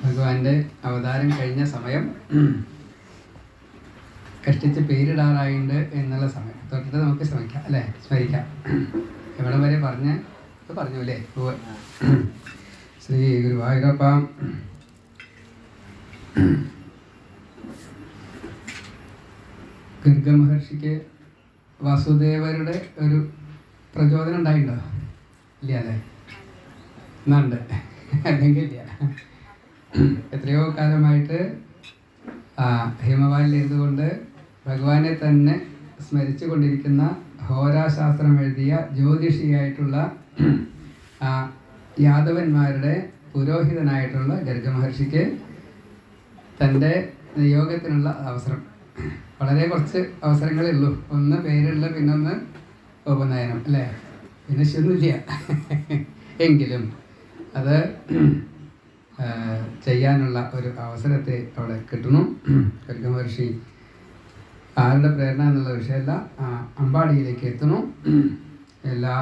ഭഗവാന്റെ അവതാരം കഴിഞ്ഞ സമയം കഷ്ടിച്ച് പേരിടാറായിട്ടുണ്ട് എന്നുള്ള സമയം തൊട്ടിട്ട് നമുക്ക് ശ്രമിക്കാം അല്ലേ, സ്മരിക്കാം. എവിടെ വരെ പറഞ്ഞു അല്ലേ? ശ്രീ ഗുരുവായൂരപ്പ. ഗർഗ മഹർഷിക്ക് വാസുദേവരുടെ ഒരു പ്രചോദനം ഉണ്ടായിട്ടുണ്ടോ? ഇല്ല അല്ലേ? എന്നുണ്ട്, അല്ലെങ്കിൽ ഇല്ല. എത്രയോ കാലമായിട്ട് ഹിമവാനിലിരുന്നുകൊണ്ട് ഭഗവാനെ തന്നെ സ്മരിച്ചു കൊണ്ടിരിക്കുന്ന ഹോരാശാസ്ത്രം എഴുതിയ ജ്യോതിഷിയായിട്ടുള്ള യാദവന്മാരുടെ പുരോഹിതനായിട്ടുള്ള ഗർഗ മഹർഷിക്ക് തൻ്റെ നിയോഗത്തിനുള്ള അവസരം വളരെ കുറച്ച് അവസരങ്ങളേ ഉള്ളൂ. ഒന്ന് പേരുള്ള, പിന്നൊന്ന് ഉപനയനം അല്ലേ, പിന്നെ ശൊന്നുമില്ല. എങ്കിലും അത് ചെയ്യാനുള്ള ഒരു അവസരത്തെ അവിടെ കിട്ടുന്നു. ഗർഗ മഹർഷി ആരുടെ പ്രേരണ എന്നുള്ള വിഷയമല്ല, അമ്പാടിയിലേക്ക് എത്തുന്നു. എല്ലാ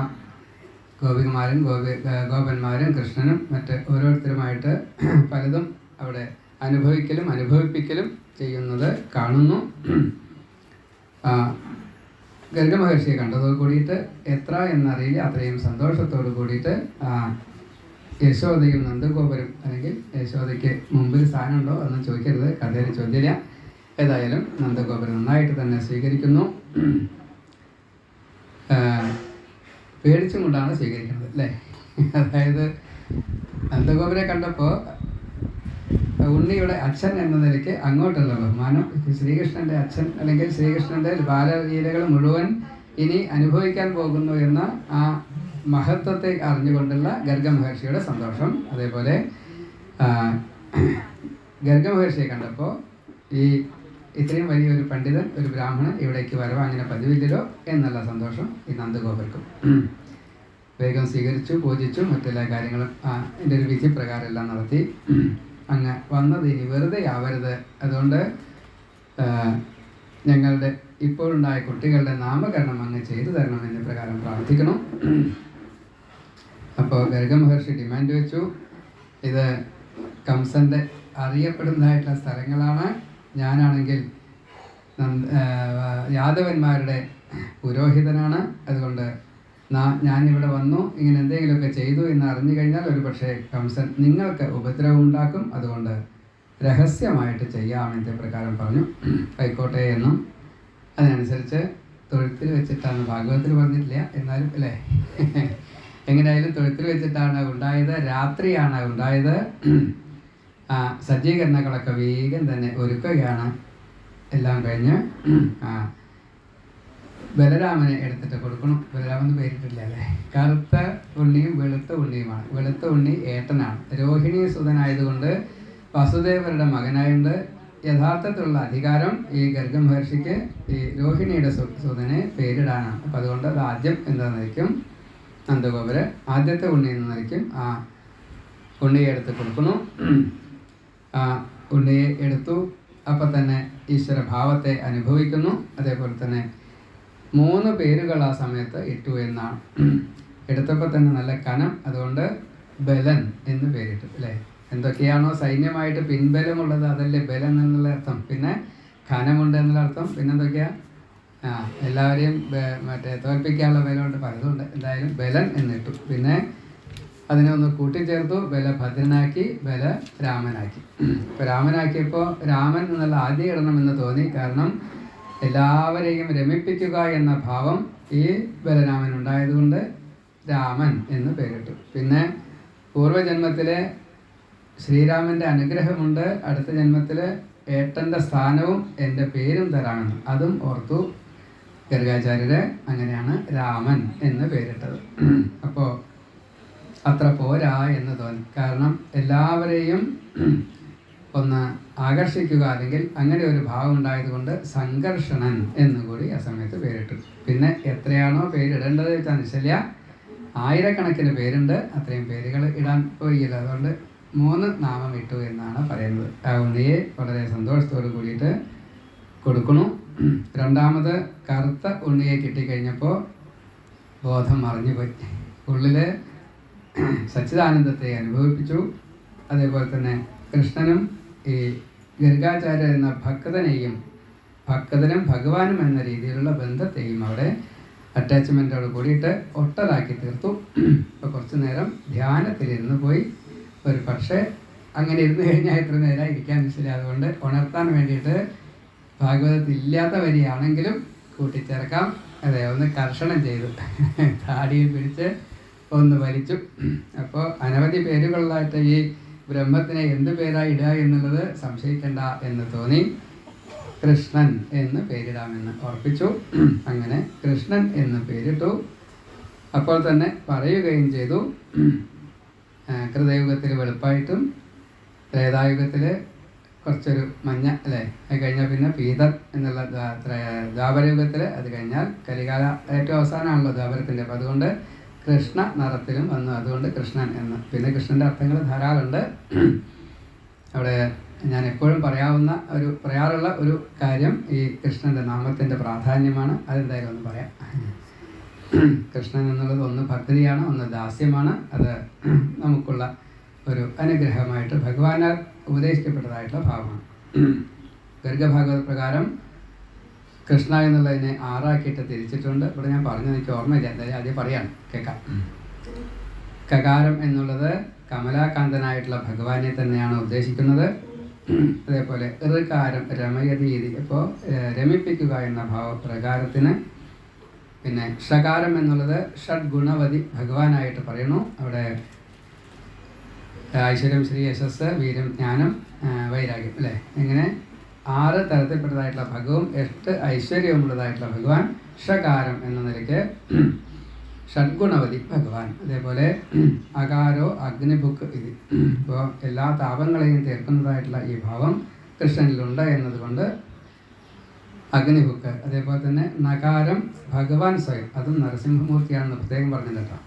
ഗോപന്മാരും കൃഷ്ണനും മറ്റ് ഓരോരുത്തരുമായിട്ട് പലതും അവിടെ അനുഭവിപ്പിക്കലും ചെയ്യുന്നത് കാണുന്നു. ഗർഗ മഹർഷിയെ കണ്ടതോട് കൂടിയിട്ട് എത്ര എന്നറിയില്ല, അത്രയും സന്തോഷത്തോട് കൂടിയിട്ട് യശോദയും നന്ദഗോപരും, അല്ലെങ്കിൽ യശോദയ്ക്ക് മുമ്പിൽ സ്ഥാനമുണ്ടോ എന്ന് ചോദിക്കരുത്, കഥയിൽ ചോദ്യമില്ല. ഏതായാലും നന്ദഗോപുരം നന്നായിട്ട് തന്നെ സ്വീകരിക്കുന്നു. പേടിച്ചും കൊണ്ടാണ് സ്വീകരിക്കുന്നത് അല്ലേ. അതായത് നന്ദഗോപുരെ കണ്ടപ്പോൾ ഉണ്ണിയുടെ അച്ഛൻ എന്ന നിലയ്ക്ക് അങ്ങോട്ടുള്ള ബഹുമാനം, ശ്രീകൃഷ്ണൻ്റെ അച്ഛൻ അല്ലെങ്കിൽ ശ്രീകൃഷ്ണൻ്റെ ബാലലീലകൾ മുഴുവൻ ഇനി അനുഭവിക്കാൻ പോകുന്നു എന്ന ആ മഹത്വത്തെ അറിഞ്ഞുകൊണ്ടുള്ള ഗർഗ മഹർഷിയുടെ സന്തോഷം. അതേപോലെ ഗർഗ മഹർഷിയെ കണ്ടപ്പോൾ ഇത്രയും വലിയൊരു പണ്ഡിതൻ, ഒരു ബ്രാഹ്മണൻ ഇവിടേക്ക് വരവ് അങ്ങനെ പതിവില്ലല്ലോ എന്നുള്ള സന്തോഷം ഈ നന്ദഗോപർക്കും. വേഗം സ്വീകരിച്ചു, പൂജിച്ചു, മറ്റെല്ലാ കാര്യങ്ങളും എൻ്റെ ഒരു വിധി പ്രകാരം എല്ലാം നടത്തി. അങ്ങ് വന്നത് ഇനി വെറുതെ ആവരുത്, അതുകൊണ്ട് ഞങ്ങളുടെ ഇപ്പോഴുണ്ടായ കുട്ടികളുടെ നാമകരണം അങ്ങ് ചെയ്തു തരണം എന്ന പ്രകാരം പ്രാർത്ഥിക്കണം. അപ്പോൾ ഗർഗ മഹർഷി ഡിമാൻഡ് വെച്ചു. ഇത് കംസൻ്റെ അറിയപ്പെടുന്നതായിട്ടുള്ള സ്ഥലങ്ങളാണ്. ഞാനാണെങ്കിൽ യാദവന്മാരുടെ പുരോഹിതനാണ്. അതുകൊണ്ട് ഞാനിവിടെ വന്നു ഇങ്ങനെ എന്തെങ്കിലുമൊക്കെ ചെയ്തു എന്ന് അറിഞ്ഞു കഴിഞ്ഞാൽ ഒരു പക്ഷേ കംസൻ നിങ്ങൾക്ക് ഉപദ്രവം ഉണ്ടാക്കും. അതുകൊണ്ട് രഹസ്യമായിട്ട് ചെയ്യാമെന്നത്തെ പ്രകാരം പറഞ്ഞു. ആയിക്കോട്ടെ എന്നും അതിനനുസരിച്ച് തൊഴുത്തിൽ വെച്ചിട്ടാണ്, ഭാഗവത്തിൽ പറഞ്ഞിട്ടില്ല എന്നാലും അല്ലേ, എങ്ങനെയായാലും തൊഴുത്തിൽ വെച്ചിട്ടാണ് ഉണ്ടായത്. രാത്രിയാണ് ഉണ്ടായത്. സജ്ജീകരണങ്ങളൊക്കെ വേഗം തന്നെ ഒരുക്കുകയാണ്. എല്ലാം കഴിഞ്ഞ് ബലരാമനെ എടുത്തിട്ട് കൊടുക്കണം. ബലരാമൻ പേരിട്ടില്ല അല്ലേ. കറുത്ത ഉണ്ണിയും വെളുത്ത ഉണ്ണിയുമാണ്. വെളുത്ത ഉണ്ണി ഏട്ടനാണ്, രോഹിണി സുതനായതുകൊണ്ട് വസുദേവരുടെ മകനായുണ്ട്. യഥാർത്ഥത്തിലുള്ള അധികാരം ഈ ഗർഗ മഹർഷിക്ക് ഈ രോഹിണിയുടെ സുതനെ പേരിടാനാണ്. അപ്പം അതുകൊണ്ട് അത് ആദ്യം എന്താണെന്നായിരിക്കും നന്ദഗോപുര് ആദ്യത്തെ ഉണ്ണി എന്നായിരിക്കും ആ ഉണ്ണിയെ എടുത്ത് കൊടുക്കുന്നു. ഉണ്ണിയെ എടുത്തു. അപ്പം തന്നെ ഈശ്വരഭാവത്തെ അനുഭവിക്കുന്നു. അതേപോലെ തന്നെ 3 പേരുകൾ ആ സമയത്ത് ഇട്ടു എന്നാണ്. എടുത്തപ്പോൾ തന്നെ നല്ല കനം, അതുകൊണ്ട് ബലൻ എന്ന് പേരിട്ടു അല്ലേ. എന്തൊക്കെയാണോ സൈന്യമായിട്ട് പിൻബലമുള്ളത് അതല്ലേ ബലൻ എന്നുള്ള അർത്ഥം. പിന്നെ ഖനമുണ്ട് എന്നുള്ള അർത്ഥം. പിന്നെന്തൊക്കെയാ എല്ലാവരെയും തോൽപ്പിക്കാനുള്ള ബലമുണ്ട്, പലതുണ്ട്. എന്തായാലും ബലൻ എന്നിട്ടു. പിന്നെ അതിനെ ഒന്ന് കൂട്ടിച്ചേർത്തു, ബലഭദ്രനാക്കി, ബലരാമനാക്കി. ഇപ്പോൾ രാമനാക്കിയപ്പോൾ രാമൻ എന്നുള്ള ആദ്യം ഇടണമെന്ന് തോന്നി. കാരണം എല്ലാവരെയും രമിപ്പിക്കുക എന്ന ഭാവം ഈ ബലരാമൻ ഉണ്ടായതുകൊണ്ട് രാമൻ എന്ന് പേരിട്ടു. പിന്നെ പൂർവ്വജന്മത്തിലെ ശ്രീരാമൻ്റെ അനുഗ്രഹമുണ്ട്, അടുത്ത ജന്മത്തിൽ ഏട്ടൻ്റെ സ്ഥാനവും എൻ്റെ പേരും തരാമെന്ന് അതും ഓർത്തു ഗർഗാചാര്യര്. അങ്ങനെയാണ് രാമൻ എന്ന് പേരിട്ടത്. അപ്പോൾ അത്ര പോരാ എന്ന് തോന്നി. കാരണം എല്ലാവരെയും ഒന്ന് ആകർഷിക്കുക, അല്ലെങ്കിൽ അങ്ങനെ ഒരു ഭാവം ഉണ്ടായതുകൊണ്ട് സംഘർഷണൻ എന്നുകൂടി ആ സമയത്ത് പേരിട്ടു. പിന്നെ എത്രയാണോ പേരിടേണ്ടത് വെച്ചാൽ നിശ്ചയ ആയിരക്കണക്കിന് പേരുണ്ട്, അത്രയും പേരുകൾ ഇടാൻ പോയില്ല. അതുകൊണ്ട് 3 നാമം ഇട്ടു എന്നാണ് പറയുന്നത്. ആ ഉണ്ണിയെ വളരെ സന്തോഷത്തോട് കൂടിയിട്ട് കൊടുക്കണു. രണ്ടാമത് കറുത്ത ഉണ്ണിയെ കിട്ടിക്കഴിഞ്ഞപ്പോൾ ബോധം മറിഞ്ഞുപോയി. ഉള്ളിൽ സച്ചിദാനന്ദത്തെ അനുഭവിപ്പിച്ചു. അതേപോലെ തന്നെ കൃഷ്ണനും ഈ ഗർഗാചാര്യ എന്ന ഭക്തനും ഭഗവാനും എന്ന രീതിയിലുള്ള ബന്ധത്തെയും അവിടെ അറ്റാച്ച്മെൻറ്റോട് കൂടിയിട്ട് ഒട്ടലാക്കി തീർത്തു. ഇപ്പോൾ കുറച്ച് നേരം ധ്യാനത്തിലിരുന്ന് പോയി. ഒരു പക്ഷേ അങ്ങനെ ഇരുന്ന് കഴിഞ്ഞാൽ എത്ര നേരം ഇരിക്കാൻ വെച്ചില്ല. അതുകൊണ്ട് ഉണർത്താൻ വേണ്ടിയിട്ട് ഭാഗവതത്തിൽ ഇല്ലാത്ത വരിയാണെങ്കിലും കൂട്ടിച്ചേർക്കാം. അതെ, ഒന്ന് കർഷണം ചെയ്തു, താടിയിൽ പിടിച്ച് ഒന്ന് വലിച്ചു. അപ്പോൾ അനവധി പേരുകളിലായിട്ട് ഈ ബ്രഹ്മത്തിനെ എന്ത് പേരായി ഇടുക എന്നുള്ളത് സംശയിക്കേണ്ട എന്ന് തോന്നി. കൃഷ്ണൻ എന്ന് പേരിടാമെന്ന് ഉറപ്പിച്ചു. അങ്ങനെ കൃഷ്ണൻ എന്ന് പേരിട്ടു. അപ്പോൾ തന്നെ പറയുകയും ചെയ്തു, കൃതയുഗത്തിൽ വെളുപ്പായിട്ടും ത്രേതായുഗത്തിൽ കുറച്ചൊരു മഞ്ഞ അല്ലേ, അത് കഴിഞ്ഞാൽ പിന്നെ പീതർ എന്നുള്ള ദ്വാപരയുഗത്തിൽ, അത് കഴിഞ്ഞാൽ കലികാല ഏറ്റവും അവസാനമാണല്ലോ ദ്വാപരത്തിൻ്റെ. അപ്പോൾ അതുകൊണ്ട് കൃഷ്ണ നിറത്തിലും വന്നു. അതുകൊണ്ട് കൃഷ്ണൻ എന്ന്. പിന്നെ കൃഷ്ണൻ്റെ അർത്ഥങ്ങൾ ധാരാളമുണ്ട്. അവിടെ ഞാൻ എപ്പോഴും പറയാറുള്ള ഒരു കാര്യം ഈ കൃഷ്ണൻ്റെ നാമത്തിൻ്റെ പ്രാധാന്യമാണ്. അതെന്തായാലും ഒന്ന് പറയാം. കൃഷ്ണൻ എന്നുള്ളത് ഒന്ന് ഭക്തിയാണ്, ഒന്ന് ദാസ്യമാണ്. അത് നമുക്കുള്ള ഒരു അനുഗ്രഹമായിട്ട് ഭഗവാനാൽ ഉപദേശിക്കപ്പെട്ടതായിട്ടുള്ള ഭാവമാണ്. ഗർഗഭാഗവത പ്രകാരം കൃഷ്ണ എന്നുള്ളതിനെ 6 ആക്കിയിട്ട് തിരിച്ചിട്ടുണ്ട്. ഇവിടെ ഞാൻ പറഞ്ഞു, എനിക്ക് ഓർമ്മയില്ല, എന്തായാലും ആദ്യം പറയാം, കേൾക്കാം. കകാരം എന്നുള്ളത് കമലാകാന്തനായിട്ടുള്ള ഭഗവാനെ തന്നെയാണ് ഉദ്ദേശിക്കുന്നത്. അതേപോലെ ഋകാരം രമയതീതി, ഇപ്പോൾ രമിപ്പിക്കുക എന്ന ഭാവപ്രകാരത്തിന്. പിന്നെ ഷകാരം എന്നുള്ളത് ഷഡ്ഗുണവതി ഭഗവാനായിട്ട് പറയുന്നു. അവിടെ ഐശ്വര്യം, ശ്രീ, യശസ്, വീര്യം, ജ്ഞാനം, വൈരാഗ്യം അല്ലേ, ഇങ്ങനെ 6 തരത്തിൽപ്പെട്ടതായിട്ടുള്ള ഭഗവും 8 ഐശ്വര്യമുള്ളതായിട്ടുള്ള ഭഗവാൻ. ഷകാരം എന്ന നിലയ്ക്ക് ഷഡ്ഗുണവതി ഭഗവാൻ. അതേപോലെ അകാരോ അഗ്നിഭുക്ക് ഇത്. ഇപ്പോൾ എല്ലാ താപങ്ങളെയും തീർക്കുന്നതായിട്ടുള്ള ഈ ഭാവം കൃഷ്ണനിലുണ്ട് എന്നതുകൊണ്ട് അഗ്നിഭുക്ക്. അതേപോലെ തന്നെ നകാരം ഭഗവാൻ സ്വയം, അതും നരസിംഹമൂർത്തിയാണെന്ന് പ്രത്യേകം പറഞ്ഞിട്ടുണ്ട് കേട്ടോ.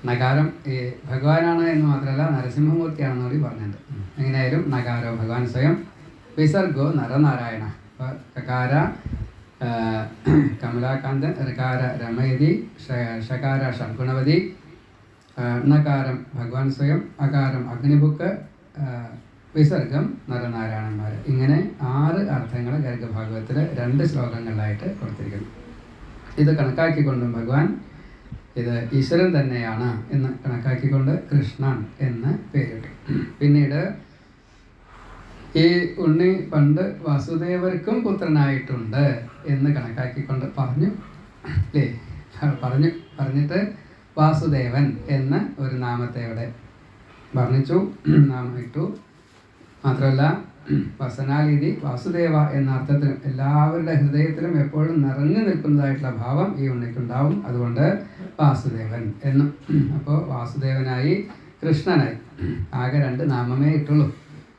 നകാരം ഈ ഭഗവാനാണ് എന്ന് മാത്രമല്ല നരസിംഹമൂർത്തിയാണെന്ന് കൂടി പറഞ്ഞിട്ടുണ്ട്. എങ്ങനെയായാലും നകാരോ ഭഗവാൻ സ്വയം. വിസർഗോ നരനാരായണ. അപ്പോൾ കകാര കമലാകാന്തൻ, ഋകാര രമയതി, ഷകാര ഷഡ്ഗുണവതി, ണകാരം ഭഗവാൻ സ്വയം, അകാരം അഗ്നിബുക്ക്, വിസർഗം നരനാരായണന്മാർ. ഇങ്ങനെ 6 അർത്ഥങ്ങൾ ഗർഗഭാഗവത്തിൽ 2 ശ്ലോകങ്ങളിലായിട്ട് കൊടുത്തിരിക്കുന്നു. ഇത് കണക്കാക്കിക്കൊണ്ടും ഭഗവാൻ ഇത് ഈശ്വരൻ തന്നെയാണ് എന്ന് കണക്കാക്കിക്കൊണ്ട് കൃഷ്ണൻ എന്ന് പേരിട്ടു. പിന്നീട് ഈ ഉണ്ണി പണ്ട് വാസുദേവർക്കും പുത്രനായിട്ടുണ്ട് എന്ന് കണക്കാക്കിക്കൊണ്ട് പറഞ്ഞിട്ട് വാസുദേവൻ എന്ന് ഒരു നാമത്തെ അവിടെ വർണ്ണിച്ചു, നാമം ഇട്ടു. മാത്രമല്ല വസനാലിതി വാസുദേവ എന്ന അർത്ഥത്തിലും എല്ലാവരുടെ ഹൃദയത്തിലും എപ്പോഴും നിറഞ്ഞു നിൽക്കുന്നതായിട്ടുള്ള ഭാവം ഈ ഉണ്ണിക്കുണ്ടാവും. അതുകൊണ്ട് വാസുദേവൻ എന്നും. അപ്പോൾ വാസുദേവനായി കൃഷ്ണനായി ആകെ 2 നാമമേ ഇട്ടുള്ളൂ.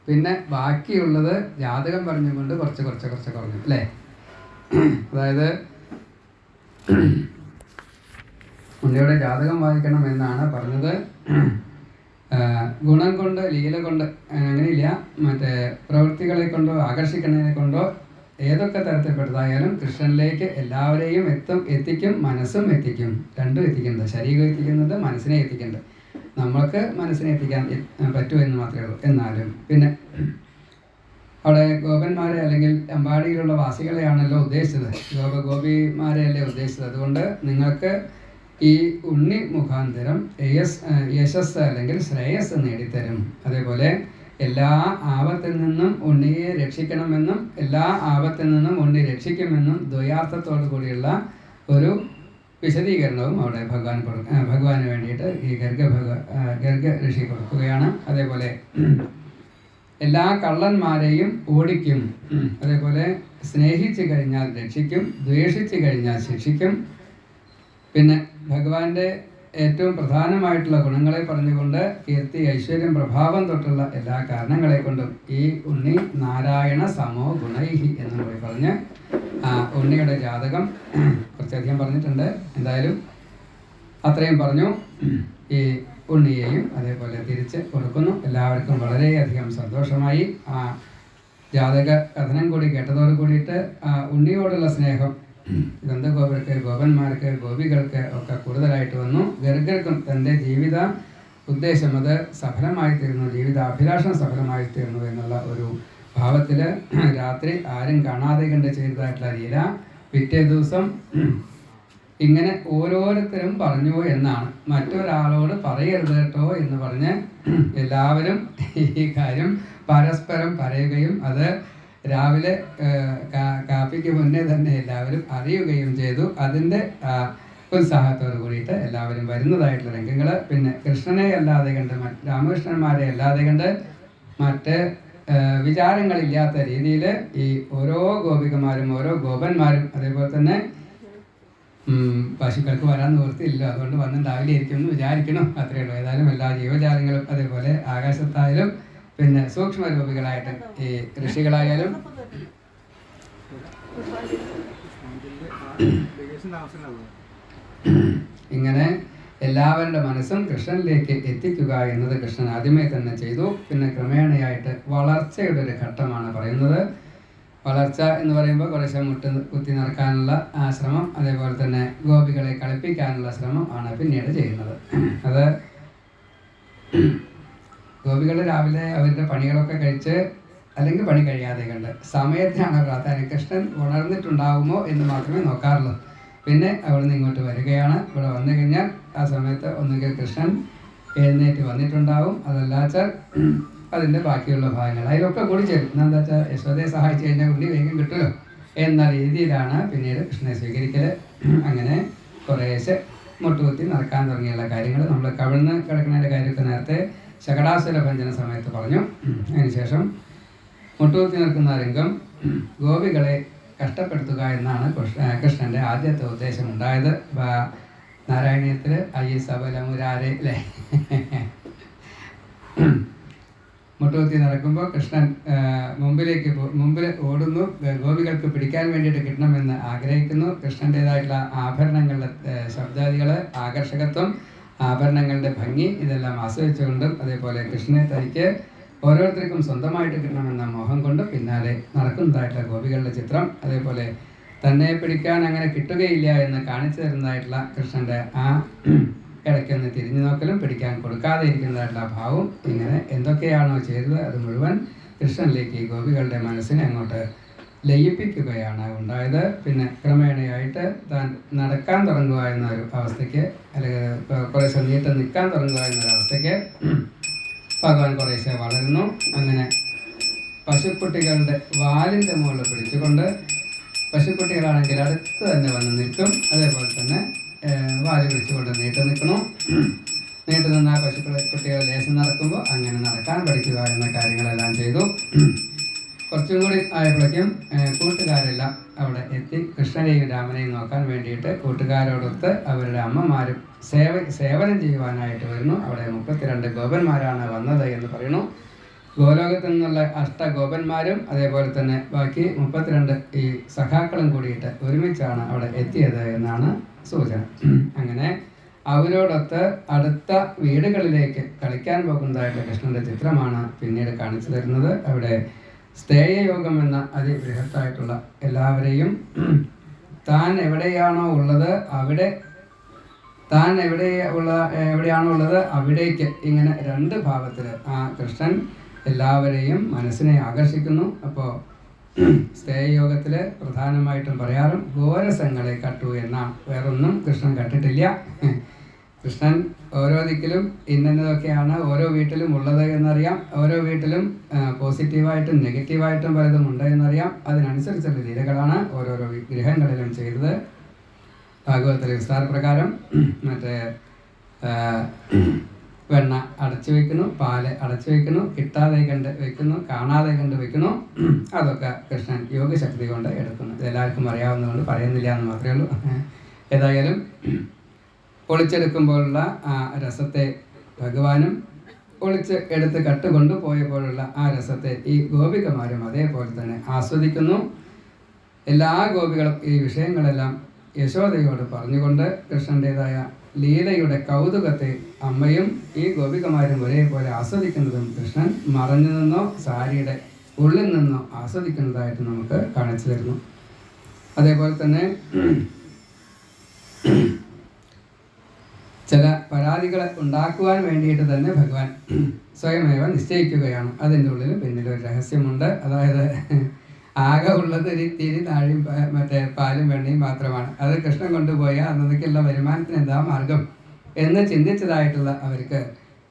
പിന്നെ ബാക്കിയുള്ളത് ജാതകം പറഞ്ഞുകൊണ്ട് കുറച്ച് കുറഞ്ഞു അല്ലേ. അതായത് ഉണ്ണിയുടെ ജാതകം വായിക്കണം എന്നാണ് പറഞ്ഞത്. ഗുണം കൊണ്ട്, ലീല കൊണ്ട്, അങ്ങനെയില്ല, മറ്റേ പ്രവൃത്തികളെ കൊണ്ടോ ആകർഷിക്കുന്നതിനെ കൊണ്ടോ ഏതൊക്കെ തരത്തിൽപ്പെട്ടതായാലും കൃഷ്ണനിലേക്ക് എല്ലാവരെയും എത്തിക്കും, മനസ്സും എത്തിക്കും. രണ്ടും എത്തിക്കുന്നുണ്ട്. ശരീരം എത്തിക്കുന്നുണ്ട്, മനസ്സിനെ എത്തിക്കുന്നുണ്ട്. നമ്മൾക്ക് മനസ്സിനെ എത്തിക്കാൻ പറ്റുമെന്ന് മാത്രമേ ഉള്ളൂ. എന്നാലും പിന്നെ അവിടെ ഗോപന്മാരെ അല്ലെങ്കിൽ അമ്പാടിയിലുള്ള വാസികളെയാണല്ലോ ഉദ്ദേശിച്ചത്, ഗോപിമാരെയല്ലേ ഉദ്ദേശിച്ചത്. അതുകൊണ്ട് നിങ്ങൾക്ക് ഈ ഉണ്ണി മുഖാന്തരം യശസ് അല്ലെങ്കിൽ ശ്രേയസ് നേടിത്തരും. അതേപോലെ എല്ലാ ആപത്തിൽ നിന്നും ഉണ്ണിയെ രക്ഷിക്കണമെന്നും എല്ലാ ആപത്തിൽ നിന്നും ഉണ്ണി രക്ഷിക്കുമെന്നും ദ്വയാർത്ഥത്തോടു കൂടിയുള്ള ഒരു വിശദീകരണവും അവിടെ ഭഗവാന് വേണ്ടിയിട്ട് ഈ ഗർഗ ഋഷി കൊടുക്കുകയാണ്. അതേപോലെ എല്ലാ കള്ളന്മാരെയും ഓടിക്കും. അതേപോലെ സ്നേഹിച്ചു കഴിഞ്ഞാൽ രക്ഷിക്കും, ദ്വേഷിച്ചു കഴിഞ്ഞാൽ ശിക്ഷിക്കും. പിന്നെ ഭഗവാന്റെ ഏറ്റവും പ്രധാനമായിട്ടുള്ള ഗുണങ്ങളെ പറഞ്ഞുകൊണ്ട് കീർത്തി, ഐശ്വര്യം, പ്രഭാവം തൊട്ടുള്ള എല്ലാ കാരണങ്ങളെ കൊണ്ടും ഈ ഉണ്ണി നാരായണ സമോ ഗുണൈഹി എന്ന് കൂടി പറഞ്ഞ് ഉണ്ണിയുടെ ജാതകം കുറച്ചധികം പറഞ്ഞിട്ടുണ്ട്. എന്തായാലും അത്രയും പറഞ്ഞു. ഈ ഉണ്ണിയെയും അതേപോലെ തിരിച്ച് കൊടുക്കുന്നു. എല്ലാവർക്കും വളരെയധികം സന്തോഷമായി. ആ ജാതക കഥനം കൂടി കേട്ടതോട് കൂടിയിട്ട് ഉണ്ണിയോടുള്ള സ്നേഹം ഗന്ധഗോപർക്ക്, ഗോപന്മാർക്ക്, ഗോപികൾക്ക് ഒക്കെ കൂടുതലായിട്ട് വന്നു. ഗർഗർക്കും തൻ്റെ ജീവിത ഉദ്ദേശം അത് സഫലമായി തീർന്നു, ജീവിതാഭിലാഷം സഫലമായി തീർന്നു എന്നുള്ള ഒരു ഭാവത്തിൽ രാത്രി ആരും കാണാതെ കണ്ട് ചെയ്തതായിട്ടുള്ള ലീല പിറ്റേ ദിവസം ഇങ്ങനെ ഓരോരുത്തരും പറഞ്ഞു എന്നാണ്. മറ്റൊരാളോട് പറയരുത് കേട്ടോ എന്ന് പറഞ്ഞ് എല്ലാവരും ഈ കാര്യം പരസ്പരം പറയുകയും അത് രാവിലെ കാപ്പിക്ക് മുന്നേ തന്നെ എല്ലാവരും അറിയുകയും ചെയ്തു. അതിൻ്റെ ഉത്സാഹത്തോട് കൂടിയിട്ട് എല്ലാവരും വരുന്നതായിട്ടുള്ള രംഗങ്ങൾ. പിന്നെ കൃഷ്ണനെ അല്ലാതെ കണ്ട് രാമകൃഷ്ണന്മാരെ അല്ലാതെ കണ്ട് മറ്റ് വിചാരങ്ങളില്ലാത്ത രീതിയിൽ ഈ ഓരോ ഗോപികമാരും ഓരോ ഗോപന്മാരും അതേപോലെ തന്നെ പശുക്കൾക്ക് വരാൻ നിവൃത്തിയില്ല, അതുകൊണ്ട് വന്നിട്ടുണ്ടാവില്ല ഇരിക്കുമെന്ന് വിചാരിക്കണം. അത്രയേ ഉള്ളൂ. ഏതായാലും എല്ലാ ജീവജാലങ്ങളും അതേപോലെ ആകാശത്തായാലും പിന്നെ സൂക്ഷ്മരൂപികളായിട്ട് ഈ ഋഷികളായാലും ഇങ്ങനെ എല്ലാവരുടെ മനസ്സും കൃഷ്ണനിലേക്ക് എത്തിക്കുക എന്നത് കൃഷ്ണൻ ആദ്യമേ തന്നെ ചെയ്തു. പിന്നെ ക്രമേണയായിട്ട് വളർച്ചയുടെ ഒരു ഘട്ടമാണ് പറയുന്നത്. വളർച്ച എന്ന് പറയുമ്പോൾ കുറേശ്ശെ കുത്തി നടക്കാനുള്ള ആ ശ്രമം, അതേപോലെ തന്നെ ഗോപികളെ കളിപ്പിക്കാനുള്ള ശ്രമം ആണ് പിന്നീട് ചെയ്യുന്നത്. അത് ഗോപികൾ രാവിലെ അവരുടെ പണികളൊക്കെ കഴിച്ച് അല്ലെങ്കിൽ പണി കഴിയാതെ കണ്ട് സമയത്തിനാണ് പ്രാധാന്യം. കൃഷ്ണൻ ഉണർന്നിട്ടുണ്ടാകുമോ എന്ന് മാത്രമേ നോക്കാറുള്ളൂ. പിന്നെ അവിടെ നിന്ന് ഇങ്ങോട്ട് വരികയാണ്. ഇവിടെ വന്നു കഴിഞ്ഞാൽ ആ സമയത്ത് ഒന്നുകിൽ കൃഷ്ണൻ എഴുന്നേറ്റ് വന്നിട്ടുണ്ടാവും, അതല്ലാച്ചാൽ അതിൻ്റെ ബാക്കിയുള്ള ഭാഗങ്ങൾ അതിലൊക്കെ കൂടി ചേരും. എന്താ വെച്ചാൽ യശോദയെ സഹായിച്ചു കഴിഞ്ഞാൽ ഉള്ളി വേഗം കിട്ടുമല്ലോ എന്ന രീതിയിലാണ് പിന്നീട് കൃഷ്ണനെ സ്വീകരിക്കൽ. അങ്ങനെ കുറേശ്ശെ മുട്ടുകുത്തി നടക്കാൻ തുടങ്ങിയുള്ള കാര്യങ്ങൾ നമ്മൾ കവിഴ്ന്ന് കിടക്കുന്നതിൻ്റെ കാര്യമൊക്കെ നേരത്തെ ശകടാസുര ഭഞ്ജന സമയത്ത് പറഞ്ഞു. അതിനുശേഷം മുട്ടുകുത്തി നിൽക്കുന്ന രംഗം ഗോപികളെ കഷ്ടപ്പെടുത്തുക എന്നാണ് കൃഷ്ണൻ്റെ ആദ്യത്തെ ഉദ്ദേശം ഉണ്ടായത്. നാരായണീയത്തിൽ അയ്യ സബലമുരാരെ അല്ലേ, മുട്ടുകുത്തി നടക്കുമ്പോൾ കൃഷ്ണൻ മുമ്പിൽ ഓടുന്നു. ഗോപികൾക്ക് പിടിക്കാൻ വേണ്ടിയിട്ട് കിട്ടണമെന്ന് ആഗ്രഹിക്കുന്നു. കൃഷ്ണൻ്റേതായിട്ടുള്ള ആഭരണങ്ങളുടെ ശബ്ദാദികൾ, ആകർഷകത്വം, ആഭരണങ്ങളുടെ ഭംഗി ഇതെല്ലാം ആസ്വദിച്ചുകൊണ്ടും അതേപോലെ കൃഷ്ണനെ തനിക്ക് ഓരോരുത്തർക്കും സ്വന്തമായിട്ട് കിട്ടണമെന്ന മോഹം കൊണ്ട് പിന്നാലെ നടക്കുന്നതായിട്ടുള്ള ഗോപികളുടെ ചിത്രം, അതേപോലെ തന്നെ പിടിക്കാൻ അങ്ങനെ കിട്ടുകയില്ല എന്ന് കാണിച്ചു തരുന്നതായിട്ടുള്ള കൃഷ്ണൻ്റെ ആ ഇടയ്ക്കൊന്ന് തിരിഞ്ഞു നോക്കലും പിടിക്കാൻ കൊടുക്കാതെ ഇരിക്കുന്നതായിട്ടുള്ള ഭാവം, ഇങ്ങനെ എന്തൊക്കെയാണോ ചെയ്തത് അത് മുഴുവൻ കൃഷ്ണനിലേക്ക് ഈ ഗോപികളുടെ മനസ്സിനെ അങ്ങോട്ട് ലയിപ്പിക്കുകയാണ് ഉണ്ടായത്. പിന്നെ ക്രമേണയായിട്ട് താൻ നടക്കാൻ തുടങ്ങുക എന്നൊരു അവസ്ഥയ്ക്ക്, അല്ലെങ്കിൽ കുറേശ്ശെ നീട്ട് നിൽക്കാൻ തുടങ്ങുക എന്നൊരവസ്ഥയ്ക്ക് ഭഗവാൻ കുറേശ്ശെ വളരുന്നു. അങ്ങനെ പശുക്കുട്ടികളുടെ വാലിൻ്റെ മുകളിൽ പിടിച്ചുകൊണ്ട്, പശുക്കുട്ടികളാണെങ്കിൽ അടുത്ത് തന്നെ വന്ന് നിൽക്കും, അതേപോലെ തന്നെ വാല് പിടിച്ചുകൊണ്ട് നീട്ട് നിൽക്കണു. നീട്ട് നിന്ന പശുക്കുട്ടികൾ ലേശം നടക്കുമ്പോൾ അങ്ങനെ നടക്കാൻ പഠിക്കുക എന്ന കാര്യങ്ങളെല്ലാം ചെയ്തു. കുറച്ചും കൂടി ആയപ്പോഴേക്കും കൂട്ടുകാരെല്ലാം അവിടെ എത്തി കൃഷ്ണനെയും രാമനെയും നോക്കാൻ വേണ്ടിയിട്ട് കൂട്ടുകാരോടൊത്ത് അവരുടെ അമ്മമാരും സേവനം ചെയ്യുവാനായിട്ട് വരുന്നു. അവിടെ 32 ഗോപന്മാരാണ് വന്നത് എന്ന് പറയുന്നു. ഗോലോകത്തു നിന്നുള്ള 8 ഗോപന്മാരും അതേപോലെ തന്നെ ബാക്കി 32 ഈ സഖാക്കളും കൂടിയിട്ട് ഒരുമിച്ചാണ് അവിടെ എത്തിയത് എന്നാണ് സൂചന. അങ്ങനെ അവരോടൊത്ത് അടുത്ത വീടുകളിലേക്ക് കളിക്കാൻ പോകുന്നതായിട്ട് കൃഷ്ണൻ്റെ ചിത്രമാണ് പിന്നീട് കാണിച്ചു തരുന്നത്. അവിടെ സ്ഥേയയോഗം എന്ന അതിബൃഹത്തായിട്ടുള്ള എല്ലാവരെയും താൻ എവിടെയാണോ ഉള്ളത് അവിടെ, താൻ എവിടെയാണോ ഉള്ളത് അവിടേക്ക് ഇങ്ങനെ 2 ഭാവത്തിൽ ആ കൃഷ്ണൻ എല്ലാവരെയും മനസ്സിനെ ആകർഷിക്കുന്നു. അപ്പോൾ സ്ഥേയയോഗത്തിൽ പ്രധാനമായിട്ടും പറയാറും ഗോരസങ്ങളെ കട്ടു എന്നാണ്. വേറൊന്നും കൃഷ്ണൻ കണ്ടിട്ടില്ല. കൃഷ്ണൻ ഓരോ ദിക്കിലും ഇന്നതൊക്കെയാണ് ഓരോ വീട്ടിലും ഉള്ളത് എന്നറിയാം. ഓരോ വീട്ടിലും പോസിറ്റീവായിട്ടും നെഗറ്റീവായിട്ടും പലതും ഉണ്ട് എന്നറിയാം. അതിനനുസരിച്ചുള്ള ലീലകളാണ് ഓരോരോ ഗൃഹങ്ങളിലും ചെയ്തത്. ഭാഗവതത്തിലെ വിസ്താരപ്രകാരം മറ്റേ വെണ്ണ അടച്ചു വയ്ക്കുന്നു, പാല് അടച്ചു വയ്ക്കുന്നു, കിട്ടാതെ കണ്ട് വയ്ക്കുന്നു, കാണാതെ കണ്ട് വയ്ക്കുന്നു. അതൊക്കെ കൃഷ്ണൻ യോഗശക്തി കൊണ്ട് എടുക്കുന്നു. ഇതെല്ലാവർക്കും അറിയാവുന്നതുകൊണ്ട് പറയുന്നില്ല എന്ന് മാത്രമേ ഉള്ളൂ. ഏതായാലും പൊളിച്ചെടുക്കുമ്പോഴുള്ള ആ രസത്തെ ഭഗവാനും പൊളിച്ച് എടുത്ത് കട്ടുകൊണ്ട് പോയപ്പോഴുള്ള ആ രസത്തെ ഈ ഗോപികമാരും അതേപോലെ തന്നെ ആസ്വദിക്കുന്നു. എല്ലാ ഗോപികളും ഈ വിഷയങ്ങളെല്ലാം യശോദയോട് പറഞ്ഞുകൊണ്ട് കൃഷ്ണൻ്റേതായ ലീലയുടെ കൗതുകത്തെ അമ്മയും ഈ ഗോപികമാരും ഒരേപോലെ ആസ്വദിക്കുന്നതും കൃഷ്ണൻ മറഞ്ഞു നിന്നോ സാരിയുടെ ഉള്ളിൽ നിന്നോ ആസ്വദിക്കുന്നതായിട്ട് നമുക്ക് കാണിച്ചു തരുന്നു. അതേപോലെ തന്നെ ചില പരാതികൾ ഉണ്ടാക്കുവാൻ വേണ്ടിയിട്ട് തന്നെ ഭഗവാൻ സ്വയമേവ നിശ്ചയിക്കുകയാണ്. അതിൻ്റെ ഉള്ളിൽ പിന്നിലൊരു രഹസ്യമുണ്ട്. അതായത് ആകെ ഉള്ളത് ഒരു തിരി താഴെയും മറ്റേ പാലും വെണ്ണയും മാത്രമാണ്. അത് കൃഷ്ണൻ കൊണ്ടുപോയാൽ അന്നേക്കുള്ള വരുമാനത്തിന് എന്താ മാർഗം എന്ന് ചിന്തിച്ചതായിട്ടുള്ള അവർക്ക്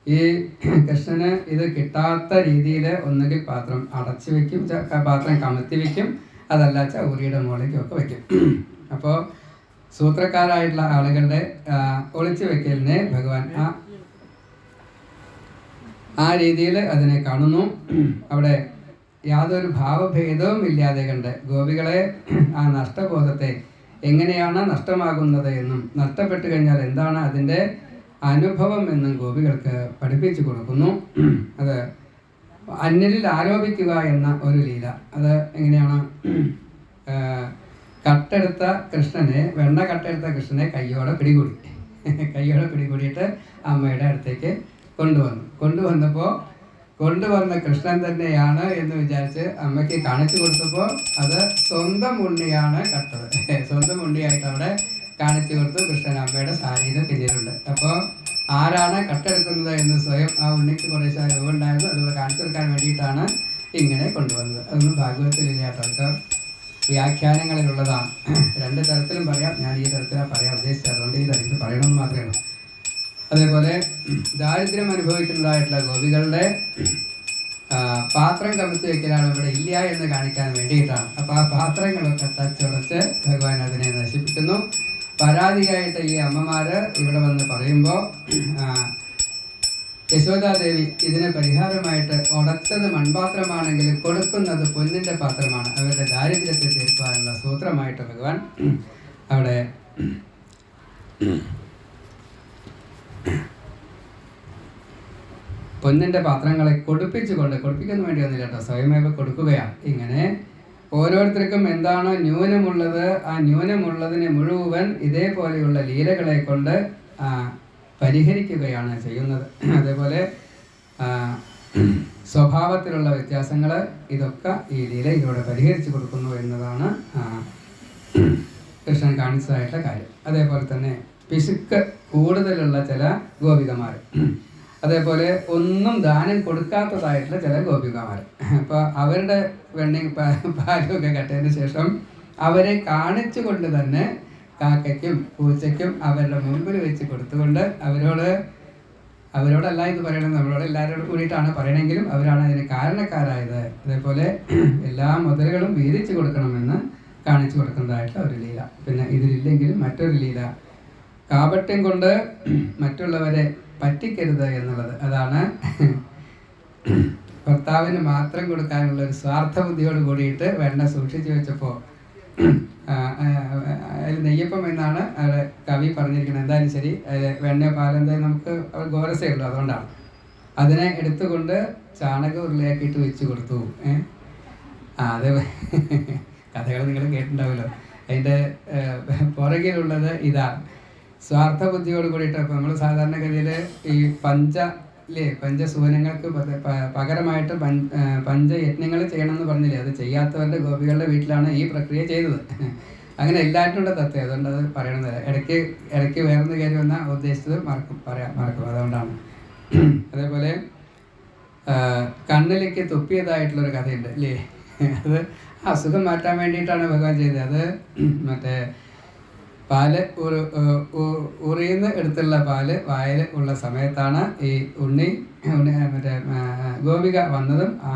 ഈ കൃഷ്ണന് ഇത് കിട്ടാത്ത രീതിയിൽ ഒന്നുകിൽ പാത്രം അടച്ചു വയ്ക്കും, പാത്രം കമത്തി വയ്ക്കും, അതല്ല ഊരിയുടെ മുകളിലേക്കും ഒക്കെ വയ്ക്കും. അപ്പോൾ സൂത്രക്കാരായിട്ടുള്ള ആളുകളുടെ ഒളിച്ചു വെക്കലിനെ ഭഗവാൻ ആ രീതിയിൽ അതിനെ കാണുന്നു. അവിടെ യാതൊരു ഭാവഭേദവും ഇല്ലാതെ കണ്ട് ഗോപികളെ ആ നഷ്ടബോധത്തെ എങ്ങനെയാണ് നഷ്ടമാകുന്നത് എന്നും നഷ്ടപ്പെട്ടു കഴിഞ്ഞാൽ എന്താണ് അതിൻ്റെ അനുഭവം എന്നും ഗോപികൾക്ക് പഠിപ്പിച്ചു കൊടുക്കുന്നു. അത് അന്യരിൽ ആരോപിക്കുക എന്ന ഒരു ലീല. അത് എങ്ങനെയാണ്? കട്ടെടുത്ത കൃഷ്ണനെ, വെണ്ണ കട്ടെടുത്ത കൃഷ്ണനെ കയ്യോടെ പിടികൂടിയിട്ട് അമ്മയുടെ അടുത്തേക്ക് കൊണ്ടുവന്നപ്പോൾ കൊണ്ടുവന്ന കൃഷ്ണൻ തന്നെയാണ് എന്ന് വിചാരിച്ച് അമ്മയ്ക്ക് കാണിച്ചു കൊടുത്തപ്പോൾ അത് സ്വന്തം ഉണ്ണിയാണ് കട്ടത്. സ്വന്തം ഉണ്ണിയായിട്ട് അവിടെ കാണിച്ചു കൊടുത്തു. കൃഷ്ണൻ അമ്മയുടെ സാരിയുടെ പിന്നിലുണ്ട്. അപ്പോൾ ആരാണ് കട്ടെടുക്കുന്നത് എന്ന് സ്വയം ആ ഉണ്ണിക്ക് കുറേശ്ശെ അറിവുണ്ടായിരുന്നു. അതുപോലെ കാണിച്ചു കൊടുക്കാൻ വേണ്ടിയിട്ടാണ് ഇങ്ങനെ കൊണ്ടുവന്നത്. അതൊന്നും ഭാഗവതത്തിലില്ല കേട്ടോ, വ്യാഖ്യാനങ്ങളിലുള്ളതാണ്. രണ്ട് തരത്തിലും പറയാം. ഞാൻ ഈ തരത്തിലാണ് പറയാൻ ഉദ്ദേശിച്ചത്, അതുകൊണ്ട് ഈ തരത്തിൽ പറയണമെന്ന് മാത്രമേ ഉള്ളൂ. അതേപോലെ ദാരിദ്ര്യം അനുഭവിക്കുന്നതായിട്ടുള്ള ഗോപികളുടെ പാത്രം കമത്തി വയ്ക്കലാണ് ഇവിടെ ഇല്ല എന്ന് കാണിക്കാൻ വേണ്ടിയിട്ടാണ്. അപ്പോൾ ആ പാത്രങ്ങളൊക്കെ തച്ചുടച്ച് ഭഗവാൻ അതിനെ നശിപ്പിക്കുന്നു. പരാതിയായിട്ട് ഈ അമ്മമാർ ഇവിടെ വന്ന് പറയുമ്പോൾ യശോദാദേവി ഇതിന് പരിഹാരമായിട്ട് ഉടച്ചത് മൺപാത്രമാണെങ്കിലും കൊടുക്കുന്നത് പൊന്നിൻ്റെ പാത്രമാണ്. അവരുടെ ദാരിദ്ര്യത്തെ തീർക്കാനുള്ള സൂത്രമായിട്ട് ഭഗവാൻ അവിടെ പൊന്നിൻ്റെ പാത്രങ്ങളെ കൊടുപ്പിക്കുന്ന വേണ്ടി ഒന്നുമില്ല കേട്ടോ, സ്വയമേവ കൊടുക്കുകയാണ്. ഇങ്ങനെ ഓരോരുത്തർക്കും എന്താണോ ന്യൂനമുള്ളത് ആ ന്യൂനമുള്ളതിനെ മുഴുവൻ ഇതേപോലെയുള്ള ലീലകളെ കൊണ്ട് പരിഹരിക്കുകയാണ് ചെയ്യുന്നത്. അതേപോലെ സ്വഭാവത്തിലുള്ള വ്യത്യാസങ്ങൾ ഇതൊക്കെ ഈ ലീലയിലൂടെ പരിഹരിച്ചു കൊടുക്കുന്നു എന്നതാണ് കൃഷ്ണൻ കാണിച്ചതായിട്ടുള്ള കാര്യം. അതേപോലെ തന്നെ പിശുക്ക് കൂടുതലുള്ള ചില ഗോപികമാർ, അതേപോലെ ഒന്നും ദാനം കൊടുക്കാത്തതായിട്ടുള്ള ചില ഗോപികമാർ. അപ്പോൾ അവരുടെ വെണ്ണയും പാലുമൊക്കെ കട്ടതിന് ശേഷം അവരെ കാണിച്ചുകൊണ്ട് തന്നെ കാക്കയ്ക്കും പൂച്ചയ്ക്കും അവരുടെ മുൻപിൽ വെച്ച് കൊടുത്തുകൊണ്ട് അവരോടല്ല ഇത് പറയണത്, നമ്മളോട് എല്ലാവരോടും കൂടിയിട്ടാണ് പറയണമെങ്കിലും അവരാണ് അതിന് കാരണക്കാരായത്. അതേപോലെ എല്ലാ മുതലുകളും വീതിച്ചു കൊടുക്കണമെന്ന് കാണിച്ചു കൊടുക്കുന്നതായിട്ടുള്ള ഒരു ലീല. പിന്നെ ഇതിലില്ലെങ്കിലും മറ്റൊരു ലീല, കാപട്യം കൊണ്ട് മറ്റുള്ളവരെ പറ്റിക്കരുത് എന്നുള്ളത്. അതാണ് ഭർത്താവിന് മാത്രം കൊടുക്കാനുള്ള ഒരു സ്വാർത്ഥ ബുദ്ധിയോട് കൂടിയിട്ട് വെണ്ണ സൂക്ഷിച്ചു വെച്ചപ്പോൾ അതിൽ നെയ്യപ്പം എന്നാണ് അവിടെ കവി പറഞ്ഞിരിക്കുന്നത്. എന്തായാലും ശരി, വെണ്ണയോ പാലെന്തായാലും നമുക്ക് ഗോരസേ ഉള്ളൂ, അതുകൊണ്ടാണ് അതിനെ എടുത്തുകൊണ്ട് ചാണക ഉരുളയാക്കിയിട്ട് വെച്ച് കൊടുത്തു. അതേ കഥകൾ നിങ്ങൾ കേട്ടിട്ടുണ്ടാവുമല്ലോ. അതിൻ്റെ പുറകിലുള്ളത് ഇതാണ്, സ്വാർത്ഥ ബുദ്ധിയോട് കൂടിയിട്ട്. അപ്പോൾ നമ്മൾ സാധാരണഗതിയിൽ ഈ പഞ്ചസൂനങ്ങൾക്ക് പകരമായിട്ട് പഞ്ചയജ്ഞങ്ങൾ ചെയ്യണമെന്ന് പറഞ്ഞില്ലേ, അത് ചെയ്യാത്തവരുടെ ഗോപികളുടെ വീട്ടിലാണ് ഈ പ്രക്രിയ ചെയ്തത്. അങ്ങനെ എല്ലാറ്റിനുള്ള തത്വം, അതുകൊണ്ട് അത് പറയണമെന്നില്ല. ഇടയ്ക്ക് വേറൊന്ന് കയറി വന്നാൽ ഉദ്ദേശിച്ചത് മറക്കും, അതുകൊണ്ടാണ്. അതേപോലെ കണ്ണിലേക്ക് തുപ്പിയതായിട്ടുള്ളൊരു കഥയുണ്ട് അല്ലേ, അത് അസുഖം മാറ്റാൻ വേണ്ടിയിട്ടാണ് ഭഗവാൻ ചെയ്തത്. അത് മറ്റേ പാല് ഉറിയുന്ന എടുത്തുള്ള പാല് വായിൽ ഉള്ള സമയത്താണ് ഈ ഉണ്ണി മറ്റേ ഗോപിക വന്നതും ആ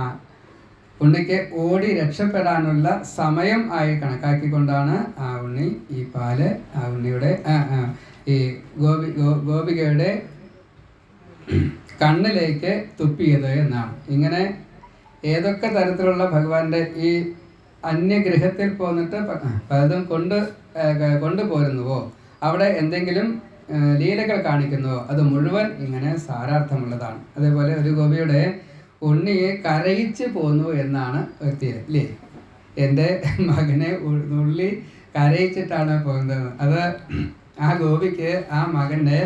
ഉണ്ണിക്ക് ഓടി രക്ഷപ്പെടാനുള്ള സമയം ആയി കണക്കാക്കിക്കൊണ്ടാണ് ആ ഉണ്ണി ഈ പാല് ആ ഉണ്ണിയുടെ ഈ ഗോപികയുടെ കണ്ണിലേക്ക് തുപ്പിയത് എന്നാണ്. ഇങ്ങനെ ഏതൊക്കെ തരത്തിലുള്ള ഭഗവാന്റെ ഈ അന്യഗൃഹത്തിൽ പോന്നിട്ട് പലതും കൊണ്ടുപോരുന്നുവോ, അവിടെ എന്തെങ്കിലും ലീലകൾ കാണിക്കുന്നുവോ, അത് മുഴുവൻ ഇങ്ങനെ സാരാർത്ഥമുള്ളതാണ്. അതേപോലെ ഒരു ഗോപിയുടെ ഉണ്ണിയെ കരയിച്ച് പോന്നു എന്നാണ് വ്യക്തിയിൽ അല്ലേ, എൻ്റെ മകനെ ഉള്ളി കരയിച്ചിട്ടാണ് പോകുന്നത്. അത് ആ ഗോപിക്ക് ആ മകൻ്റെ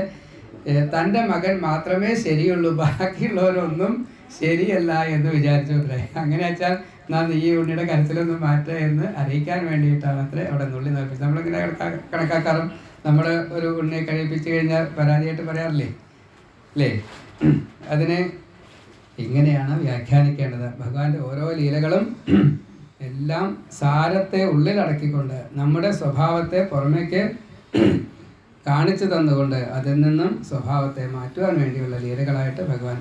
തൻ്റെ മകൻ മാത്രമേ ശരിയുള്ളൂ, ബാക്കിയുള്ളവരൊന്നും ശരിയല്ല എന്ന് വിചാരിച്ചു അത്രേ. അങ്ങനെ വെച്ചാൽ എന്നാൽ ഈ ഉണ്ണിയുടെ കരച്ചിലൊന്നും മാറ്റുക എന്ന് അറിയിക്കാൻ വേണ്ടിയിട്ടാണ് അത്ര അവിടെ നുള്ളി നോക്കിയത്. നമ്മളിങ്ങനെ കണക്കാക്കാറും നമ്മൾ ഒരു ഉണ്ണിയെ കഴിപ്പിച്ച് കഴിഞ്ഞാൽ പരാതിയായിട്ട് പറയാറില്ലേ അല്ലേ? അതിനെ ഇങ്ങനെയാണ് വ്യാഖ്യാനിക്കേണ്ടത്. ഭഗവാന്റെ ഓരോ ലീലകളും എല്ലാം സാരത്തെ ഉള്ളിലടക്കിക്കൊണ്ട് നമ്മുടെ സ്വഭാവത്തെ പുറമേക്ക് കാണിച്ചു തന്നുകൊണ്ട് അതിൽ നിന്നും സ്വഭാവത്തെ മാറ്റുവാൻ വേണ്ടിയുള്ള ലീലകളായിട്ട് ഭഗവാൻ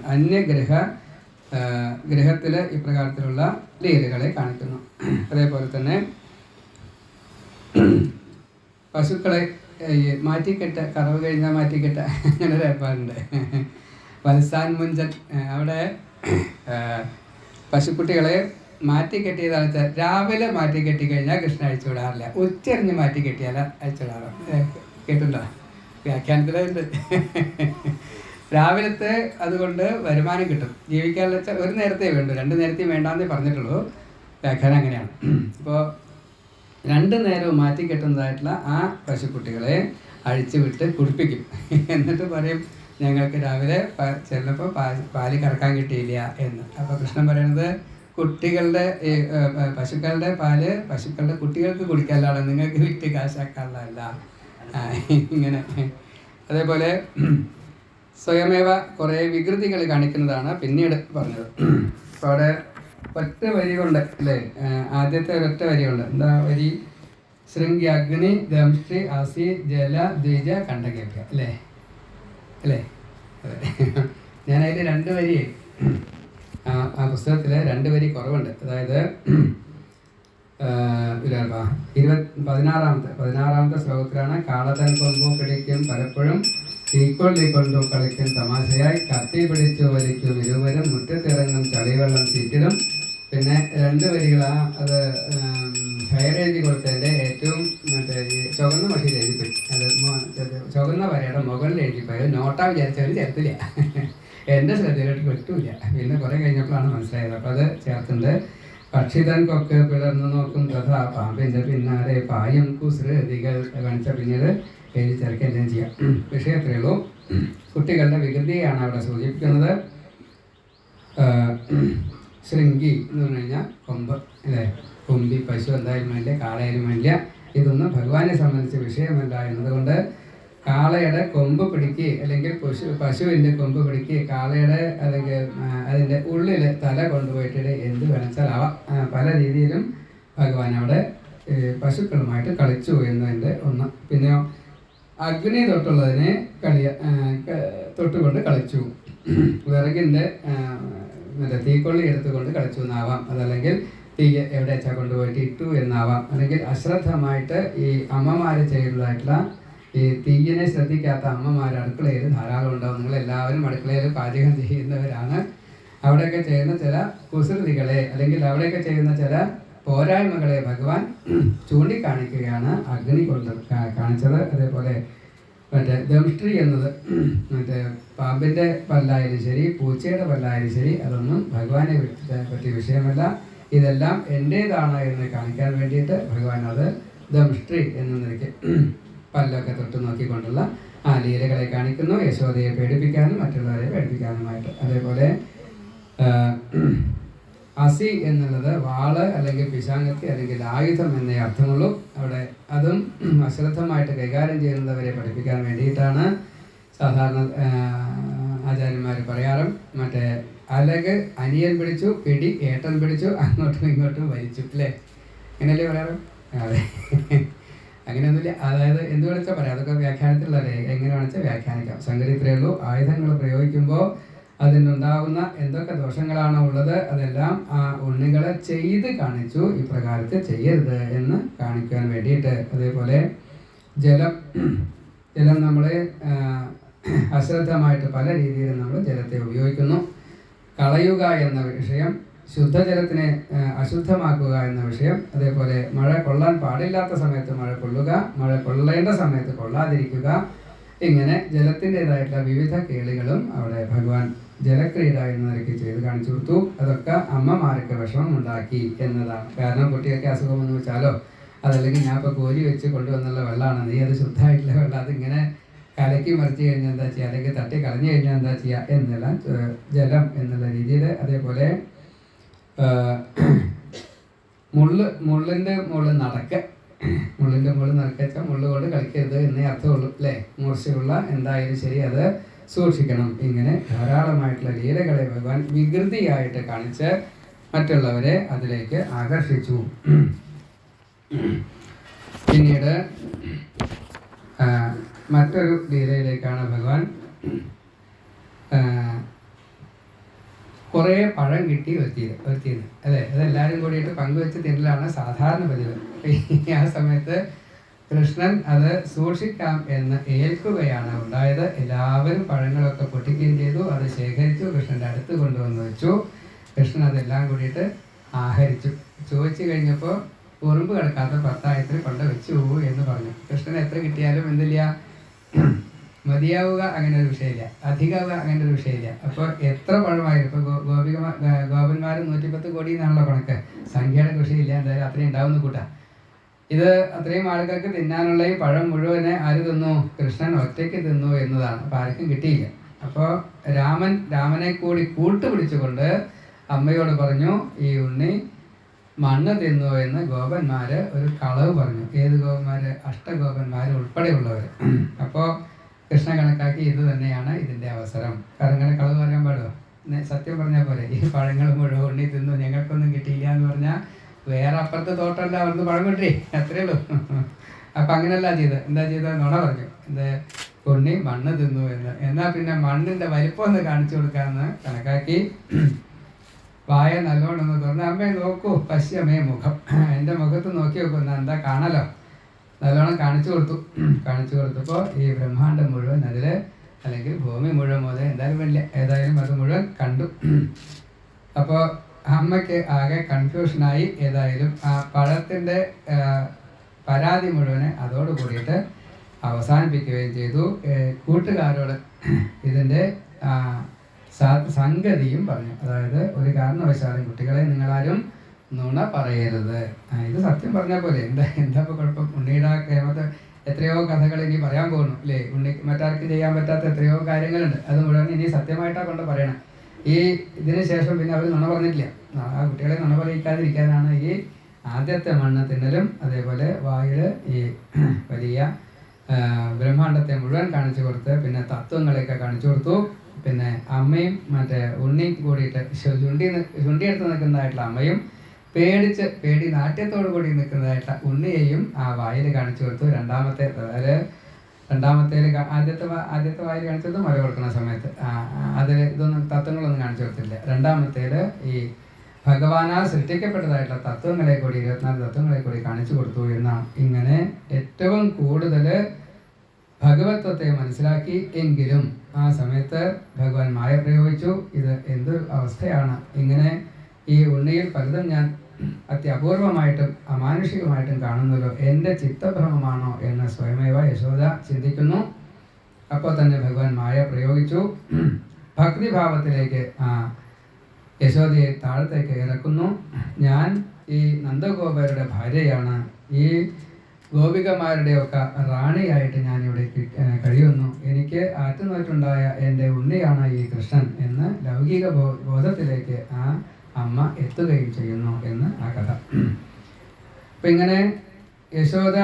ഗൃഹത്തിൽ ഇപ്രകാരത്തിലുള്ള ലീലകളെ കാണിക്കുന്നു. അതേപോലെ തന്നെ പശുക്കളെ മാറ്റിക്കെട്ട്, കറവ് കഴിഞ്ഞാൽ മാറ്റിക്കെട്ട്, അങ്ങനെ ഒരു ഏർപ്പാടുണ്ട്. വത്സാൻ മുഞ്ചൻ, അവിടെ പശുക്കുട്ടികളെ മാറ്റിക്കെട്ടിയതാണ് വെച്ചാൽ രാവിലെ മാറ്റിക്കെട്ടി കഴിഞ്ഞാൽ കൃഷ്ണൻ അഴിച്ചു വിടാറില്ല, ഉച്ചരിഞ്ഞ് മാറ്റിക്കെട്ടിയാൽ അഴിച്ചു വിടാറ്. കേട്ടുണ്ടോ? വ്യാഖ്യാനത്തിലുണ്ട്. രാവിലത്തെ അതുകൊണ്ട് വരുമാനം കിട്ടും, ജീവിക്കാനുള്ള വെച്ചാൽ ഒരു നേരത്തെ വേണ്ടു, 2 നേരത്തെയും വേണ്ടാന്നേ പറഞ്ഞിട്ടുള്ളൂ. വ്യാഖ്യാനം അങ്ങനെയാണ്. അപ്പോൾ 2 നേരവും മാറ്റിക്കെട്ടുന്നതായിട്ടുള്ള ആ പശുക്കുട്ടികളെ അഴിച്ചു വിട്ട് കുടിപ്പിക്കും. എന്നിട്ട് പറയും ഞങ്ങൾക്ക് രാവിലെ ചെന്നപ്പോൾ പാല് കറക്കാൻ കിട്ടിയില്ല എന്ന്. അപ്പോൾ കൃഷ്ണൻ പറയണത് കുട്ടികളുടെ പശുക്കളുടെ പാല് പശുക്കളുടെ കുട്ടികൾക്ക് കുടിക്കാനുള്ളതാണ്, നിങ്ങൾക്ക് വിറ്റ് കാശാക്കാനുള്ളതല്ല. ഇങ്ങനെ. അതേപോലെ സ്വയമേവ കുറേ വികൃതികൾ കാണിക്കുന്നതാണ് പിന്നീട് പറഞ്ഞത്. അപ്പോൾ അവിടെ ഒറ്റ വരി കൊണ്ട് അല്ലേ, ആദ്യത്തെ ഒരൊറ്റ വരി കൊണ്ട് എന്താ വരി? ശൃംഗി അഗ്നി ദംഷ്ട്രി അസി ജല ദ്വിജ കണ്ഠകേഭ്യ അല്ലേ അല്ലേ? അതെ. ഞാനതിൽ 2 വരി ആ പുസ്തകത്തിൽ 2 വരി കുറവുണ്ട്. അതായത് 16ാമത്തെ ശ്ലോകത്തിലാണ് കാളതൻ കൊമ്പു പിടിക്കും പലപ്പോഴും തീക്കൊള്ളിക്കൊണ്ടു കളിക്കും തമാശയായി കത്തി പിടിച്ചു വലിക്കും ഇരുവരും മുറ്റത്തിറങ്ങും ചളിവെള്ളം ചീറ്റിടും. പിന്നെ 2 വരികളാണ് അത് ഫയർ എഴുതി കൊടുത്തതിൻ്റെ ഏറ്റവും മറ്റേ ചുവന്ന മഷിയിൽ എഴുതിപ്പോയി. അത് ചുവന്ന വരയുടെ മുകളിൽ എഴുതിപ്പോയത് നോട്ടാ വിചാരിച്ചവർ ചേർത്തില്ല. എൻ്റെ ശ്രദ്ധയിലോട്ട് പറ്റൂല. പിന്നെ കുറേ കഴിഞ്ഞപ്പോഴാണ് മനസ്സിലായത്. അപ്പോൾ അത് ചേർത്തിട്ടുണ്ട്. പക്ഷിതൻ കൊക്ക് പിളർന്നു നോക്കും തഥാ പാമ്പിൻ്റെ പിന്നാലെ പായും കുസൃതികൾ കാണിച്ച പിന്നീട് എഴുതി ചേർക്കുകയും ചെയ്യാം. വിഷയം എത്രയേ ഉള്ളൂ. കുട്ടികളുടെ വികൃതിയാണ് അവിടെ സൂചിപ്പിക്കുന്നത്. ശൃംഗി എന്ന് പറഞ്ഞു കഴിഞ്ഞാൽ കൊമ്പ് അല്ലേ, കൊമ്പി പശു എന്തായാലും വേണ്ടില്ല, കാളയായാലും വേണ്ടില്ല, ഇതൊന്നും ഭഗവാനെ സംബന്ധിച്ച വിഷയമല്ല എന്നതുകൊണ്ട് കാളയുടെ കൊമ്പ് പിടിക്കുക അല്ലെങ്കിൽ പശുവിൻ്റെ കൊമ്പ് പിടിക്കുക, കാളയുടെ അല്ലെങ്കിൽ അതിൻ്റെ ഉള്ളിൽ തല കൊണ്ടുപോയിട്ട് എന്ത് വേണമെച്ചാലാവാം. പല രീതിയിലും ഭഗവാൻ അവിടെ പശുക്കളുമായിട്ട് കളിച്ചു എന്നതിൻ്റെ ഒന്ന്. പിന്നെയോ അഗ്നി തൊട്ടുള്ളതിനെ തൊട്ടുകൊണ്ട് കളിച്ചു, വിറകിൻ്റെ മറ്റേ തീക്കൊള്ളി എടുത്തുകൊണ്ട് കളിച്ചു എന്നാവാം. അതല്ലെങ്കിൽ തീ എവിടെ വെച്ചാൽ കൊണ്ടുപോയിട്ട് ഇട്ടു എന്നാവാം. അല്ലെങ്കിൽ അശ്രദ്ധമായിട്ട് ഈ അമ്മമാർ ചെയ്യുന്നതായിട്ടുള്ള ഈ തീയിനെ ശ്രദ്ധിക്കാത്ത അമ്മമാർ അടുക്കളയിൽ ധാരാളം ഉണ്ടാവും. നിങ്ങളെല്ലാവരും അടുക്കളയിൽ പാചകം ചെയ്യുന്നവരാണ്. അവിടെയൊക്കെ ചെയ്യുന്ന ചില കുസൃതികളെ അല്ലെങ്കിൽ അവിടെയൊക്കെ ചെയ്യുന്ന ചില പോരായ്മകളെ ഭഗവാൻ ചൂണ്ടിക്കാണിക്കുകയാണ് അഗ്നി കൊണ്ട് കാണിച്ചത്. അതേപോലെ മറ്റേ ദംഷ്ട്രി എന്നത് മറ്റേ പാമ്പിൻ്റെ പല്ലായാലും ശരി പൂച്ചയുടെ പല്ലായാലും ശരി അതൊന്നും ഭഗവാനെ പറ്റിയ വിഷയമല്ല. ഇതെല്ലാം എൻ്റേതാണ് എന്ന് കാണിക്കാൻ വേണ്ടിയിട്ട് ഭഗവാൻ അത് ദംഷ്ട്രി എന്ന നിലയ്ക്ക് പല്ലൊക്കെ തൊട്ട് നോക്കിക്കൊണ്ടുള്ള ആ ലീലകളെ കാണിക്കുന്നു, യശോദയെ പേടിപ്പിക്കാനും മറ്റുള്ളവരെ പേടിപ്പിക്കാനുമായിട്ട്. അതേപോലെ അസി എന്നുള്ളത് വാള് അല്ലെങ്കിൽ പിശാങ്കത്തി അല്ലെങ്കിൽ ആയുധം എന്നേ അർത്ഥമുള്ളൂ. അവിടെ അതും അശ്രദ്ധമായിട്ട് കൈകാര്യം ചെയ്യുന്നവരെ പഠിപ്പിക്കാൻ വേണ്ടിയിട്ടാണ് സാധാരണ ആചാര്യന്മാർ പറയാറും. മറ്റേ അലക് അനിയൻ പിടിച്ചു, പിടി ഏട്ടൻ പിടിച്ചു, അങ്ങോട്ടും ഇങ്ങോട്ടും വലിച്ചു അല്ലേ, അങ്ങനെയല്ലേ പറയാറ്? അതെ, അങ്ങനെയൊന്നുമില്ല. അതായത് എന്ത് വേണിച്ചാൽ പറയാം, അതൊക്കെ വ്യാഖ്യാനത്തിലുള്ളവരെ എങ്ങനെ വേണിച്ചാൽ വ്യാഖ്യാനിക്കാം. സംഗതി ഇത്രയേ ഉള്ളൂ. ആയുധങ്ങൾ പ്രയോഗിക്കുമ്പോൾ അതിനുണ്ടാകുന്ന എന്തൊക്കെ ദോഷങ്ങളാണോ ഉള്ളത് അതെല്ലാം ആ ഉണ്ണികളെ ചെയ്ത് കാണിച്ചു, ഇപ്രകാരത്തിൽ ചെയ്യരുത് എന്ന് കാണിക്കാൻ വേണ്ടിയിട്ട്. അതേപോലെ ജലം നമ്മൾ അശ്രദ്ധമായിട്ട് പല രീതിയിലും നമ്മൾ ജലത്തെ ഉപയോഗിക്കുന്നു. കളയുക എന്ന വിഷയം, ശുദ്ധജലത്തിനെ അശുദ്ധമാക്കുക എന്ന വിഷയം, അതേപോലെ മഴ കൊള്ളാൻ പാടില്ലാത്ത സമയത്ത് മഴ കൊള്ളുക, മഴ കൊള്ളേണ്ട സമയത്ത് കൊള്ളാതിരിക്കുക, ഇങ്ങനെ ജലത്തിൻ്റെതായിട്ടുള്ള വിവിധ കേളികളും അവിടെ ഭഗവാൻ ജലക്രീഡ എന്ന നിലയ്ക്ക് ചെയ്ത് കാണിച്ചു കൊടുത്തു. അതൊക്കെ അമ്മമാർക്ക് വിഷമം ഉണ്ടാക്കി എന്നതാണ്. കാരണം കുട്ടിയൊക്കെ അസുഖമെന്ന് വെച്ചാലോ അതല്ലെങ്കിൽ ഞാൻ ഇപ്പോൾ കോരി വെച്ച് കൊണ്ടുവന്നുള്ള വെള്ളമാണ്, നീ അത് ശുദ്ധമായിട്ടുള്ള വെള്ളം അതിങ്ങനെ കലക്കി മറിച്ച് കഴിഞ്ഞാൽ എന്താ ചെയ്യുക, അല്ലെങ്കിൽ തട്ടി കളഞ്ഞു കഴിഞ്ഞാൽ എന്താ ചെയ്യുക എന്നെല്ലാം ജലം എന്നുള്ള രീതിയിൽ. അതേപോലെ മുള്ളിൻ്റെ മുകളിൽ നടക്കുക, മുള്ളിൻ്റെ മുകളിൽ നടക്കുക വെച്ചാൽ മുള്ള് കൊണ്ട് കളിക്കരുത് എന്നേ അർത്ഥമുള്ളൂ അല്ലേ. മൂർച്ചയുള്ള എന്തായാലും ശരി അത് സൂക്ഷിക്കണം. ഇങ്ങനെ ധാരാളമായിട്ടുള്ള ലീലകളെ ഭഗവാൻ വികൃതിയായിട്ട് കാണിച്ച് മറ്റുള്ളവരെ അതിലേക്ക് ആകർഷിച്ചു. പിന്നീട് മറ്റൊരു ലീലയിലേക്കാണ് ഭഗവാൻ കുറേ പഴം കിട്ടി വരുത്തിയത് അതെ, അതെല്ലാവരും കൂടിയിട്ട് പങ്കുവെച്ച് തിന്നലാണ് സാധാരണ പതിവ്. ആ സമയത്ത് കൃഷ്ണൻ അത് സൂക്ഷിക്കാം എന്ന് ഏൽക്കുകയാണ് ഉണ്ടായത്. എല്ലാവരും പഴങ്ങളൊക്കെ പൊട്ടിക്കുകയും ചെയ്തു. അത് ശേഖരിച്ചു കൃഷ്ണൻ്റെ അടുത്ത് കൊണ്ടുവന്ന് വെച്ചു. കൃഷ്ണൻ അതെല്ലാം കൂടിയിട്ട് ആഹരിച്ചു. ചോദിച്ചു കഴിഞ്ഞപ്പോൾ ഉറുമ്പ് കിടക്കാത്ത പത്തായത്തിൽ കൊണ്ട് വെച്ചു എന്ന് പറഞ്ഞു. കൃഷ്ണൻ എത്ര കിട്ടിയാലും എന്തില്ല, മതിയാവുക അങ്ങനെ ഒരു വിഷയമില്ല, അധികമാവുക അങ്ങനെ ഒരു വിഷയമില്ല. അപ്പോൾ എത്ര പഴമായാലും ഇപ്പോൾ ഗോപന്മാർ 110 കോടി എന്നാണല്ലോ കണക്ക്, സംഖ്യയുടെ വിഷയമില്ല, എന്തായാലും അത്രയും ഉണ്ടാവുന്ന കൂട്ടാം. ഇത് അത്രയും ആളുകൾക്ക് തിന്നാനുള്ള ഈ പഴം മുഴുവനെ ആര് തിന്നു? കൃഷ്ണൻ ഒറ്റയ്ക്ക് തിന്നു എന്നതാണ്. അപ്പോൾ ആർക്കും കിട്ടിയില്ല. അപ്പോൾ രാമനെ കൂടി കൂട്ടുപിടിച്ചുകൊണ്ട് അമ്മയോട് പറഞ്ഞു, ഈ ഉണ്ണി മണ്ണ് തിന്നു എന്ന് ഗോപന്മാർ ഒരു കളവ് പറഞ്ഞു. ഏത് ഗോപന്മാർ? അഷ്ടഗോപന്മാർ ഉൾപ്പെടെയുള്ളവർ. അപ്പോൾ കൃഷ്ണ കണക്കാക്കി ഇത് തന്നെയാണ് ഇതിൻ്റെ അവസരം. കാരണം ഇങ്ങനെ കളവ് പറയാൻ പാടുമോ? സത്യം പറഞ്ഞാൽ പോരെ, ഈ പഴങ്ങൾ മുഴുവൻ ഉണ്ണി തിന്നു, ഞങ്ങൾക്കൊന്നും കിട്ടിയില്ല എന്ന് പറഞ്ഞാൽ വേറെ അപ്പുറത്തെ തോട്ടമല്ല, അവിടുന്ന് പഴം കിട്ടി, അത്രേ ഉള്ളൂ. അപ്പം അങ്ങനെയല്ല ചെയ്തത്. എന്താ ചെയ്തത്? നുണ പറഞ്ഞു. എന്ത്? ഉണ്ണി മണ്ണ് തിന്നു എന്ന്. എന്നാൽ പിന്നെ മണ്ണിൻ്റെ വലിപ്പം ഒന്ന് കാണിച്ചു കൊടുക്കാമെന്ന് കണക്കാക്കി വായ നല്ലോണം ഒന്ന് തുറന്ന്, അമ്മയെ നോക്കൂ, പശ്യമേ മുഖം, എൻ്റെ മുഖത്ത് നോക്കി നോക്കുന്ന എന്താ കാണലോ, നല്ലോണം കാണിച്ചു കൊടുത്തപ്പോൾ ഈ ബ്രഹ്മാണ്ടം മുഴുവൻ അതിൽ, അല്ലെങ്കിൽ ഭൂമി മുഴുവൻ മുതൽ എന്തായാലും വലിയ ഏതായാലും അത് മുഴുവൻ കണ്ടു. അപ്പോൾ അമ്മയ്ക്ക് ആകെ കൺഫ്യൂഷനായി. ഏതായാലും ആ പഴത്തിൻ്റെ പരാതി മുഴുവനെ അതോട് കൂടിയിട്ട് അവസാനിപ്പിക്കുകയും ചെയ്തു. കൂട്ടുകാരോട് ഇതിൻ്റെ സംഗതിയും പറഞ്ഞു. അതായത് ഒരു കാരണവശാലും കുട്ടികളെ നിങ്ങളാരും നുണ പറയരുത്. ഇത് സത്യം പറഞ്ഞാൽ പോലെ എന്താ ഇപ്പോൾ കുഴപ്പം? ഉണ്ണിയുടെ കേമത്ത് എത്രയോ കഥകൾ ഇനി പറയാൻ പോകുന്നു അല്ലേ. ഉണ്ണി മറ്റാർക്കും ചെയ്യാൻ പറ്റാത്ത എത്രയോ കാര്യങ്ങളുണ്ട്. അത് മുഴുവൻ ഇനി സത്യമായിട്ടാണ് കൊണ്ട് പറയണം. ഈ ഇതിന് ശേഷം പിന്നെ അവർ നുണ പറഞ്ഞിട്ടില്ല. ആ കുട്ടികളെ നുണ പറയിക്കാതിരിക്കാനാണ് ഈ ആദ്യത്തെ മണ്ണ് തിന്നലും അതേപോലെ വായിൽ ഈ വലിയ ബ്രഹ്മാണ്ടത്തെ മുഴുവൻ കാണിച്ചു കൊടുത്ത് പിന്നെ തത്വങ്ങളെയൊക്കെ കാണിച്ചു കൊടുത്തു. പിന്നെ അമ്മയും മറ്റേ ഉണ്ണിയും കൂടിയിട്ട് ചുണ്ടിയെടുത്ത് നിൽക്കുന്നതായിട്ടുള്ള അമ്മയും പേടി നാട്യത്തോടു കൂടി നിൽക്കുന്നതായിട്ടുള്ള ഉണ്ണിയെയും ആ വായിൽ കാണിച്ചു കൊടുത്തു. രണ്ടാമത്തേല് ആദ്യത്തെ വായിൽ കാണിച്ചത് മല കൊടുക്കുന്ന സമയത്ത് അതിൽ ഇതൊന്നും തത്വങ്ങളൊന്നും കാണിച്ചു കൊടുത്തില്ല. രണ്ടാമത്തേല് ഈ ഭഗവാനാൽ സൃഷ്ടിക്കപ്പെട്ടതായിട്ടുള്ള തത്വങ്ങളെ കൂടി 24 തത്വങ്ങളെ കൂടി കാണിച്ചു കൊടുത്തു എന്നാണ്. ഇങ്ങനെ ഏറ്റവും കൂടുതൽ ഭഗവത്വത്തെ മനസ്സിലാക്കി. എങ്കിലും ആ സമയത്ത് ഭഗവാൻ മായ പ്രയോഗിച്ചു. ഇത് എന്ത് അവസ്ഥയാണ്, ഇങ്ങനെ ഈ ഉണ്ണിയിൽ പലതും ഞാൻ അത്യപൂർവമായിട്ടും അമാനുഷികമായിട്ടും കാണുന്നല്ലോ, എൻ്റെ ചിത്തഭ്രമമാണോ എന്ന് സ്വയമേവ യശോദ ചിന്തിക്കുന്നു. അപ്പോൾ തന്നെ ഭഗവാൻ മായ പ്രയോഗിച്ചു. ഭക്തിഭാവത്തിലേക്ക് യശോദയെ താഴത്തേക്ക് ഇറക്കുന്നു. ഞാൻ ഈ നന്ദഗോപരുടെ ഭാര്യയാണ്, ഈ ഗോപികമാരുടെയൊക്കെ റാണിയായിട്ട് ഞാനിവിടെ കഴിയുന്നു. എനിക്ക് ആറ്റുനോറ്റുണ്ടായ എൻ്റെ ഉണ്ണിയാണ് ഈ കൃഷ്ണൻ എന്ന് ലൗകിക ബോധത്തിലേക്ക് ആ അമ്മ എത്തുകയും ചെയ്യുന്നു എന്ന് ആ കഥ. അപ്പം ഇങ്ങനെ യശോദ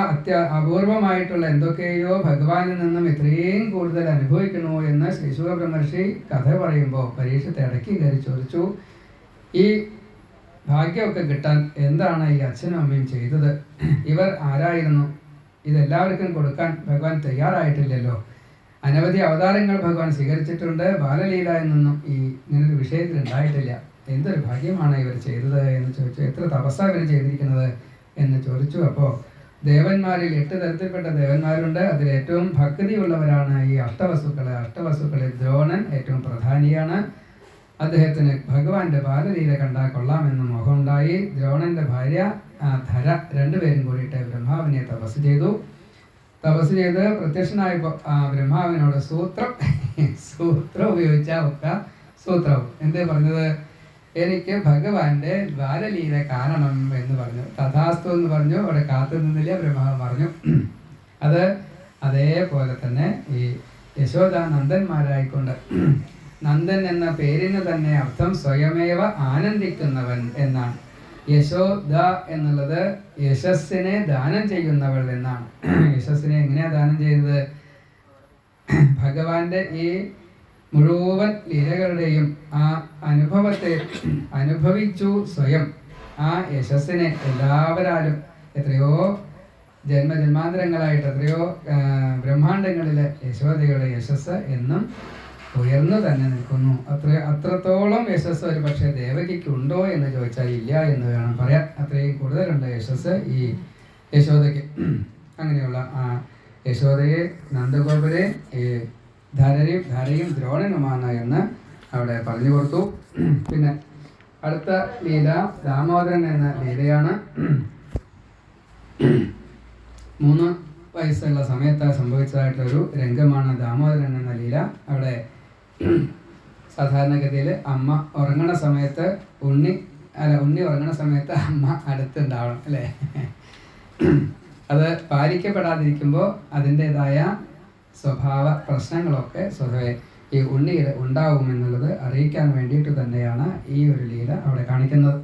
അപൂർവമായിട്ടുള്ള എന്തൊക്കെയോ ഭഗവാനിൽ നിന്നും ഇത്രയും കൂടുതൽ അനുഭവിക്കണോ എന്ന് ശ്രീശുക ബ്രഹ്മർഷി കഥ പറയുമ്പോൾ പരീക്ഷത്തെ ഇടയ്ക്ക് കയറി ചോദിച്ചു, ഈ ഭാഗ്യമൊക്കെ കിട്ടാൻ എന്താണ് ഈ അച്ഛനും അമ്മയും ചെയ്തത്? ഇവർ ആരായിരുന്നു? ഇതെല്ലാവർക്കും കൊടുക്കാൻ ഭഗവാൻ തയ്യാറായിട്ടില്ലല്ലോ. അനവധി അവതാരങ്ങൾ ഭഗവാൻ സ്വീകരിച്ചിട്ടുണ്ട്, ബാലലീല എന്നൊന്നും ഈ ഇങ്ങനൊരു വിഷയത്തിൽ ഉണ്ടായിട്ടില്ല. എന്തൊരു ഭാഗ്യമാണ് ഇവർ ചെയ്തത് എന്ന് ചോദിച്ചു. എത്ര തപസ്സാണ് ഇവർ ചെയ്തിരിക്കുന്നത് എന്ന് ചോദിച്ചു. അപ്പോൾ ദേവന്മാരിൽ 8 തരത്തിൽപ്പെട്ട ദേവന്മാരുണ്ട്. അതിൽ ഏറ്റവും ഭക്തിയുള്ളവരാണ് ഈ അഷ്ടവസുക്കളിൽ ദ്രോണൻ ഏറ്റവും പ്രധാനിയാണ്. അദ്ദേഹത്തിന് ഭഗവാന്റെ ബാലലീല കണ്ടാൽ കൊള്ളാമെന്ന് മോഹമുണ്ടായി. ദ്രോണന്റെ ഭാര്യ ധര രണ്ടുപേരും കൂടിയിട്ട് ബ്രഹ്മാവിനെ തപസ് ചെയ്ത് പ്രത്യക്ഷനായപ്പോൾ ബ്രഹ്മാവിനോട് സൂത്രം ഉപയോഗിച്ച ഒക്കെ സൂത്രവും എന്തേ പറഞ്ഞത്? എനിക്ക് ഭഗവാന്റെ ബാലലീല കാണണം എന്ന് പറഞ്ഞു. തഥാസ്തു എന്ന് പറഞ്ഞു. അവിടെ കാത്തു നിന്നില്ല. ബ്രഹ്മാവ് പറഞ്ഞു. അത് അതേപോലെ തന്നെ ഈ യശോദ നന്ദന്മാരായിക്കൊണ്ട്, നന്ദൻ എന്ന പേരിന് തന്നെ അർത്ഥം സ്വയമേവ ആനന്ദിക്കുന്നവൻ എന്നാണ്. യശോദ എന്നുള്ളത് യശസ്സിനെ ദാനം ചെയ്യുന്നവൾ എന്നാണ്. യശസ്സിനെ എങ്ങനെയാ ദാനം ചെയ്യുന്നത്? ഭഗവാന്റെ ഈ മുഴുവൻ ലീലകളുടെയും ആ അനുഭവത്തെ അനുഭവിച്ചു സ്വയം. ആ യശസ്സിനെ എല്ലാവരാലും എത്രയോ ജന്മജന്മാന്തരങ്ങളായിട്ട് എത്രയോ ബ്രഹ്മാണ്ടങ്ങളിലെ യശോദയുടെ യശസ് എന്നും ഉയർന്നു തന്നെ നിൽക്കുന്നു. അത്രത്തോളം യശസ് ഒരു പക്ഷേ ദേവകിക്ക് ഉണ്ടോ എന്ന് ചോദിച്ചാൽ ഇല്ല എന്ന് വേണം പറയാൻ. അത്രയും കൂടുതലുണ്ട് യശസ് ഈ യശോദയ്ക്ക്. അങ്ങനെയുള്ള ആ യശോദയെ നന്ദഗോപരെ ധാരയും ദ്രോണനുമാണ് എന്ന് അവിടെ പറഞ്ഞു കൊടുത്തു. പിന്നെ അടുത്ത ലീല ദാമോദരൻ എന്ന ലീലയാണ്. 3 വയസ്സുള്ള സമയത്ത് സംഭവിച്ചതായിട്ടൊരു രംഗമാണ് ദാമോദരൻ എന്ന ലീല. അവിടെ സാധാരണഗതിയിൽ അമ്മ ഉറങ്ങണ സമയത്ത് ഉണ്ണി ഉറങ്ങണ സമയത്ത് അമ്മ അടുത്തുണ്ടാവണം അല്ലേ? അത് പാലിക്കപ്പെടാതിരിക്കുമ്പോൾ അതിൻ്റെതായ സ്വഭാവ പ്രശ്നങ്ങളൊക്കെ സ്വതവേ ഈ ഉണ്ണിയിൽ ഉണ്ടാവുമെന്നുള്ളത് അറിയിക്കാൻ വേണ്ടിയിട്ട് തന്നെയാണ് ഈ ഒരു ലീല അവിടെ കാണിക്കുന്നത്.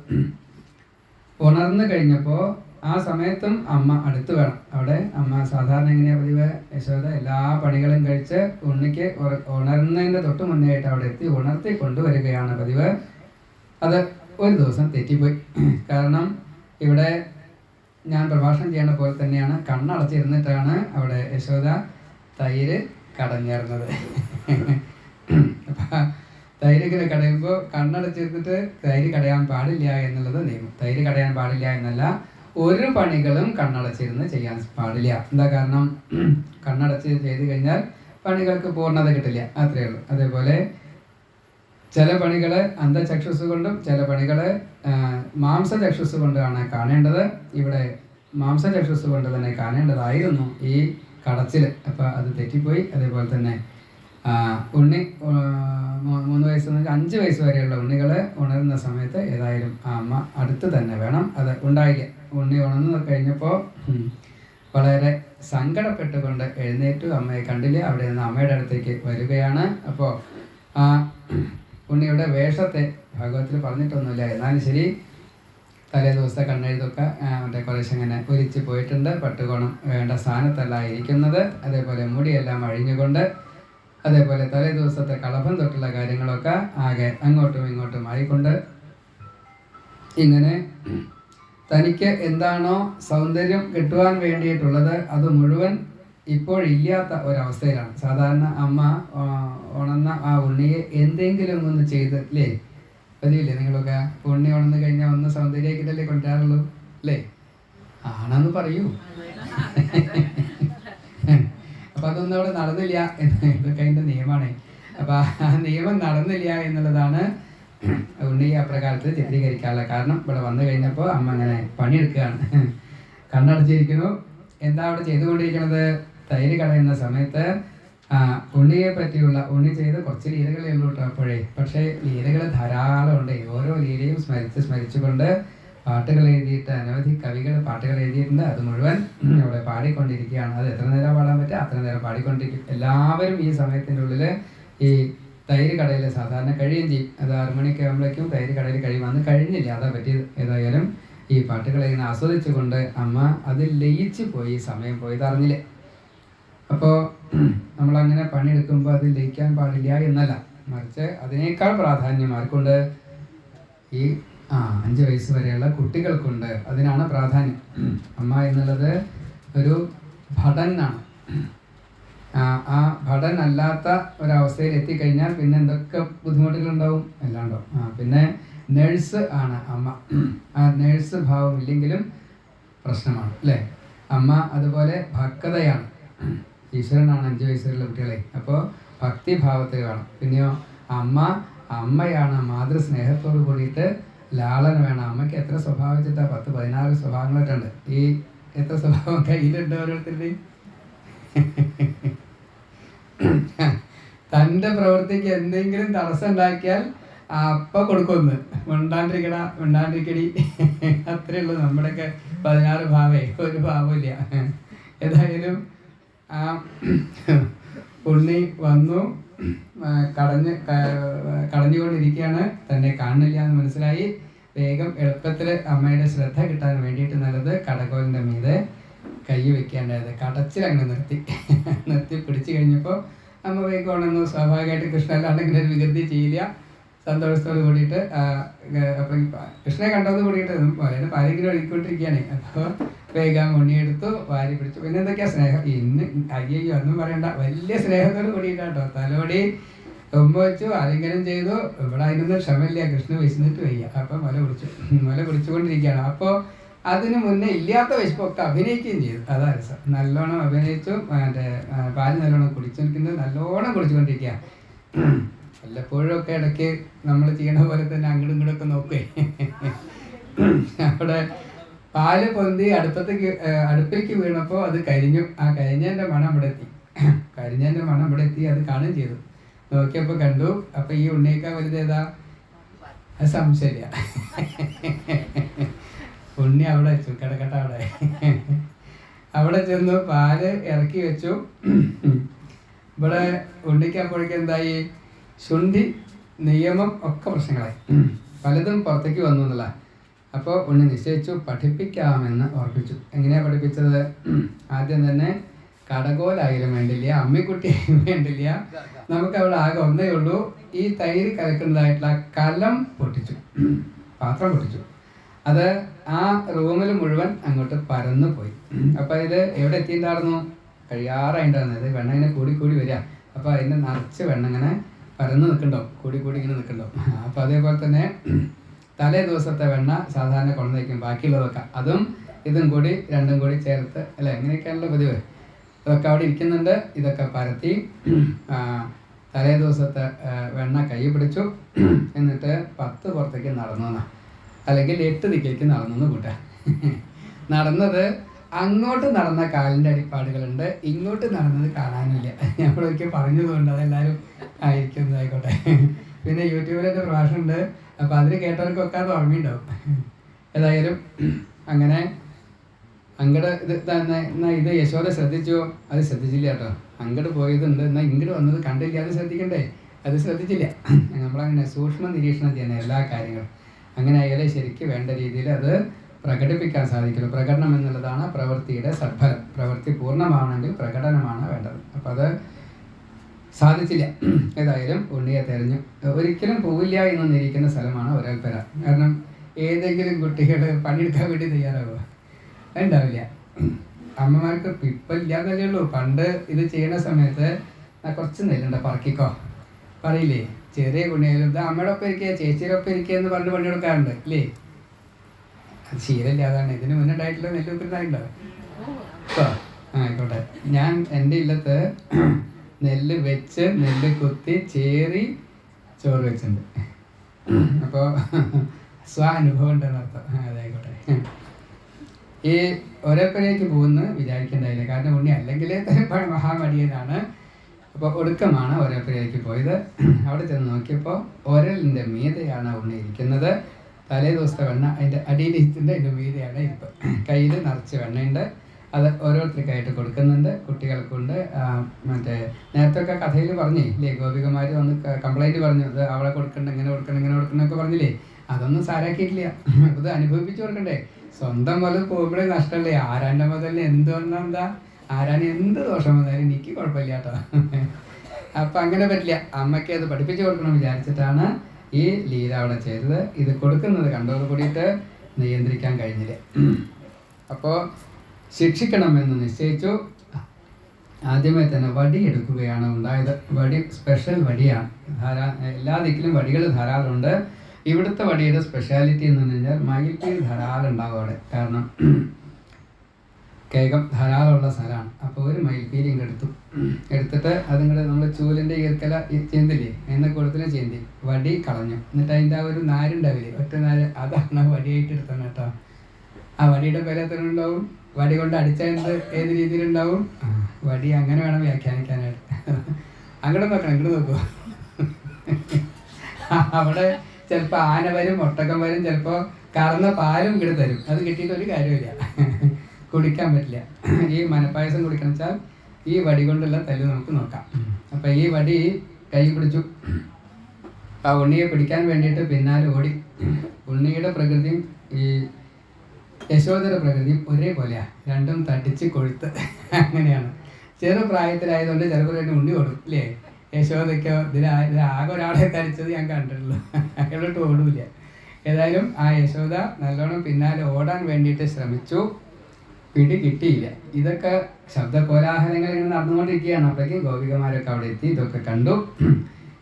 ഉണർന്നു കഴിഞ്ഞപ്പോൾ ആ സമയത്തും അമ്മ അടുത്ത് വേണം. അവിടെ അമ്മ സാധാരണ എങ്ങനെയാണ് പതിവ്? യശോദ എല്ലാ പണികളും കഴിച്ച് ഉണ്ണിക്ക് ഉണർന്നതിൻ്റെ തൊട്ട് മുന്നേ ആയിട്ട് അവിടെ എത്തി ഉണർത്തി കൊണ്ടുവരികയാണ് പതിവ്. അത് ഒരു ദിവസം തെറ്റിപ്പോയി. കാരണം ഇവിടെ ഞാൻ പ്രഭാഷണം ചെയ്യണ പോലെ തന്നെയാണ് കണ്ണടച്ചിരുന്നിട്ടാണ് അവിടെ യശോദ തൈര് കടഞ്ഞേറുന്നത്. അപ്പം തൈര് ഇങ്ങനെ കടയുമ്പോൾ കണ്ണടച്ചിരുന്നിട്ട് തൈര് കടയാൻ പാടില്ല എന്നുള്ളത് നിയമം. തൈര് കടയാൻ പാടില്ല എന്നല്ല, ഒരു പണികളും കണ്ണടച്ചിരുന്ന് ചെയ്യാൻ പാടില്ല. എന്താ കാരണം? കണ്ണടച്ച് ചെയ്ത് കഴിഞ്ഞാൽ പണികൾക്ക് പൂർണ്ണത കിട്ടില്ല, അത്രയേ ഉള്ളൂ. അതേപോലെ ചില പണികൾ അന്ധചക്ഷുസ് കൊണ്ടും ചില പണികൾ മാംസചക്ഷുസ് കൊണ്ടാണ് കാണേണ്ടത്. ഇവിടെ മാംസചക്ഷുസ് കൊണ്ട് തന്നെ കാണേണ്ടതായിരുന്നു ഈ കടച്ചിൽ. അപ്പം അത് തെറ്റിപ്പോയി. അതേപോലെ തന്നെ ഉണ്ണി 3 വയസ്സ് 5 വയസ്സ് വരെയുള്ള ഉണ്ണികൾ ഉണരുന്ന സമയത്ത് ഏതായാലും ആ അമ്മ അടുത്ത് തന്നെ വേണം. അത് ഉണ്ടായില്ല. ഉണ്ണി ഉണർന്നു കഴിഞ്ഞപ്പോൾ വളരെ സങ്കടപ്പെട്ടുകൊണ്ട് എഴുന്നേറ്റു. അമ്മയെ കണ്ടില്ല. അവിടെ നിന്ന് അമ്മയുടെ അടുത്തേക്ക് വരികയാണ്. അപ്പോൾ ആ ഉണ്ണിയുടെ വേഷത്തെ ഭാഗവത്തിൽ പറഞ്ഞിട്ടൊന്നുമില്ല, എന്നാലും ശരി തലേ ദിവസത്തെ കണ്ണെഴുതൊക്കെ മറ്റേ കുറേശ്ശെ ഇങ്ങനെ ഒലിച്ച് പോയിട്ടുണ്ട്. പട്ടുകോണം വേണ്ട സ്ഥാനത്തല്ല ഇരിക്കുന്നത്. അതേപോലെ മുടിയെല്ലാം അഴിഞ്ഞുകൊണ്ട്, അതേപോലെ തലേ ദിവസത്തെ കളഭം തൊട്ടുള്ള കാര്യങ്ങളൊക്കെ ആകെ അങ്ങോട്ടും ഇങ്ങോട്ടും ആയിക്കൊണ്ട് ഇങ്ങനെ തനിക്ക് എന്താണോ സൗന്ദര്യം കിട്ടുവാൻ വേണ്ടിയിട്ടുള്ളത് അത് മുഴുവൻ ഇപ്പോഴില്ലാത്ത ഒരവസ്ഥയിലാണ്. സാധാരണ അമ്മ ഉണർന്ന ആ ഉണ്ണിയെ എന്തെങ്കിലും ഒന്ന് ചെയ്തല്ലേ പതിവില്ലേ? നിങ്ങളൊക്കെ ഉണ്ണി ഉണർന്നു കഴിഞ്ഞാൽ ഒന്ന് സൗന്ദര്യമാക്കിയിട്ടല്ലേ കൊണ്ടുവരാറുള്ളൂ അല്ലേ? ആണെന്ന് പറയൂ. അപ്പം അതൊന്നും അവിടെ നടന്നില്ല ഇതൊക്കെ അതിൻ്റെ നിയമമാണ്. അപ്പം ആ നിയമം നടന്നില്ല എന്നുള്ളതാണ് ഉണ്ണിയെ അപ്രകാരത്തിൽ ചിത്രീകരിക്കാനുള്ള കാരണം. ഇവിടെ വന്നു കഴിഞ്ഞപ്പോൾ അമ്മ അങ്ങനെ പണിയെടുക്കുകയാണ്, കണ്ണടച്ചിരിക്കുന്നു. എന്താ അവിടെ ചെയ്തുകൊണ്ടിരിക്കുന്നത്? തൈര് കടയുന്ന സമയത്ത് ഉണ്ണിയെ പറ്റിയുള്ള ഉണ്ണി ചെയ്ത് കുറച്ച് ലീലകളേ ഉള്ളൂ കേട്ടോ അപ്പോഴേ. പക്ഷേ ലീലകൾ ധാരാളം ഉണ്ട്. ഓരോ ലീലയും സ്മരിച്ചുകൊണ്ട് പാട്ടുകൾ എഴുതിയിട്ട് അനവധി കവികൾ പാട്ടുകൾ എഴുതിയിട്ടുണ്ട്. അത് മുഴുവൻ അവിടെ പാടിക്കൊണ്ടിരിക്കുകയാണ്. അത് എത്ര നേരം പാടാൻ പറ്റുക അത്ര നേരം പാടിക്കൊണ്ടിരിക്കും. എല്ലാവരും ഈ സമയത്തിൻ്റെ ഉള്ളിൽ ഈ തൈര് കടയിൽ സാധാരണ കഴിയുകയും ചെയ്യും. അത് 6 മണിയൊക്കെ ആകുമ്പോഴേക്കും തൈര് കടയിൽ വന്ന് കഴിഞ്ഞില്ല, അതാ പറ്റിയത്. ഏതായാലും ഈ പാട്ടുകളെ ഇങ്ങനെ ആസ്വദിച്ചുകൊണ്ട് അമ്മ അതിൽ ലയിച്ച് പോയി. സമയം പോയത് അറിഞ്ഞില്ല. അപ്പോൾ നമ്മളങ്ങനെ പണിയെടുക്കുമ്പോൾ അതിൽ ലയിക്കാൻ പാടില്ല എന്നല്ല, മറിച്ച് അതിനേക്കാൾ പ്രാധാന്യം ആർക്കുണ്ട്? ഈ 5 വയസ്സ് വരെയുള്ള കുട്ടികൾക്കുണ്ട്. അതിനാണ് പ്രാധാന്യം. അമ്മ എന്നുള്ളത് ഒരു ഭടനാണ്. ആ ഭടൻ അല്ലാത്ത ഒരവസ്ഥയിൽ എത്തിക്കഴിഞ്ഞാൽ പിന്നെ എന്തൊക്കെ ബുദ്ധിമുട്ടുകളുണ്ടാവും? എല്ലാം ഉണ്ടാവും. പിന്നെ നേഴ്സ് ആണ് അമ്മ. ആ നേഴ്സ് ഭാവം ഇല്ലെങ്കിലും പ്രശ്നമാണ് അല്ലേ? അമ്മ അതുപോലെ ഭക്തയാണ്. ഈശ്വരനാണ് 5 വയസ്സുള്ള കുട്ടികളെ. അപ്പോൾ ഭക്തിഭാവത്തിൽ വേണം. പിന്നെയോ അമ്മയാണ്. മാതൃസ്നേഹത്തോട് കൂടിയിട്ട് ലാളന വേണം. അമ്മയ്ക്ക് എത്ര സ്വഭാവം വെച്ചിട്ടാ? 10-16 സ്വഭാവങ്ങളായിട്ടുണ്ട്. ഈ എത്ര സ്വഭാവം കയ്യിലുണ്ട് ഓരോരുത്തരുടെയും? തൻ്റെ പ്രവൃത്തിക്ക് എന്തെങ്കിലും തടസ്സം ഉണ്ടാക്കിയാൽ അപ്പം കൊടുക്കുമെന്ന്. മിണ്ടാണ്ടിരിക്കടി അത്രയേ ഉള്ളൂ. നമ്മുടെയൊക്കെ 16 ഭാവേ ഒരു ഭാവമില്ല. ഏതായാലും ആ ഉണ്ണി വന്നു, കടഞ്ഞുകൊണ്ടിരിക്കുകയാണ്. തന്നെ കാണുന്നില്ല എന്ന് മനസ്സിലായി. വേഗം എളുപ്പത്തിൽ അമ്മയുടെ ശ്രദ്ധ കിട്ടാൻ വേണ്ടിയിട്ട് നല്ലത് കടകോലിൻ്റെ മീതെ കൈ വെക്കേണ്ടത് കടച്ചിൽ അങ്ങനെ നിർത്തി പിടിച്ചു കഴിഞ്ഞപ്പോൾ അമ്മ വേഗം ഉണർന്നു. സ്വാഭാവികമായിട്ട് കൃഷ്ണ അല്ലാണ്ട് ഇങ്ങനെ ഒരു വികൃതി ചെയ്യില്ല. സന്തോഷത്തോട് കൂടിയിട്ട് അപ്പം കൃഷ്ണനെ കണ്ടോന്ന് കൂടിയിട്ട് പോലെ പാലിങ്ങനെ ഒഴുകിക്കൊണ്ടിരിക്കുകയാണ്. അപ്പോൾ വേഗം ഉണ്ണിയെടുത്തു, വാരി പിടിച്ചു. പിന്നെ എന്തൊക്കെയാ സ്നേഹം, ഇന്ന് അയ്യോ ഒന്നും പറയണ്ട, വലിയ സ്നേഹത്തോട് കൂടിയിട്ടാട്ടോ തലോടി ഉമ്മ വെച്ചു, ആലിംഗനം ചെയ്തു. ഇവിടെ അതിനൊന്നും ക്ഷമയില്ല, കൃഷ്ണ വിശന്നിട്ട് വയ്യ. അപ്പം മുല പിടിച്ചുകൊണ്ടിരിക്കുകയാണ്. അപ്പോൾ അതിന് മുന്നേ ഇല്ലാത്ത വിശപ്പൊക്കെ അഭിനയിക്കുകയും ചെയ്തു. അതാ രസം. നല്ലോണം അഭിനയിച്ചു, മറ്റേ പാല് നല്ലോണം കുടിച്ചിരിക്കുന്നത് നല്ലോണം കുടിച്ചുകൊണ്ടിരിക്കുക. വല്ലപ്പോഴും ഒക്കെ ഇടയ്ക്ക് നമ്മൾ ചെയ്യണ പോലെ തന്നെ അങ്ങോട്ടും ഇങ്ങോട്ടൊക്കെ നോക്കേ. അവിടെ പാല് പൊന്തി അടുപ്പിലേക്ക് വീണപ്പോൾ അത് കരിഞ്ഞു. ആ കരിഞ്ഞതിൻ്റെ മണം ഇവിടെ എത്തി. അത് കാണുകയും ചെയ്തു. നോക്കിയപ്പോൾ കണ്ടു. അപ്പം ഈ ഉണ്ണിയേക്കാൾ വലുതേതാ? അത് സംശയമില്ല. ഉണ്ണി അവിടെ വെച്ചു, കിടക്കട്ട അവിടെ ചെന്നു പാല് ഇറക്കി വെച്ചു. ഇവിടെ ഉണ്ണിക്ക് അപ്പോഴേക്കും എന്തായി? ശുണ്ഠി, നിയമം ഒക്കെ പ്രശ്നങ്ങളായി. പലതും പുറത്തേക്ക് വന്നു എന്നുള്ള. അപ്പോൾ ഉണ്ണി നിശ്ചയിച്ചു പഠിപ്പിക്കാമെന്ന് ഓർപ്പിച്ചു. എങ്ങനെയാണ് പഠിപ്പിച്ചത്? ആദ്യം തന്നെ കടകോലായാലും വേണ്ടില്ല, അമ്മിക്കുട്ടിയായാലും വേണ്ടില്ല, നമുക്ക് അവിടെ ആകെ ഒന്നേ ഉള്ളൂ. ഈ തൈര് കലക്കുന്നതായിട്ടുള്ള കലം പൊട്ടിച്ചു, പാത്രം പൊട്ടിച്ചു. അത് ആ റൂമിൽ മുഴുവൻ അങ്ങോട്ട് പരന്നു പോയി. അപ്പോൾ ഇത് എവിടെ എത്തിയിട്ടുണ്ടായിരുന്നു? കഴിയാറായിട്ടുണ്ടായിരുന്നത്. വെണ്ണ ഇങ്ങനെ കൂടി വരിക. അപ്പോൾ അതിൻ്റെ നിറച്ച് വെണ്ണ ഇങ്ങനെ പരന്ന് നിൽക്കണ്ടോ, കൂടി ഇങ്ങനെ നിൽക്കണ്ടോ. അപ്പോൾ അതേപോലെ തന്നെ തലേ ദിവസത്തെ വെണ്ണ സാധാരണ കൊണ്ടു വയ്ക്കും, ബാക്കിയുള്ളതൊക്കെ അതും ഇതും കൂടി രണ്ടും കൂടി ചേർത്ത് അല്ലേ, എങ്ങനെയൊക്കെയാണല്ലോ പതിവ്. ഇതൊക്കെ അവിടെ ഇരിക്കുന്നുണ്ട്. ഇതൊക്കെ പരത്തി തലേ ദിവസത്തെ വെണ്ണ കൈ പിടിച്ചു. എന്നിട്ട് 10 പുറത്തേക്ക് നടന്നു, അല്ലെങ്കിൽ 8 ദിക്കേക്ക് നടന്നു കൂട്ടാ. നടന്നത് അങ്ങോട്ട് നടന്ന കാലിൻ്റെ അടിപ്പാടുകളുണ്ട്, ഇങ്ങോട്ട് നടന്നത് കാണാനില്ല. നമ്മളൊരിക്കൽ പറഞ്ഞതുകൊണ്ട് അതെല്ലാവരും ആയിരിക്കുന്നതായിക്കോട്ടെ. പിന്നെ യൂട്യൂബിലൊക്കെ പ്രഭാഷണമുണ്ട്, അപ്പോൾ അതിൽ കേട്ടവർക്കൊക്കെ അത് ഓർമ്മയുണ്ടാവും. ഏതായാലും അങ്ങനെ അങ്ങോട്ട് ഇത് യശോദ ശ്രദ്ധിച്ചോ? അത് ശ്രദ്ധിച്ചില്ല കേട്ടോ. അങ്ങോട്ട് പോയതുണ്ട്, എന്നാൽ ഇങ്ങോട്ട് വന്നത് കണ്ടില്ല, അത് ശ്രദ്ധിക്കണ്ടേ? അത് ശ്രദ്ധിച്ചില്ല. നമ്മളങ്ങനെ സൂക്ഷ്മ നിരീക്ഷണം ചെയ്യുന്ന എല്ലാ കാര്യങ്ങളും. അങ്ങനെ ആയാലേ ശരിക്കും വേണ്ട രീതിയിൽ അത് പ്രകടിപ്പിക്കാൻ സാധിക്കുള്ളൂ. പ്രകടനം എന്നുള്ളതാണ് പ്രവൃത്തിയുടെ സദ്ഫലം. പ്രവൃത്തി പൂർണ്ണമാണെങ്കിൽ പ്രകടനമാണ് വേണ്ടത്. അപ്പോൾ അത് സാധിച്ചില്ല. ഏതായാലും ഉണ്ണിയെ തെരഞ്ഞു. ഒരിക്കലും പോവില്ല എന്ന് നിരീക്കുന്ന സ്ഥലമാണ് ഒരൽപ്പര. കാരണം ഏതെങ്കിലും കുട്ടികൾ പണിയെടുക്കാൻ വേണ്ടി തയ്യാറാവുക ഉണ്ടാവില്ല. അമ്മമാർക്ക് ഇപ്പം ഇല്ലാന്നല്ലേ ഉള്ളൂ. പണ്ട് ഇത് ചെയ്യുന്ന സമയത്ത് കുറച്ച് നെല്ലുണ്ട്, പറക്കിക്കോ പറയില്ലേ. ചെറിയ കുട്ടിയായാലും ഇത് അമ്മയുടെ ഒപ്പം ഇരിക്കുക, ചേച്ചിയുടെ ഒപ്പം ഇരിക്കുക എന്ന് പറഞ്ഞ് പണി കൊടുക്കാറുണ്ട് ഇല്ലേ. അത് ശീലമില്ല, അതാണ്. ഇതിന് മുന്നേ ഉണ്ടായിട്ടുള്ള നെല്ല് കുത്തിണ്ടായിട്ടുണ്ടോ? ആയിക്കോട്ടെ. ഞാൻ എൻ്റെ ഇല്ലത്ത് നെല്ല് വെച്ച് നെല്ല് കുത്തി ചേറി ചോറ് വെച്ചിട്ടുണ്ട്. അപ്പോൾ സ്വാനുഭവം ഉണ്ടെന്ന് അർത്ഥം. അതായിക്കോട്ടെ. ഈ ഒരപ്പരേക്ക് പോകുന്ന വിചാരിക്കേണ്ടതില്ല. കാരണം ഉണ്ണി അല്ലെങ്കിൽ മഹാമടിയനാണ്. അപ്പോൾ ഒടുക്കമാണ് ഒരപ്പരേക്ക് പോയത്. അവിടെ ചെന്ന് നോക്കിയപ്പോൾ ഒരലിൻ്റെ മീതെയാണ് ഉണ്ണി ഇരിക്കുന്നത്. തലേ ദിവസത്തെ വെണ്ണ അതിൻ്റെ അടിയിലിരിക്കുന്നത്, അതിൻ്റെ മീതെയാണ് ഇരിപ്പ്. കയ്യിൽ നിറച്ച് വെണ്ണയുണ്ട്. അത് ഓരോരുത്തർക്കായിട്ട് കൊടുക്കുന്നുണ്ട്. കുട്ടികൾക്കുണ്ട്. മറ്റേ നേരത്തെ കഥയിൽ പറഞ്ഞേ ഇല്ലേ, ഗോപികമാർ വന്ന് കംപ്ലൈൻറ്റ് പറഞ്ഞു, അത് അവളെ കൊടുക്കണ്ട, ഇങ്ങനെ കൊടുക്കണം ഇങ്ങനെ കൊടുക്കണം എന്നൊക്കെ പറഞ്ഞില്ലേ. അതൊന്നും സാരാക്കിയിട്ടില്ല. ഇത് അനുഭവിപ്പിച്ചു കൊടുക്കണ്ടേ. സ്വന്തം മുതൽ പോകുമ്പോഴേ നഷ്ടമല്ലേ. ആരാൻ്റെ മുതലിന് എന്ത് വന്നാൽ എന്താ, ആരാന് എന്ത് ദോഷം വന്നാലും എനിക്ക് കുഴപ്പമില്ല കേട്ടോ. അപ്പം അങ്ങനെ പറ്റില്ല. അമ്മയ്ക്ക് അത് പഠിപ്പിച്ചു കൊടുക്കണം വിചാരിച്ചിട്ടാണ് ഈ ലീല അവിടെ ചെയ്തത്. ഇത് കൊടുക്കുന്നത് കണ്ടോട് കൂടിയിട്ട് നിയന്ത്രിക്കാൻ കഴിഞ്ഞില്ല. അപ്പോൾ ശിക്ഷിക്കണമെന്ന് നിശ്ചയിച്ചു. ആദ്യമേ തന്നെ വടി എടുക്കുകയാണ് ഉണ്ടായത്. വടി സ്പെഷ്യൽ വടിയാണ്. എല്ലാ ദിക്കിലും വടികൾ ധാരാളമുണ്ട്. ഇവിടുത്തെ വടിയുടെ സ്പെഷ്യാലിറ്റി എന്ന് പറഞ്ഞാൽ മയിൽപ്പീൽ ധാരാളം ഉണ്ടാവും അവിടെ. കാരണം കേകം ധാരാളമുള്ള സ്ഥലമാണ്. അപ്പോൾ ഒരു മയിൽപ്പീൽ ഇങ്ങോട്ട് എടുത്തിട്ട് അതിങ്ങോട്ട് നമ്മൾ ചൂലിൻ്റെ ഈർക്കല ചേന്തില്ലേ, എന്ന കൂടത്തിൽ ചേന്തി വടി കളഞ്ഞു. എന്നിട്ട് അതിൻ്റെ ആ ഒരു നാരുണ്ടാവില്ലേ, ഒറ്റ നാര്, അതാണ് വടിയായിട്ട് എടുത്തത് കേട്ടോ. ആ വടിയുടെ പേര് എത്ര ഉണ്ടാവും? വടി കൊണ്ട് അടിച്ചാൽ ഏത് രീതിയിലുണ്ടാവും? വടി അങ്ങനെ വേണം വ്യാഖ്യാനിക്കാനായിട്ട്. അങ്ങോട്ട് നോക്കണം, ഇങ്ങോട്ട് നോക്കൂ. അവിടെ ചിലപ്പോൾ ആന വരും, ഒട്ടകം വരും, ചിലപ്പോൾ കറന്ന പാലും ഇങ്ങോട്ട് തരും. അത് കിട്ടിയിട്ട് ഒരു കാര്യമില്ല, കുടിക്കാൻ പറ്റില്ല. ഈ മനപ്പായസം കുടിക്കണം വെച്ചാൽ ഈ വടി കൊണ്ടുള്ള തല്ല് നമുക്ക് നോക്കാം. അപ്പം ഈ വടി കൈ പിടിച്ചു. ആ ഉണ്ണിയെ പിടിക്കാൻ വേണ്ടിയിട്ട് പിന്നാലെ ഓടി. ഉണ്ണിയുടെ പ്രകൃതിയും ഈ യശോദയുടെ പ്രകൃതിയും ഒരേപോലെയാണ്, രണ്ടും തട്ടിച്ച് കൊഴുത്ത് അങ്ങനെയാണ്. ചെറുപ്രായത്തിലായതുകൊണ്ട് ചിലപ്പോൾ ഉണ്ണി ഓടും അല്ലേ. യശോദയ്ക്കോ ആകെ ഒരാളെ തരിച്ചത് ഞാൻ കണ്ടിട്ടുള്ളൂ, അയാളോട്ട് ഓടില്ല. ഏതായാലും ആ യശോദ നല്ലോണം പിന്നാലെ ഓടാൻ വേണ്ടിയിട്ട് ശ്രമിച്ചു, പിടി കിട്ടിയില്ല. ഇതൊക്കെ ശബ്ദകോലാഹലങ്ങൾ ഇങ്ങനെ നടന്നുകൊണ്ടിരിക്കുകയാണ്. അപ്പോഴേക്കും ഗോപികമാരൊക്കെ അവിടെ എത്തി, ഇതൊക്കെ കണ്ടു.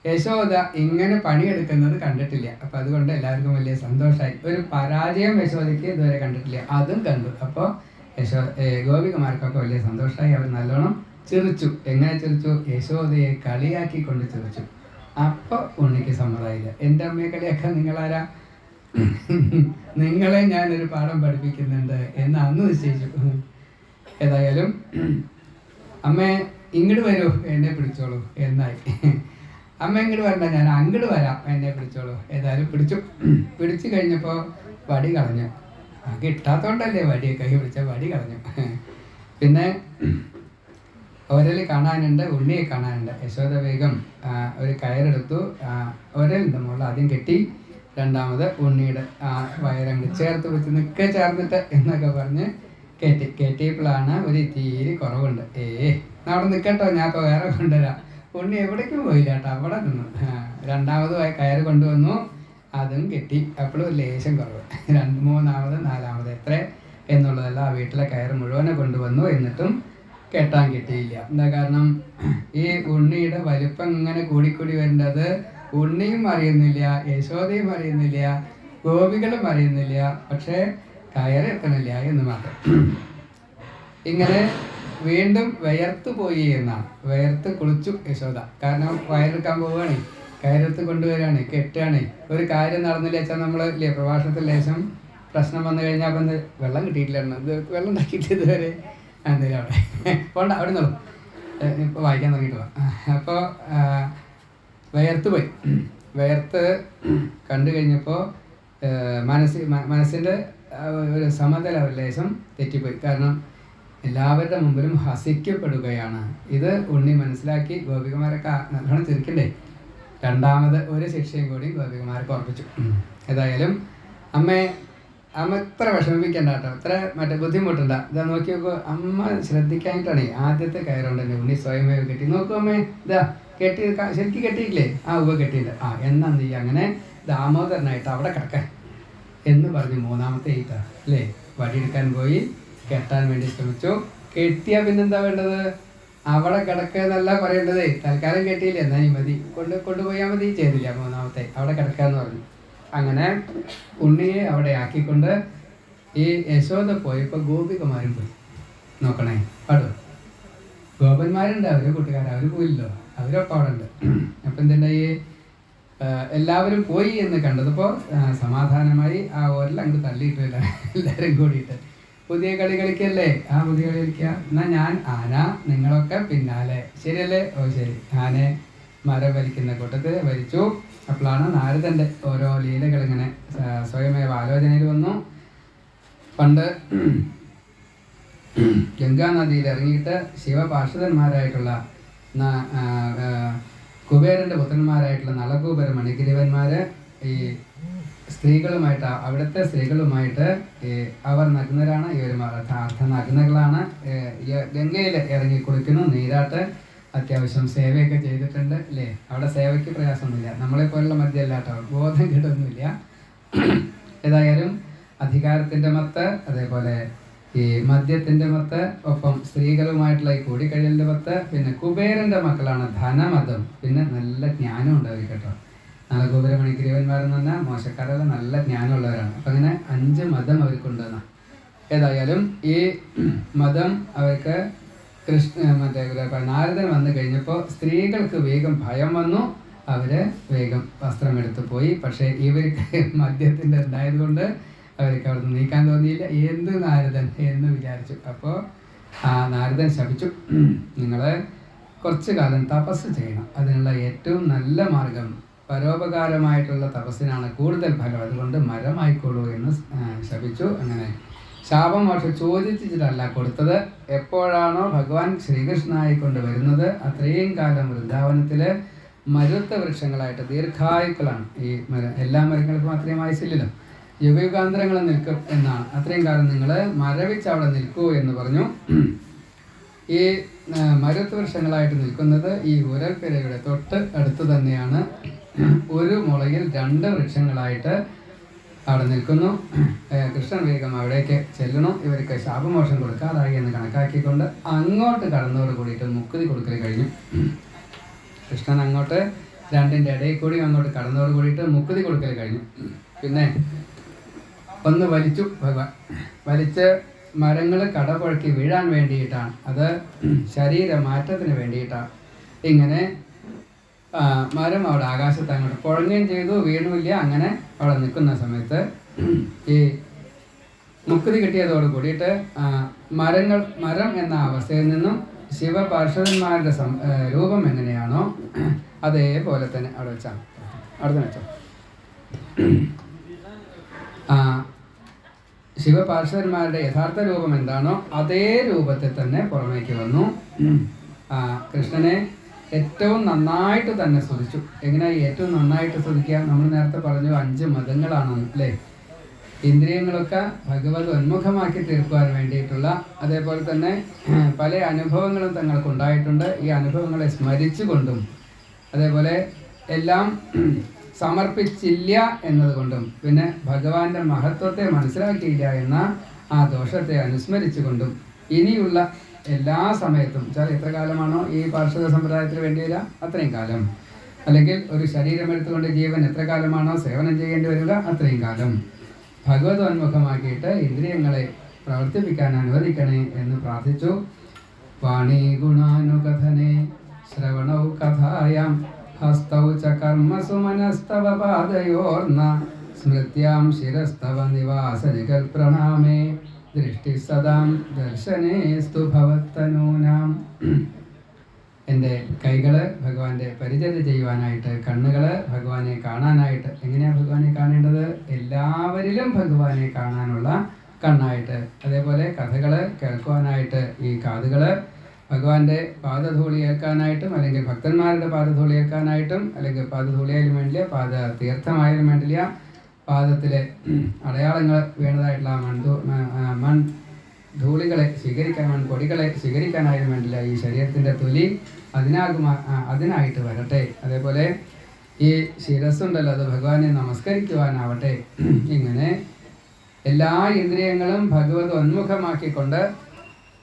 യശോദ ഇങ്ങനെ പണിയെടുക്കുന്നത് കണ്ടിട്ടില്ല. അപ്പം അതുകൊണ്ട് എല്ലാവർക്കും വലിയ സന്തോഷമായി. ഒരു പരാജയം യശോദയ്ക്ക് ഇതുവരെ കണ്ടിട്ടില്ല, അതും കണ്ടു. അപ്പോൾ ഗോപികമാർക്കൊക്കെ വലിയ സന്തോഷമായി. അവർ നല്ലോണം ചിരിച്ചു. എങ്ങനെ ചിരിച്ചു? യശോദയെ കളിയാക്കിക്കൊണ്ട് ചിരിച്ചു. അപ്പോൾ ഉണ്ണിക്ക് സമ്മതമായില്ല. എൻ്റെ അമ്മയെ കളിയാക്കാൻ നിങ്ങളാരാ? നിങ്ങളെ ഞാനൊരു പാഠം പഠിപ്പിക്കുന്നുണ്ട് എന്ന് അന്ന് നിശ്ചയിച്ചു. ഏതായാലും അമ്മേ ഇങ്ങോട്ട് വരൂ, എന്നെ പിടിച്ചോളൂ എന്നായി. അമ്മ ഇങ്ങോട്ട് വരണ്ട, ഞാൻ അങ്ങോട്ട് വരാം, എന്നെ പിടിച്ചോളൂ. ഏതായാലും പിടിച്ചു കഴിഞ്ഞപ്പോൾ വടി കളഞ്ഞു. കിട്ടാത്തോണ്ടല്ലേ വടി, കൈ പിടിച്ച വടി കളഞ്ഞു. പിന്നെ ഒരൽ കാണാനുണ്ട്, ഉണ്ണിയെ കാണാനുണ്ട്. യശോദ വേഗം ഒരു കയറെടുത്തു, ഒരലിൻ്റെ മുകളിൽ ആദ്യം കെട്ടി, രണ്ടാമത് ഉണ്ണിയുടെ വയറങ്ങ് ചേർത്ത് വെച്ച് ചേർന്നിട്ട് എന്നൊക്കെ പറഞ്ഞ് കെട്ടിയപ്പോഴാണ് ഒരു തീരെ കുറവുണ്ട്. അവിടെ നിൽക്കട്ടോ, ഞാൻ ഇപ്പോൾ വേറെ കൊണ്ടുവരാം. ഉണ്ണി എവിടേക്കും പോയില്ല കേട്ടോ, അവിടെ നിന്നു. രണ്ടാമത് കയറ് കൊണ്ടുവന്നു, അതും കെട്ടി. അപ്പോഴും ലേശം കുറവ്. മൂന്നാമത് നാലാമത് എത്ര എന്നുള്ളതല്ല, ആ വീട്ടിലെ കയറ് മുഴുവനെ കൊണ്ടുവന്നു. എന്നിട്ടും കെട്ടാൻ കിട്ടിയില്ല. എന്താ കാരണം? ഈ ഉണ്ണിയുടെ വലിപ്പം ഇങ്ങനെ കൂടിക്കൂടി വരേണ്ടത് ഉണ്ണിയും അറിയുന്നില്ല, യശോദയും അറിയുന്നില്ല, ഗോപികളും അറിയുന്നില്ല. പക്ഷേ കയറ് എത്തണില്ല എന്ന് മാത്രം. ഇങ്ങനെ വീണ്ടും വിയർത്ത് പോയി എന്നാണ്. വിയർത്ത് കുളിച്ചു യശോദ. കാരണം വയറെടുക്കാൻ പോവുകയാണ്, കയറെടുത്ത് കൊണ്ടുവരികയാണ്, കെട്ടുകയാണ്. ഒരു കാര്യം നടന്നില്ല വെച്ചാൽ നമ്മൾ ഇല്ലേ പ്രഭാഷണത്തിൽ ലേശം പ്രശ്നം വന്നു കഴിഞ്ഞാൽ അപ്പം വെള്ളം കിട്ടിയിട്ടില്ലായിരുന്നു, ഇത് വെള്ളം ഉണ്ടാക്കിയിട്ട് ഇതുവരെ എന്തെങ്കിലും അവിടെ പോണ്ട, അവിടെ നിന്നോളൂ, ഇപ്പോൾ വായിക്കാൻ തുടങ്ങിയിട്ട് പോവാം. അപ്പോൾ വിയർത്ത് പോയി. വിയർത്ത് കണ്ടു കഴിഞ്ഞപ്പോൾ മനസ്സിൻ്റെ ഒരു സമതല ഒരു ലേശം തെറ്റിപ്പോയി. കാരണം എല്ലാവരുടെ മുമ്പിലും ഹസിക്കപ്പെടുകയാണ്. ഇത് ഉണ്ണി മനസ്സിലാക്കി. ഗോപികമാരൊക്കെ നല്ലോണം ചിരിക്കണ്ടേ. രണ്ടാമത് ഒരു ശിക്ഷയും കൂടി ഗോപികമാരൊക്കെ ഉറപ്പിച്ചു. ഏതായാലും അമ്മ ഇത്ര വിഷമിപ്പിക്കണ്ട കേട്ടോ, ഇത്ര ബുദ്ധിമുട്ടുണ്ട. ഇതാ നോക്കി നോക്കൂ, അമ്മ ശ്രദ്ധിക്കാനായിട്ടാണ് ആദ്യത്തെ കയറുകൊണ്ട് തന്നെ ഉണ്ണി സ്വയമേ കെട്ടി. നോക്കൂ അമ്മേ, ഇതാ കെട്ടി, ശരിക്കും കെട്ടിയില്ലേ? കെട്ടിയില്ല. എന്നാ നീ അങ്ങനെ ദാമോദരനായിട്ട് അവിടെ കിടക്കാൻ എന്ന് പറഞ്ഞ് മൂന്നാമത്തെ ഈറ്റാ അല്ലേ വടിയെടുക്കാൻ പോയി കെട്ടാൻ വേണ്ടി ശ്രമിച്ചു. കെട്ടിയാൽ പിന്നെന്താ വേണ്ടത്? അവിടെ കിടക്കുന്നല്ല പറയേണ്ടത്. തൽക്കാലം കെട്ടിയില്ല, എന്നാ നീ മതി, കൊണ്ടുപോയാൽ മതി. ചെയ്തില്ല. മൂന്നാമത്തെ അവിടെ കിടക്കാന്ന് പറഞ്ഞു. അങ്ങനെ ഉണ്ണിയെ അവിടെ ആക്കിക്കൊണ്ട് ഈ യശോദ പോയപ്പോൾ ഗോപികമാരും പോയി. നോക്കണേ പാടോ, ഗോപന്മാരുണ്ട്, അവരെ കൂട്ടുകാർ, അവർ പോയില്ലോ, അവരൊപ്പം അവിടെ ഉണ്ട്. അപ്പം എന്തുണ്ടായി? എല്ലാവരും പോയി എന്ന് കണ്ടപ്പോൾ സമാധാനമായി ആ ഓരെല്ലാം അങ്ങോട്ട് തള്ളിയിട്ടില്ല. എല്ലാവരും കൂടിയിട്ട് പുതിയ കളി കളിക്കല്ലേ, പുതിയ കളി കളിക്കുക. എന്നാൽ ഞാൻ ആന, നിങ്ങളൊക്കെ പിന്നാലെ, ശരിയല്ലേ? ശരി. ആനയെ മരം വലിക്കുന്ന കൂട്ടത്തിൽ വലിച്ചു. അപ്പോഴാണ് നാരദൻ്റെ ഓരോ ലീലകൾ ഇങ്ങനെ സ്വയമേവ ആലോചനയിൽ വന്നു. പണ്ട് ഗംഗാനദിയിൽ ഇറങ്ങിയിട്ട് ശിവപാർഷദന്മാരായിട്ടുള്ള കുബേരൻ്റെ പുത്രന്മാരായിട്ടുള്ള നളകൂബര മണിഗിരിവന്മാർ ഈ സ്ത്രീകളുമായിട്ട്, അവിടുത്തെ സ്ത്രീകളുമായിട്ട് അവർ നഗ്നരാണ്. ഇവർ അർദ്ധനഗ്നകളാണ്. ഗംഗയിൽ ഇറങ്ങി കുളിക്കുന്നു, നീരാട്ട്, അത്യാവശ്യം സേവയൊക്കെ ചെയ്തിട്ടുണ്ട് അല്ലേ. അവിടെ സേവയ്ക്ക് പ്രയാസമൊന്നുമില്ല, നമ്മളെപ്പോലുള്ള മദ്യമല്ല കേട്ടോ, ബോധം കിടൊന്നുമില്ല. ഏതായാലും അധികാരത്തിൻ്റെ മത്ത്, അതേപോലെ ഈ മദ്യത്തിൻ്റെ മത്ത്, ഒപ്പം സ്ത്രീകളുമായിട്ടുള്ള ഈ കൂടിക്കഴിയലിൻ്റെ മത്ത്, പിന്നെ കുബേരൻ്റെ മക്കളാണ് ധനമതം, പിന്നെ നല്ല ജ്ഞാനം ഉണ്ടാവും കേട്ടോ. നളകൂബര മണിഗ്രീവന്മാരെന്ന് പറഞ്ഞാൽ മോശക്കാരല്ല, നല്ല ജ്ഞാനമുള്ളവരാണ്. അപ്പം അങ്ങനെ 5 മതം അവർക്കുണ്ടെന്നാണ്. ഏതായാലും ഈ മതം അവർക്ക് നാരദൻ വന്നു കഴിഞ്ഞപ്പോൾ സ്ത്രീകൾക്ക് വേഗം ഭയം വന്നു. അവർ വേഗം വസ്ത്രമെടുത്ത് പോയി. പക്ഷേ ഇവർക്ക് മദ്യത്തിൻ്റെ ഉണ്ടായതുകൊണ്ട് അവർക്ക് അവിടെ നിന്ന് നീക്കാൻ തോന്നിയില്ല. എന്ത് നാരദൻ എന്ന് വിചാരിച്ചു. അപ്പോൾ നാരദൻ ശപിച്ചു, നിങ്ങൾ കുറച്ചു കാലം തപസ് ചെയ്യണം, അതിനുള്ള ഏറ്റവും നല്ല മാർഗം പരോപകാരമായിട്ടുള്ള തപസ്സിനാണ് കൂടുതൽ ഫലം, അതുകൊണ്ട് മരമായിക്കോളൂ എന്ന് ശപിച്ചു. അങ്ങനെ ശാപം പക്ഷെ ചോദിച്ചിട്ടല്ല കൊടുത്തത്. എപ്പോഴാണോ ഭഗവാൻ ശ്രീകൃഷ്ണനായിക്കൊണ്ട് വരുന്നത് അത്രയും കാലം വൃന്ദാവനത്തിൽ മരുത്ത വൃക്ഷങ്ങളായിട്ട് ദീർഘായുക്കളാണ് ഈ മരം. എല്ലാ മരങ്ങൾക്കും അത്രയും ആയുസില്ലല്ലോ. യുഗയുഗാന്തരങ്ങൾ നിൽക്കും എന്നാണ്. അത്രയും കാലം നിങ്ങൾ മരവിച്ച് അവിടെ നിൽക്കൂ എന്ന് പറഞ്ഞു. ഈ മരുത്ത് വൃക്ഷങ്ങളായിട്ട് നിൽക്കുന്നത് ഈ ഉരൽപ്പെരയുടെ തൊട്ട് അടുത്ത് തന്നെയാണ്. ഒരു മുളയിൽ 2 വൃക്ഷങ്ങളായിട്ട് അവിടെ നിൽക്കുന്നു. കൃഷ്ണൻ വേഗം അവിടേക്ക് ചെല്ലണം. ഇവർക്ക് ശാപമോഷം കൊടുക്കാതായി എന്ന് കണക്കാക്കിക്കൊണ്ട് അങ്ങോട്ട് കടന്നതോട് കൂടിയിട്ട് മുക്കുതി കൊടുക്കൽ കഴിഞ്ഞു. കൃഷ്ണൻ അങ്ങോട്ട് 2ൻ്റെ ഇടയിൽ കൂടി അങ്ങോട്ട് കടന്നതോട് കൂടിയിട്ട് മുക്കുതി കൊടുക്കൽ കഴിഞ്ഞു. പിന്നെ ഒന്ന് വലിച്ചു ഭഗവാൻ. വലിച്ച് മരങ്ങൾ കടപുഴക്കി വീഴാൻ വേണ്ടിയിട്ടാണ്. അത് ശരീരമാറ്റത്തിന് വേണ്ടിയിട്ടാണ്. ഇങ്ങനെ മരം അവിടെ ആകാശത്ത് അങ്ങോട്ട് പുഴങ്ങുകയും ചെയ്തു, വീണുമില്ല. അങ്ങനെ അവിടെ നിൽക്കുന്ന സമയത്ത് ഈ മുക്തി കിട്ടിയതോട് കൂടിയിട്ട് മരം എന്ന അവസ്ഥയിൽ നിന്നും ശിവപാർഷദന്മാരുടെ രൂപം എങ്ങനെയാണോ അതേപോലെ തന്നെ അവിടെ വെച്ചാണ്. അവിടെ തന്നെ വെച്ചോ. ശിവപാർഷദന്മാരുടെ യഥാർത്ഥ രൂപം എന്താണോ അതേ രൂപത്തിൽ തന്നെ പുറമേക്ക് വന്നു. കൃഷ്ണനെ ഏറ്റവും നന്നായിട്ട് തന്നെ സ്തുതിച്ചു. എങ്ങനെയായി ഏറ്റവും നന്നായിട്ട് സ്തുതിക്കുക? നമ്മൾ നേരത്തെ പറഞ്ഞു 5 മതങ്ങളാണെന്ന് അല്ലേ? ഇന്ദ്രിയങ്ങളൊക്കെ ഭഗവത് ഉന്മുഖമാക്കി തീർക്കുവാൻ വേണ്ടിയിട്ടുള്ള, അതേപോലെ തന്നെ പല അനുഭവങ്ങളും തങ്ങൾക്ക് ഉണ്ടായിട്ടുണ്ട്. ഈ അനുഭവങ്ങളെ സ്മരിച്ചുകൊണ്ടും അതേപോലെ എല്ലാം സമർപ്പിച്ചില്ല എന്നതുകൊണ്ടും പിന്നെ ഭഗവാന്റെ മഹത്വത്തെ മനസ്സിലാക്കിയില്ല എന്ന ആ ദോഷത്തെ അനുസ്മരിച്ചുകൊണ്ടും ഇനിയുള്ള എല്ലാ സമയത്തും വെച്ചാൽ എത്ര കാലമാണോ ഈ പാർശ്വത സമ്പ്രദായത്തിന് വേണ്ടിയില്ല അത്രയും കാലം, അല്ലെങ്കിൽ ഒരു ശരീരം എടുത്തുകൊണ്ട് ജീവൻ എത്ര കാലമാണോ സേവനം ചെയ്യേണ്ടി വരിക അത്രയും കാലം ഭഗവതോന്മുഖമാക്കിയിട്ട് ഇന്ദ്രിയങ്ങളെ പ്രവർത്തിപ്പിക്കാൻ അനുവദിക്കണേ എന്ന് പ്രാർത്ഥിച്ചു. വാണി ഗുണാനുകഥനെ ശ്രവണൗ കഥായാം ഹസ്തൗ ച കർമ്മസു മനസ്തവ പാദയോർന്ന സ്മൃത്യാം ശിരസ്തവ നിവാസനികൽ പ്രണാമേ ദൃഷ്ടി സദാം ദർശനേസ്തു ഭവത്തനൂനാം. എൻ്റെ കൈകൾ ഭഗവാന്റെ പരിചര്യ ചെയ്യുവാനായിട്ട്, കണ്ണുകൾ ഭഗവാനെ കാണാനായിട്ട്. എങ്ങനെയാണ് ഭഗവാനെ കാണേണ്ടത്? എല്ലാവരിലും ഭഗവാനെ കാണാനുള്ള കണ്ണായിട്ട്. അതേപോലെ കഥകൾ കേൾക്കുവാനായിട്ട് ഈ കാതുകൾ, ഭഗവാന്റെ പാദധൂളി ഏൽക്കാനായിട്ടും അല്ലെങ്കിൽ ഭക്തന്മാരുടെ പാദധൂളി ഏൽക്കാനായിട്ടും, അല്ലെങ്കിൽ പാദധൂളിയായാലും വേണ്ടില്ല, പാദ തീർത്ഥമായാലും വേണ്ടില്ല, പാദത്തിലെ അടയാളങ്ങൾ വീണതായിട്ടുള്ള മൺധൂളികളെ സ്വീകരിക്കാൻ, മൺപൊടികളെ സ്വീകരിക്കാനായാലും വേണ്ടില്ല. ഈ ശരീരത്തിൻ്റെ തൊലി അതിനായിട്ട് വരട്ടെ. അതേപോലെ ഈ ശിരസ്സുണ്ടല്ലോ അത് ഭഗവാനെ നമസ്കരിക്കുവാനാവട്ടെ. ഇങ്ങനെ എല്ലാ ഇന്ദ്രിയങ്ങളും ഭഗവത് ഉന്മുഖമാക്കിക്കൊണ്ട്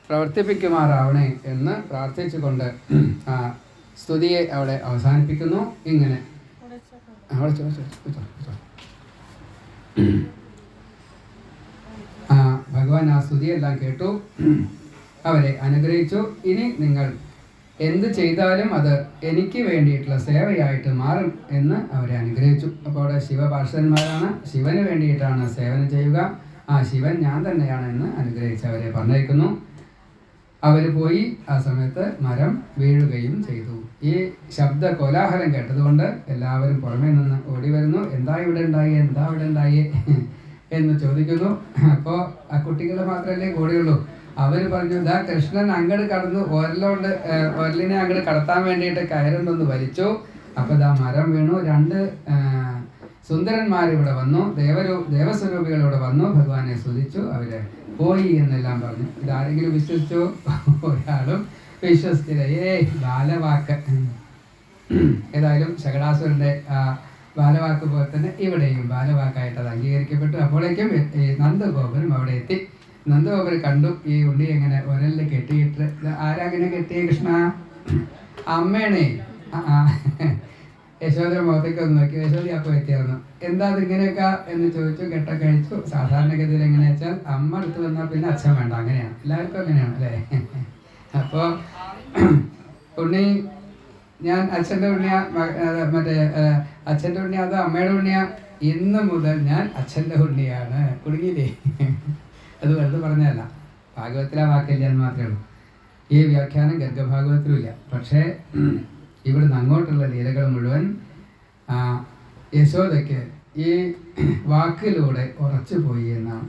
പ്രവർത്തിപ്പിക്കുമാറാവണേ എന്ന് പ്രാർത്ഥിച്ചുകൊണ്ട് സ്തുതിയെ അവിടെ അവസാനിപ്പിക്കുന്നു. ഇങ്ങനെ ഭഗവാൻ ആ സ്തുതിയെല്ലാം കേട്ടു, അവരെ അനുഗ്രഹിച്ചു. ഇനി നിങ്ങൾ എന്ത് ചെയ്താലും അത് എനിക്ക് വേണ്ടിയിട്ടുള്ള സേവയായിട്ട് മാറും എന്ന് അവരെ അനുഗ്രഹിച്ചു. അപ്പോൾ അവിടെ ശിവപാർഷദന്മാരാണ്, ശിവന് വേണ്ടിയിട്ടാണ് സേവനം ചെയ്യുക, ആ ശിവൻ ഞാൻ തന്നെയാണ് എന്ന് അനുഗ്രഹിച്ച് അവരെ പറഞ്ഞയക്കുന്നു. അവർ പോയി. ആ സമയത്ത് മരം വീഴുകയും ചെയ്തു. ഈ ശബ്ദ കോലാഹലം കേട്ടതുകൊണ്ട് എല്ലാവരും പുറമേ നിന്ന് ഓടി വരുന്നു. എന്താ ഇവിടെ ഉണ്ടായി എന്ന് ചോദിക്കുന്നു. അപ്പോൾ ആ കുട്ടികൾ മാത്രമല്ലേ കൂടിയുള്ളൂ. അവർ പറഞ്ഞു, ഇതാ കൃഷ്ണൻ അങ്ങോട്ട് കടന്നു, ഒരലിനെ അങ്ങോട്ട് കടത്താൻ വേണ്ടിയിട്ട് കയറുണ്ടൊന്ന് വലിച്ചു. അപ്പോൾ ഇതാ മരം വീണു. 2 സുന്ദരന്മാരിവിടെ വന്നു, ദേവസ്വരൂപികൾ ഇവിടെ വന്നു, ഭഗവാനെ സ്തുതിച്ചു, അവര് പോയി എന്നെല്ലാം പറഞ്ഞു. ഇതാരെങ്കിലും വിശ്വസിച്ചു? ഒരാളും വിശ്വസിച്ചില്ല. ബാലവാക്ക്. ഏതായാലും ശകടാസുരന്റെ ബാലവാക്ക് പോലെ തന്നെ ഇവിടെയും ബാലവാക്കായിട്ട് അത് അംഗീകരിക്കപ്പെട്ടു. അപ്പോഴേക്കും ഈ നന്ദഗോപുരം അവിടെ എത്തി. നന്ദഗോപുരം കണ്ടു ഈ ഉണ്ണി എങ്ങനെ ഒരലിൽ കെട്ടിയിട്ട്. ആരാങ്ങനെ കെട്ടിയ? കൃഷ്ണ അമ്മേണേ. യശോദ മുഖത്തേക്ക് ഒന്ന് നോക്കി. യശോദ അപ്പോൾ എത്തിയായിരുന്നു. എന്താ അതിങ്ങനെയൊക്കെ എന്ന് ചോദിച്ചു. കെട്ടൊക്കെ കഴിച്ചു. സാധാരണഗതിയിൽ എങ്ങനെയാ വെച്ചാൽ അമ്മ അടുത്ത് വന്നാൽ പിന്നെ അച്ഛൻ വേണ്ട, അങ്ങനെയാണ് എല്ലാവർക്കും, അങ്ങനെയാണ് അല്ലേ? അപ്പോൾ ഉണ്ണി, ഞാൻ അച്ഛൻ്റെ ഉണ്ണിയ, മറ്റേ അച്ഛൻ്റെ ഉണ്ണിയ അതോ അമ്മയുടെ ഉണ്ണിയ? ഇന്ന് മുതൽ ഞാൻ അച്ഛൻ്റെ ഉണ്ണിയാണ്. കുടുങ്ങിയില്ലേ? അത് വെറുതെ പറഞ്ഞതല്ല, ഭാഗവത്തിലെ വാക്കില്ല എന്ന് മാത്രമേ ഉള്ളൂ. ഈ വ്യാഖ്യാനം ഗർഗഭാഗവത്തിലും ഇല്ല. പക്ഷേ ഇവിടുന്ന് അങ്ങോട്ടുള്ള ലീലകൾ മുഴുവൻ യശോദയ്ക്ക് ഈ വാക്കിലൂടെ ഉറച്ചു പോയി എന്നാണ്.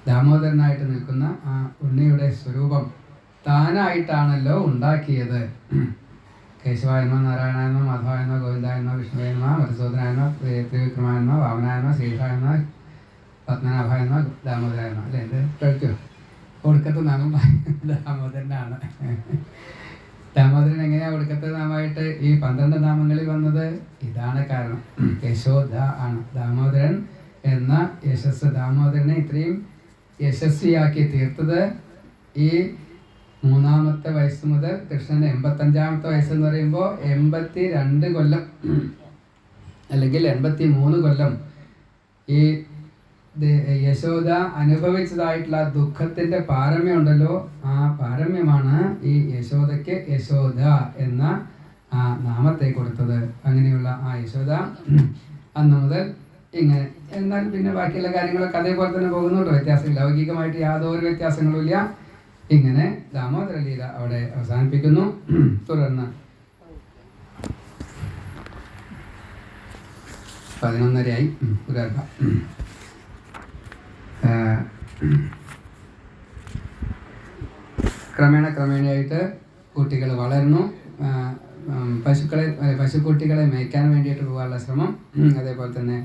ദാമോദരനായിട്ട് നിൽക്കുന്ന ആ ഉണ്ണിയുടെ സ്വരൂപം താനായിട്ടാണല്ലോ ഉണ്ടാക്കിയത്. കേശവായനോ നാരായണായനോ മാധവായനോ ഗോവിന്ദായനോ വിഷ്ണുവായനോ മധുസൂദനായനോ ത്രിവിക്രമായനോ വാമനായനോ ശ്രീധായനോ പത്മനാഭായനോ ദാമോദരായനോ അല്ലേ? ഇത് കഴിക്കോ? ഒടുക്കത്തെ നാമം ദാമോദരനാണ്. ദാമോദരൻ എങ്ങനെയാണ് ഒടുക്കത്തെ നാമമായിട്ട് ഈ 12 നാമങ്ങളിൽ വന്നത്? ഇതാണ് കാരണം. യശോദ ആണ് ദാമോദരൻ എന്ന യശസ്. ദാമോദരനെ ഇത്രയും യശസ്വിയാക്കി തീർത്തത് ഈ 3-ാമത്തെ വയസ്സ് മുതൽ കൃഷ്ണന് 85-ാമത്തെ വയസ്സെന്ന് പറയുമ്പോൾ 82 കൊല്ലം അല്ലെങ്കിൽ 83 കൊല്ലം ഈ യശോദ അനുഭവിച്ചതായിട്ടുള്ള ദുഃഖത്തിൻ്റെ പാരമ്യമുണ്ടല്ലോ, ആ പാരമ്യമാണ് ഈ യശോദയ്ക്ക് യശോദ എന്ന ആ നാമത്തെ കൊടുത്തത്. അങ്ങനെയുള്ള ആ യശോദ അന്ന് മുതൽ ഇങ്ങനെ. എന്നാൽ പിന്നെ ബാക്കിയുള്ള കാര്യങ്ങളൊക്കെ അതേപോലെ തന്നെ പോകുന്നുണ്ടോ, വ്യത്യാസം ലൗകികമായിട്ട് യാതൊരു വ്യത്യാസങ്ങളും ഇല്ല. ഇങ്ങനെ ദാമോദര ലീല അവിടെ അവസാനിപ്പിക്കുന്നു. തുടർന്ന് 11:30 പുലർക്കാം. ക്രമേണയായിട്ട് കുട്ടികൾ വളർന്നു. പശുക്കുട്ടികളെ മേയ്ക്കാൻ വേണ്ടിയിട്ട് പോകാനുള്ള ശ്രമം, അതേപോലെ തന്നെ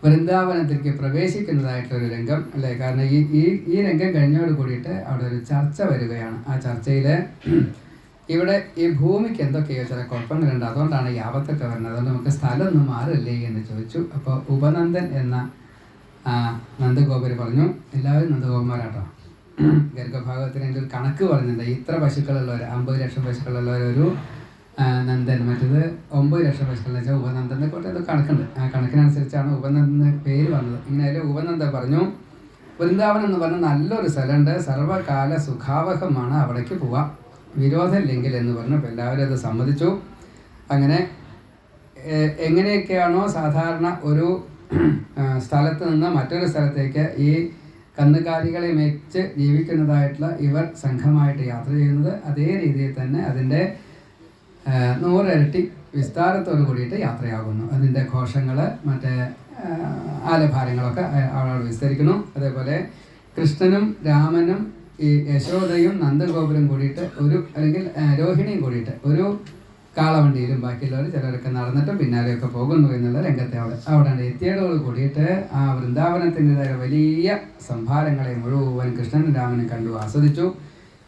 വൃന്ദാവനത്തിലേക്ക് പ്രവേശിക്കുന്നതായിട്ടൊരു രംഗം അല്ലേ? കാരണം ഈ രംഗം കഴിഞ്ഞോട് കൂടിയിട്ട് അവിടെ ഒരു ചർച്ച വരികയാണ്. ആ ചർച്ചയിൽ ഇവിടെ ഈ ഭൂമിക്ക് എന്തൊക്കെയോ ചില കുഴപ്പങ്ങളുണ്ട്, അതുകൊണ്ടാണ് ഈ ആപത്തൊക്കെ വരുന്നത്, അതുകൊണ്ട് നമുക്ക് സ്ഥലം ഒന്നും മാറില്ലേ എന്ന് ചോദിച്ചു. അപ്പോൾ ഉപനന്ദൻ എന്ന നന്ദഗോപർ പറഞ്ഞു, എല്ലാവരും നന്ദഗോപന്മാരാട്ടോ. ഗർഗഭാഗവത്തിന് അതിൻ്റെ ഒരു കണക്ക് പറഞ്ഞിട്ടുണ്ട്. ഇത്ര പശുക്കളുള്ളവർ, 50 ലക്ഷം പശുക്കളുള്ളവരൊരു നന്ദൻ, മറ്റേത് 9 ലക്ഷം പശുക്കളെന്ന് വെച്ചാൽ ഉപനന്ദനെ കൊണ്ട് അത് കണക്കുണ്ട്. ആ കണക്കിനനുസരിച്ചാണ് ഉപനന്ദന് പേര് വന്നത്. ഇങ്ങനെ അതിൽ ഉപനന്ദൻ പറഞ്ഞു, വൃന്ദാവനം എന്ന് പറഞ്ഞാൽ നല്ലൊരു സ്ഥലമുണ്ട്, സർവകാല സുഖാവഹമാണ്, അവിടേക്ക് പോവാം, വിരോധമില്ലെങ്കിൽ എന്ന് പറഞ്ഞു. അപ്പോൾ എല്ലാവരും അത് സമ്മതിച്ചു. അങ്ങനെ എങ്ങനെയൊക്കെയാണോ സാധാരണ ഒരു സ്ഥലത്ത് നിന്ന് മറ്റൊരു സ്ഥലത്തേക്ക് ഈ കന്നുകാലികളെ മേച്ച് ജീവിക്കുന്നതായിട്ടുള്ള ഇവർ സംഘമായിട്ട് യാത്ര ചെയ്യുന്നത്, അതേ രീതിയിൽ തന്നെ അതിൻ്റെ 100 ഇരട്ടി വിസ്താരത്തോട് കൂടിയിട്ട് യാത്രയാകുന്നു. അതിൻ്റെ ഘോഷങ്ങൾ, മറ്റേ ആലഭാരങ്ങളൊക്കെ അവളോട് വിസ്തരിക്കുന്നു. അതേപോലെ കൃഷ്ണനും രാമനും ഈ യശോദയും നന്ദഗോപുരം കൂടിയിട്ട് അല്ലെങ്കിൽ രോഹിണിയും കൂടിയിട്ട് ഒരു കാളവണ്ടിയിലും ബാക്കിയുള്ളവർ ചിലരൊക്കെ നടന്നിട്ടും പിന്നാലെയൊക്കെ പോകുന്നു എന്നുള്ള രംഗത്തെ അവിടെ എത്തിയതോട് കൂടിയിട്ട് ആ വൃന്ദാവനത്തിൻ്റെതായ വലിയ സംഭാരങ്ങളെ മുഴുവൻ കൃഷ്ണനും രാമനും കണ്ടു ആസ്വദിച്ചു.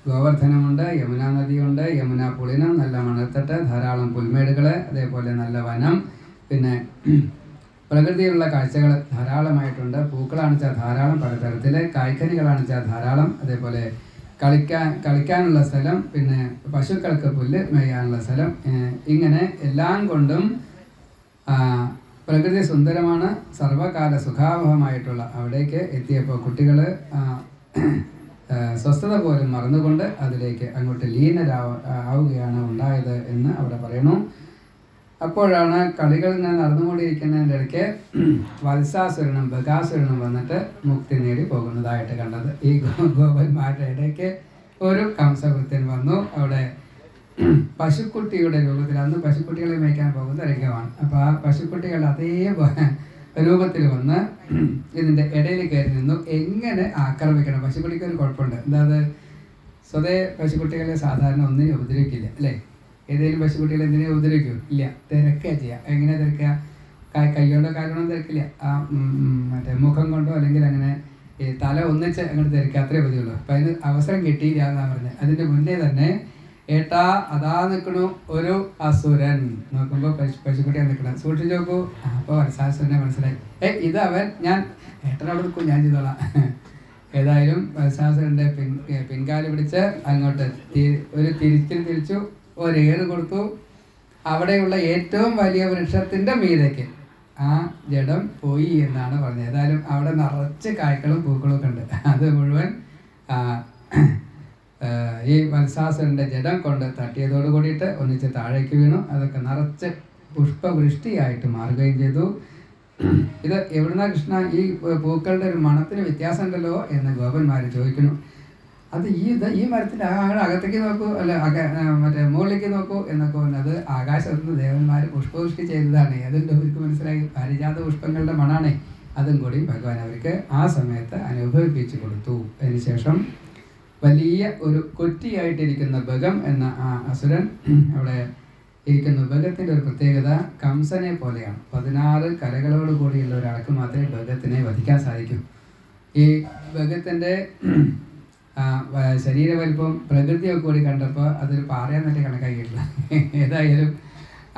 ഗോവർദ്ധനമുണ്ട്, യമുനാ നദിയുണ്ട്, യമുനാ പുളിനം, നല്ല മണൽത്തട്ട്, ധാരാളം പുൽമേടുകൾ, അതേപോലെ നല്ല വനം, പിന്നെ പ്രകൃതിയിലുള്ള കാഴ്ചകൾ ധാരാളമായിട്ടുണ്ട്. പൂക്കളാണെന്ന് വെച്ചാൽ ധാരാളം, പലതരത്തിൽ കായ്ക്കനികളാണെന്ന് വെച്ചാൽ ധാരാളം, അതേപോലെ കളിക്കാനുള്ള സ്ഥലം, പിന്നെ പശുക്കൾക്ക് പുല്ല് മേയാനുള്ള സ്ഥലം, ഇങ്ങനെ എല്ലാം കൊണ്ടും പ്രകൃതി സുന്ദരമാണ്, സർവകാല സുഖാവഹമായിട്ടുള്ള അവിടേക്ക് എത്തിയപ്പോൾ കുട്ടികൾ സ്വസ്ഥത പോലും മറന്നുകൊണ്ട് അതിലേക്ക് അങ്ങോട്ട് ലീനരാവുകയാണ് ഉണ്ടായത് എന്ന് അവിടെ പറയുന്നു. അപ്പോഴാണ് കളികൾ ഇങ്ങനെ നടന്നുകൊണ്ടിരിക്കുന്നതിൻ്റെ ഇടയ്ക്ക് വത്സാസുരനും ബകാസുരനും വന്നിട്ട് മുക്തി നേടി പോകുന്നതായിട്ട് കണ്ടത്. ഈ ഗോപന്മാരുടെ ഇടയ്ക്ക് ഒരു കംസകൃത്യൻ വന്നു. അവിടെ പശുക്കുട്ടിയുടെ രൂപത്തിൽ, അന്ന് പശുക്കുട്ടികളെ മേയ്ക്കാൻ പോകുന്ന രംഗമാണ്. അപ്പോൾ ആ പശുക്കുട്ടികൾ അതേ രൂപത്തിൽ വന്ന് ഇതിൻ്റെ ഇടയിൽ കയറി നിന്നു. എങ്ങനെ ആക്രമിക്കണം? പശുക്കുട്ടിക്ക് ഒരു കുഴപ്പമുണ്ട്, എന്താ, സ്വതേ പശുക്കുട്ടികളെ സാധാരണ ഒന്നിനും ഉപദ്രവിക്കില്ല അല്ലേ? ഏതെങ്കിലും പശുക്കുട്ടികളെ എന്തിനും ഉപദ്രവിക്കും? ഇല്ല, തിരക്കുക ചെയ്യുക. എങ്ങനെ തിരക്കുക? കൈകൊണ്ടോ കാലുകൊണ്ടോ തിരക്കില്ല, ആ മറ്റേ മുഖം കൊണ്ടോ അല്ലെങ്കിൽ അങ്ങനെ ഈ തല ഒന്നിച്ച് അങ്ങോട്ട് തിരക്കുക, അത്രേ പതിയുള്ളൂ. അപ്പം അതിന് അവസരം കിട്ടിയില്ല എന്നാണ് പറഞ്ഞത്. അതിൻ്റെ മുന്നേ തന്നെ ഏട്ടാ അതാ നിൽക്കണു ഒരു അസുരൻ, നോക്കുമ്പോൾ പശുക്കുട്ടിയാണ് നിൽക്കണം, സൂക്ഷിച്ച് നോക്കൂ. അപ്പോൾ വത്സാസുരനെ മനസ്സിലായി, ഇത് അവൻ, ഞാൻ ഏട്ടനോട് നിൽക്കും, ഞാൻ ചെയ്തോളാം. ഏതായാലും വത്സാസുരൻ്റെ പിൻകാല് പിടിച്ച് അങ്ങോട്ട് ഒരു തിരിച്ചു ഒരേറ് കൊടുത്തു. അവിടെയുള്ള ഏറ്റവും വലിയ വൃക്ഷത്തിൻ്റെ മീതയ്ക്ക് ആ ജഡം പോയി എന്നാണ് പറഞ്ഞത്. ഏതായാലും അവിടെ നിറച്ച് കായ്ക്കളും പൂക്കളും ഒക്കെ ഉണ്ട്. അത് മുഴുവൻ ഈ വത്സാസുരൻ്റെ ജഡം കൊണ്ട് തട്ടിയതോട് കൂടിയിട്ട് ഒന്നിച്ച് താഴേക്ക് വീണു. അതൊക്കെ നിറച്ച് പുഷ്പവൃഷ്ടിയായിട്ട് മാറുകയും ചെയ്തു. ഇത് എവിടുന്ന കൃഷ്ണ, ഈ പൂക്കളുടെ ഒരു മണത്തിന് വ്യത്യാസം ഉണ്ടല്ലോ എന്ന് ഗോപന്മാർ ചോദിക്കുന്നു. അത് ഈ മരത്തിൻ്റെ അകത്തേക്ക് നോക്കൂ, അല്ല മറ്റേ മുകളിലേക്ക് നോക്കൂ എന്നൊക്കെ പറഞ്ഞത്, അത് ആകാശത്തുനിന്ന് ദേവന്മാർ പുഷ്പവൃഷ്ടി ചെയ്തതാണ്. അതുകൊണ്ട് അവർക്ക് മനസ്സിലായി പാരിജാത പുഷ്പങ്ങളുടെ മണാണേ. അതും കൂടി ഭഗവാൻ അവർക്ക് ആ സമയത്ത് അനുഭവിപ്പിച്ചു കൊടുത്തു. അതിനുശേഷം വലിയ ഒരു കൊറ്റിയായിട്ടിരിക്കുന്ന ബഗം എന്ന ആ അസുരൻ അവിടെ ഇരിക്കുന്നു. ബഗത്തിൻ്റെ ഒരു പ്രത്യേകത കംസനെ പോലെയാണ്. 16 കലകളോട് കൂടിയുള്ള ഒരാൾക്ക് മാത്രമേ ബഗത്തിനെ വധിക്കാൻ സാധിക്കൂ. ഈ ബഗത്തിൻ്റെ ശരീരവലിപ്പം പ്രകൃതിയൊക്കെ കൂടി കണ്ടപ്പോൾ അതൊരു പാറയാന്നിട്ട് കണക്കാക്കിയിട്ടില്ല. ഏതായാലും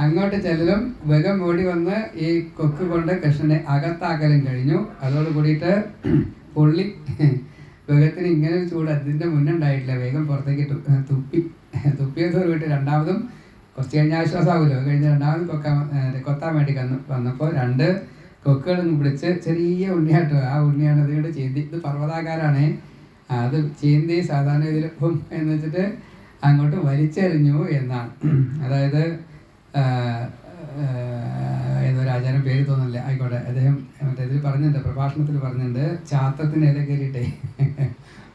അങ്ങോട്ട് ചെല്ലലും ബഗം ഓടി വന്ന് ഈ കൊക്ക് കൊണ്ട് കൃഷ്ണനെ അകത്താക്കലും കഴിഞ്ഞു. അതോട് കൂടിയിട്ട് പൊള്ളി ബഗത്തിന് ഇങ്ങനെ ഒരു ചൂട് അതിൻ്റെ മുന്നുണ്ടായിട്ടില്ല. വേഗം പുറത്തേക്ക് തുപ്പിയതോട് വിട്ട് രണ്ടാമതും കുറച്ച് കഴിഞ്ഞ ആശ്വാസമാകുമല്ലോ. കഴിഞ്ഞ് രണ്ടാമതും കൊത്താൻ വേണ്ടി വന്നപ്പോൾ 2 കൊക്കുകൾ പിടിച്ച് ചെറിയ ഉണ്ണിയാട്ടോ. ആ ഉണ്ണിയാണ് അതുകൊണ്ട് ചീന്തി. ഇത് പർവ്വതാകാരാണ്. അത് ചീന്തി സാധാരണ ഇതിൽ എന്ന് വെച്ചിട്ട് അങ്ങോട്ട് വലിച്ചെറിഞ്ഞു എന്നാണ്. അതായത് ഏതൊരു ആചാരം പേര് തോന്നുന്നില്ല, ആയിക്കോട്ടെ. അദ്ദേഹം ഇതിൽ പറഞ്ഞിട്ടുണ്ട്, പ്രഭാഷണത്തിൽ പറഞ്ഞിട്ടുണ്ട്, ചാത്തത്തിന് ഇല കയറിയിട്ടേ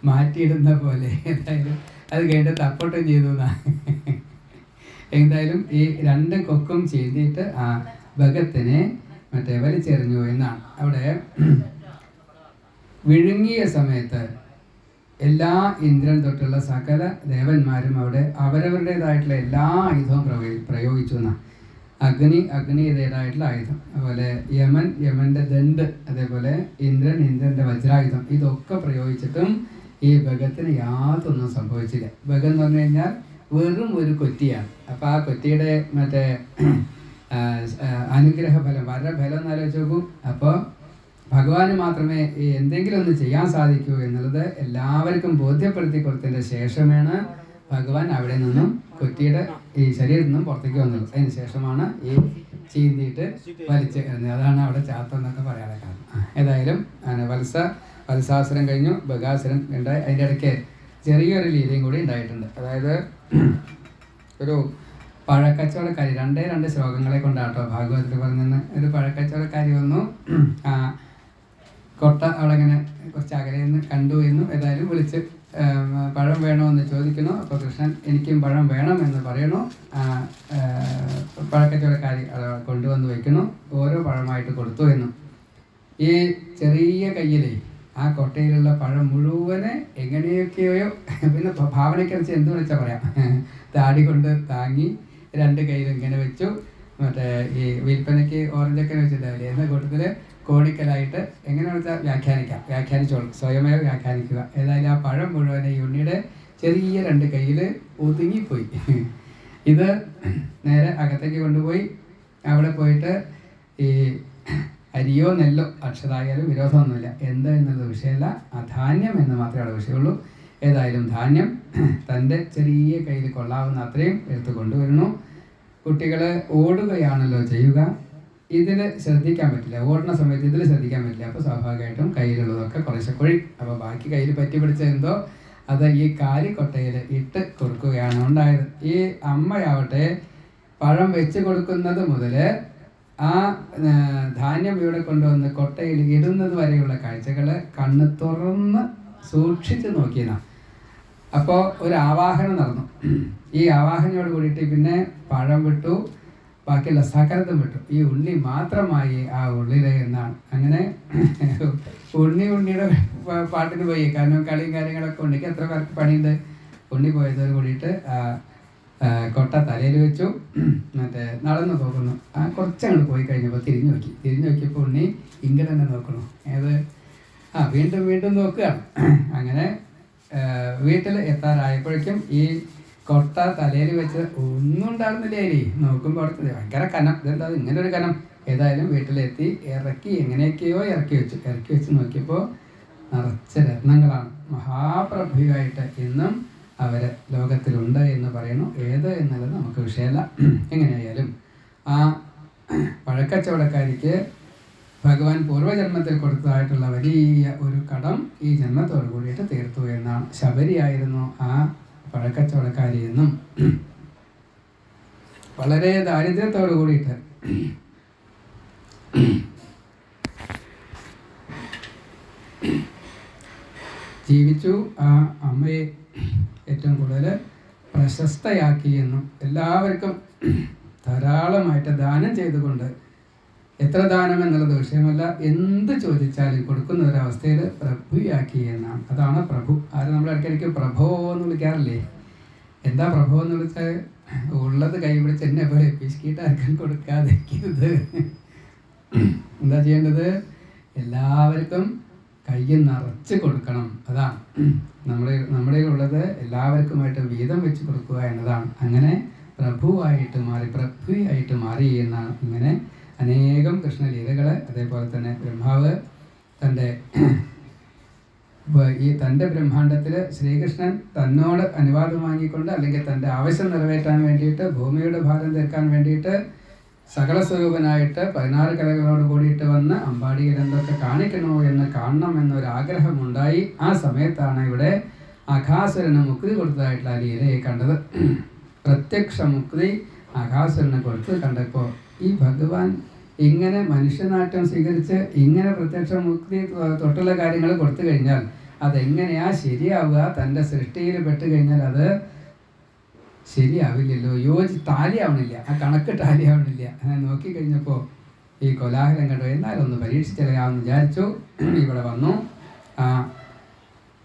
മാറ്റിയിടുന്ന പോലെ. എന്തായാലും അത് കഴിഞ്ഞിട്ട് തപ്പോട്ടും ചെയ്തു എന്നാ. എന്തായാലും ഈ 2 കൊക്കും ചെയ്തിട്ട് ആ ഭഗത്തിനെ വലിച്ചെറിഞ്ഞു എന്നാണ്. അവിടെ വിഴുങ്ങിയ സമയത്ത് എല്ലാ ഇന്ദ്രൻ തൊട്ടുള്ള സകല ദേവന്മാരും അവിടെ അവരവരുടേതായിട്ടുള്ള എല്ലാ ആയുധവും പ്രയോഗിച്ചു എന്നാണ്. അഗ്നിയുടേതായിട്ടുള്ള ആയുധം, അതുപോലെ യമൻ്റെ ദണ്ഡ്, അതേപോലെ ഇന്ദ്രൻ്റെ വജ്രായുധം, ഇതൊക്കെ പ്രയോഗിച്ചിട്ടും ഈ ഭഗത്തിന് യാതൊന്നും സംഭവിച്ചില്ല. ഭഗം എന്ന് പറഞ്ഞു കഴിഞ്ഞാൽ വെറും ഒരു കൊറ്റിയാണ്. അപ്പോൾ ആ കൊറ്റിയുടെ അനുഗ്രഹ ഫലം, വരഫലം എന്ന് ആലോചിച്ച് നോക്കൂ. അപ്പോൾ ഭഗവാന് മാത്രമേ എന്തെങ്കിലും ഒന്ന് ചെയ്യാൻ സാധിക്കൂ എന്നുള്ളത് എല്ലാവർക്കും ബോധ്യപ്പെടുത്തി കൊടുത്തതിൻ്റെ ശേഷമാണ് ഭഗവാൻ അവിടെ നിന്നും കൊറ്റിയുടെ ഈ ശരീരത്തിൽ നിന്നും പുറത്തേക്ക് വന്നത്. അതിന് ശേഷമാണ് ഈ ചീന്തിയിട്ട് വലിച്ച് എറിഞ്ഞത്. അതാണ് അവിടെ ചാത്തം എന്നൊക്കെ പറയാനുള്ള കാരണം. ഏതായാലും വത്സാസുരം കഴിഞ്ഞു, ബഗാസുരൻ ഉണ്ടായി. അതിൻ്റെ ഇടയ്ക്ക് ചെറിയൊരു ലീലയും കൂടി ഉണ്ടായിട്ടുണ്ട്. അതായത് ഒരു പഴക്കച്ചവടക്കാരി, 2 ശ്ലോകങ്ങളെ കൊണ്ടാട്ടോ ഭാഗവതത്തിൽ പറഞ്ഞെന്ന്. ഒരു പഴക്കച്ചവടക്കാരി വന്നു, കൊട്ട അവിടെ ഇങ്ങനെ കുറച്ച് അകലെ നിന്ന് കണ്ടു എന്നും ഏതായാലും വിളിച്ച് പഴം വേണോ എന്ന് ചോദിക്കുന്നു. അപ്പോൾ കൃഷ്ണൻ എനിക്കും പഴം വേണം എന്ന് പറയണു. പഴക്കച്ചവടക്കാരി കൊണ്ടുവന്ന് വയ്ക്കുന്നു, ഓരോ പഴമായിട്ട് കൊടുത്തു എന്നും. ഈ ചെറിയ കയ്യിലേ ആ കൊട്ടയിലുള്ള പഴം മുഴുവനെ എങ്ങനെയൊക്കെയോ, പിന്നെ ഭാവനയ്ക്കനുസരിച്ച് എന്ത് വിളിച്ചാൽ പറയാം, താടി കൊണ്ട് താങ്ങി 2 കയ്യിലും ഇങ്ങനെ വെച്ചു. ഈ വിൽപ്പനയ്ക്ക് ഓറഞ്ചൊക്കെ വെച്ചിട്ടാവില്ലേ എന്ന കൂട്ടത്തിൽ കോടിക്കലായിട്ട് എങ്ങനെ വെച്ചാൽ വ്യാഖ്യാനിച്ചോളും, സ്വയമേ വ്യാഖ്യാനിക്കുക. ഏതായാലും ആ പഴം മുഴുവനെ ഈ ഉണ്ണിയുടെ ചെറിയ 2 കയ്യിൽ ഒതുങ്ങിപ്പോയി. ഇത് നേരെ അകത്തേക്ക് കൊണ്ടുപോയി അവിടെ പോയിട്ട് ഈ അരിയോ നെല്ലോ അക്ഷതായാലും വിരോധമൊന്നുമില്ല, എന്ത് എന്നുള്ളത് വിഷയമല്ല, ആ ധാന്യം എന്ന് മാത്രമേ അവിടെ വിഷയമുള്ളൂ. ഏതായാലും ധാന്യം തൻ്റെ ചെറിയ കയ്യിൽ കൊള്ളാവുന്ന അത്രയും എടുത്ത് കൊണ്ടുവരുന്നു. കുട്ടികൾ ഓടുകയാണല്ലോ ചെയ്യുക, ഇതിൽ ശ്രദ്ധിക്കാൻ പറ്റില്ല, ഓടുന്ന സമയത്ത് ഇതിൽ ശ്രദ്ധിക്കാൻ പറ്റില്ല. അപ്പോൾ സ്വാഭാവികമായിട്ടും കയ്യിലുള്ളതൊക്കെ കുറേശ്ശെ കൊഴി. അപ്പോൾ ബാക്കി കയ്യിൽ പറ്റി പിടിച്ചെന്തോ അത് ഈ കാലിക്കൊട്ടയിൽ ഇട്ട് കൊടുക്കുകയാണ് ഉണ്ടായത്. ഈ അമ്മയാവട്ടെ പഴം വെച്ച് കൊടുക്കുന്നത് മുതൽ ആ ധാന്യം ഇവിടെ കൊണ്ടുവന്ന് കൊട്ടയിൽ ഇടുന്നത് വരെയുള്ള കാഴ്ചകൾ കണ്ണ് തുറന്ന് സൂക്ഷിച്ച് നോക്കിയതാണ്. അപ്പോൾ ഒരു ആവാഹനം നടന്നു. ഈ ആവാഹനയോട് കൂടിയിട്ട് പിന്നെ പഴം വിട്ടു, ബാക്കിയുള്ള സകലതും വിട്ടു, ഈ ഉണ്ണി മാത്രമായി ആ ഉള്ളിൽ എന്നാണ്. അങ്ങനെ ഉണ്ണിയുടെ പാട്ടിന് പോയി, കാരണം കളിയും കാര്യങ്ങളൊക്കെ ഉണ്ണിക്ക് എത്ര പേർക്ക് പണിയുണ്ട്. ഉണ്ണി പോയതോട് കൂടിയിട്ട് കൊട്ട തലയിൽ വെച്ചു, നടന്നു പോകുന്നു. കുറച്ചങ്ങോട്ട് പോയി കഴിഞ്ഞപ്പോൾ തിരിഞ്ഞു നോക്കിയപ്പോൾ ഉണ്ണി ഇങ്ങനെ തന്നെ നോക്കണു. വീണ്ടും വീണ്ടും നോക്കുകയാണ്. അങ്ങനെ വീട്ടിൽ എത്താറായപ്പോഴേക്കും ഈ കൊട്ട തലയിൽ വെച്ച് ഒന്നും ഉണ്ടാകുന്നില്ല. നോക്കുമ്പോൾ അവിടെ ഭയങ്കര കനം, ഇതെന്താ ഇങ്ങനെ ഒരു കനം. ഏതായാലും വീട്ടിലെത്തി ഇറക്കി എങ്ങനെയൊക്കെയോ ഇറക്കി വെച്ച് നോക്കിയപ്പോൾ നിറച്ച രത്നങ്ങളാണ്. മഹാപ്രഭുവായിട്ട് ഇന്നും അവർ ലോകത്തിലുണ്ട് എന്ന് പറയുന്നു. ഏത് എന്നുള്ളത് നമുക്ക് വിഷയമല്ല. എങ്ങനെയായാലും ആ പഴക്കച്ചവടക്കാരിക്ക് ഭഗവാൻ പൂർവ്വജന്മത്തിൽ കൊടുത്തതായിട്ടുള്ള വലിയ ഒരു കടം ഈ ജന്മത്തോട് കൂടിയിട്ട് തീർത്തു എന്നാണ്. ശബരിയായിരുന്നു ആ പഴക്കച്ചവടക്കാരി എന്നും വളരെ ദാരിദ്ര്യത്തോടു കൂടിയിട്ട് ജീവിച്ചു. ആ അമ്മയെ ഏറ്റവും കൂടുതൽ പ്രശസ്തയാക്കി എന്നും എല്ലാവർക്കും ധാരാളമായിട്ട് ദാനം ചെയ്തുകൊണ്ട്, എത്ര ദാനം എന്നുള്ളത് വിഷയമല്ല, എന്ത് ചോദിച്ചാലും കൊടുക്കുന്ന ഒരവസ്ഥയിൽ പ്രഭുയാക്കി എന്നാണ്. അതാണ് പ്രഭു. ആരും നമ്മൾ ഇടയ്ക്കിടയ്ക്ക് പ്രഭോ എന്ന് വിളിക്കാറില്ലേ? എന്താ പ്രഭോ എന്ന് വിളിച്ചാൽ ഉള്ളത് കൈ പിടിച്ച് എന്നെ പോലെ ബിസ്ക്കറ്റ് ആർക്കും കൊടുക്കാതിരിക്കരുത്. എന്താ ചെയ്യേണ്ടത്? എല്ലാവർക്കും കൈ നിറച്ച് കൊടുക്കണം. അതാണ് നമ്മുടെ ഉള്ളത് എല്ലാവർക്കുമായിട്ട് വീതം വെച്ച് കൊടുക്കുക എന്നതാണ്. അങ്ങനെ പ്രഭുവായിട്ട് മാറി എന്നാണ്. ഇങ്ങനെ അനേകം കൃഷ്ണലീലകൾ. അതേപോലെ തന്നെ ബ്രഹ്മാവ് തൻ്റെ ബ്രഹ്മാണ്ടത്തിൽ ശ്രീകൃഷ്ണൻ തന്നോട് അനുവാദം വാങ്ങിക്കൊണ്ട്, അല്ലെങ്കിൽ തൻ്റെ ആവശ്യം നിറവേറ്റാൻ വേണ്ടിയിട്ട്, ഭൂമിയുടെ ഭാരം തീർക്കാൻ വേണ്ടിയിട്ട് സകല സ്വരൂപനായിട്ട് 16 കലകളോട് കൂടിയിട്ട് വന്ന് അമ്പാടിയിൽ എന്തൊക്കെ കാണിക്കണോ എന്ന് കാണണം എന്നൊരാഗ്രഹമുണ്ടായി. ആ സമയത്താണ് ഇവിടെ അഘാസുരന് മുക്തി കൊടുത്തതായിട്ടുള്ള ലീലയെ കണ്ടത്. പ്രത്യക്ഷ മുക്തി അഘാസുരന് കൊടുത്ത് കണ്ടപ്പോൾ ഈ ഭഗവാൻ ഇങ്ങനെ മനുഷ്യനാട്ടം സ്വീകരിച്ച് ഇങ്ങനെ പ്രത്യക്ഷ മുക്തി തൊട്ടുള്ള കാര്യങ്ങൾ കൊടുത്തു കഴിഞ്ഞാൽ അതെങ്ങനെയാ ശരിയാവുക? തൻ്റെ സൃഷ്ടിയിൽ പെട്ട് കഴിഞ്ഞാൽ അത് ശരിയാവില്ലല്ലോ, ടാലിയാവണില്ല, ആ കണക്ക് ടാലിയാവണില്ല. നോക്കിക്കഴിഞ്ഞപ്പോൾ ഈ കോലാഹലം കണ്ടു. എന്നാലും ഒന്ന് പരീക്ഷിച്ചറിയാമെന്ന് വിചാരിച്ചു. ഇവിടെ വന്നു.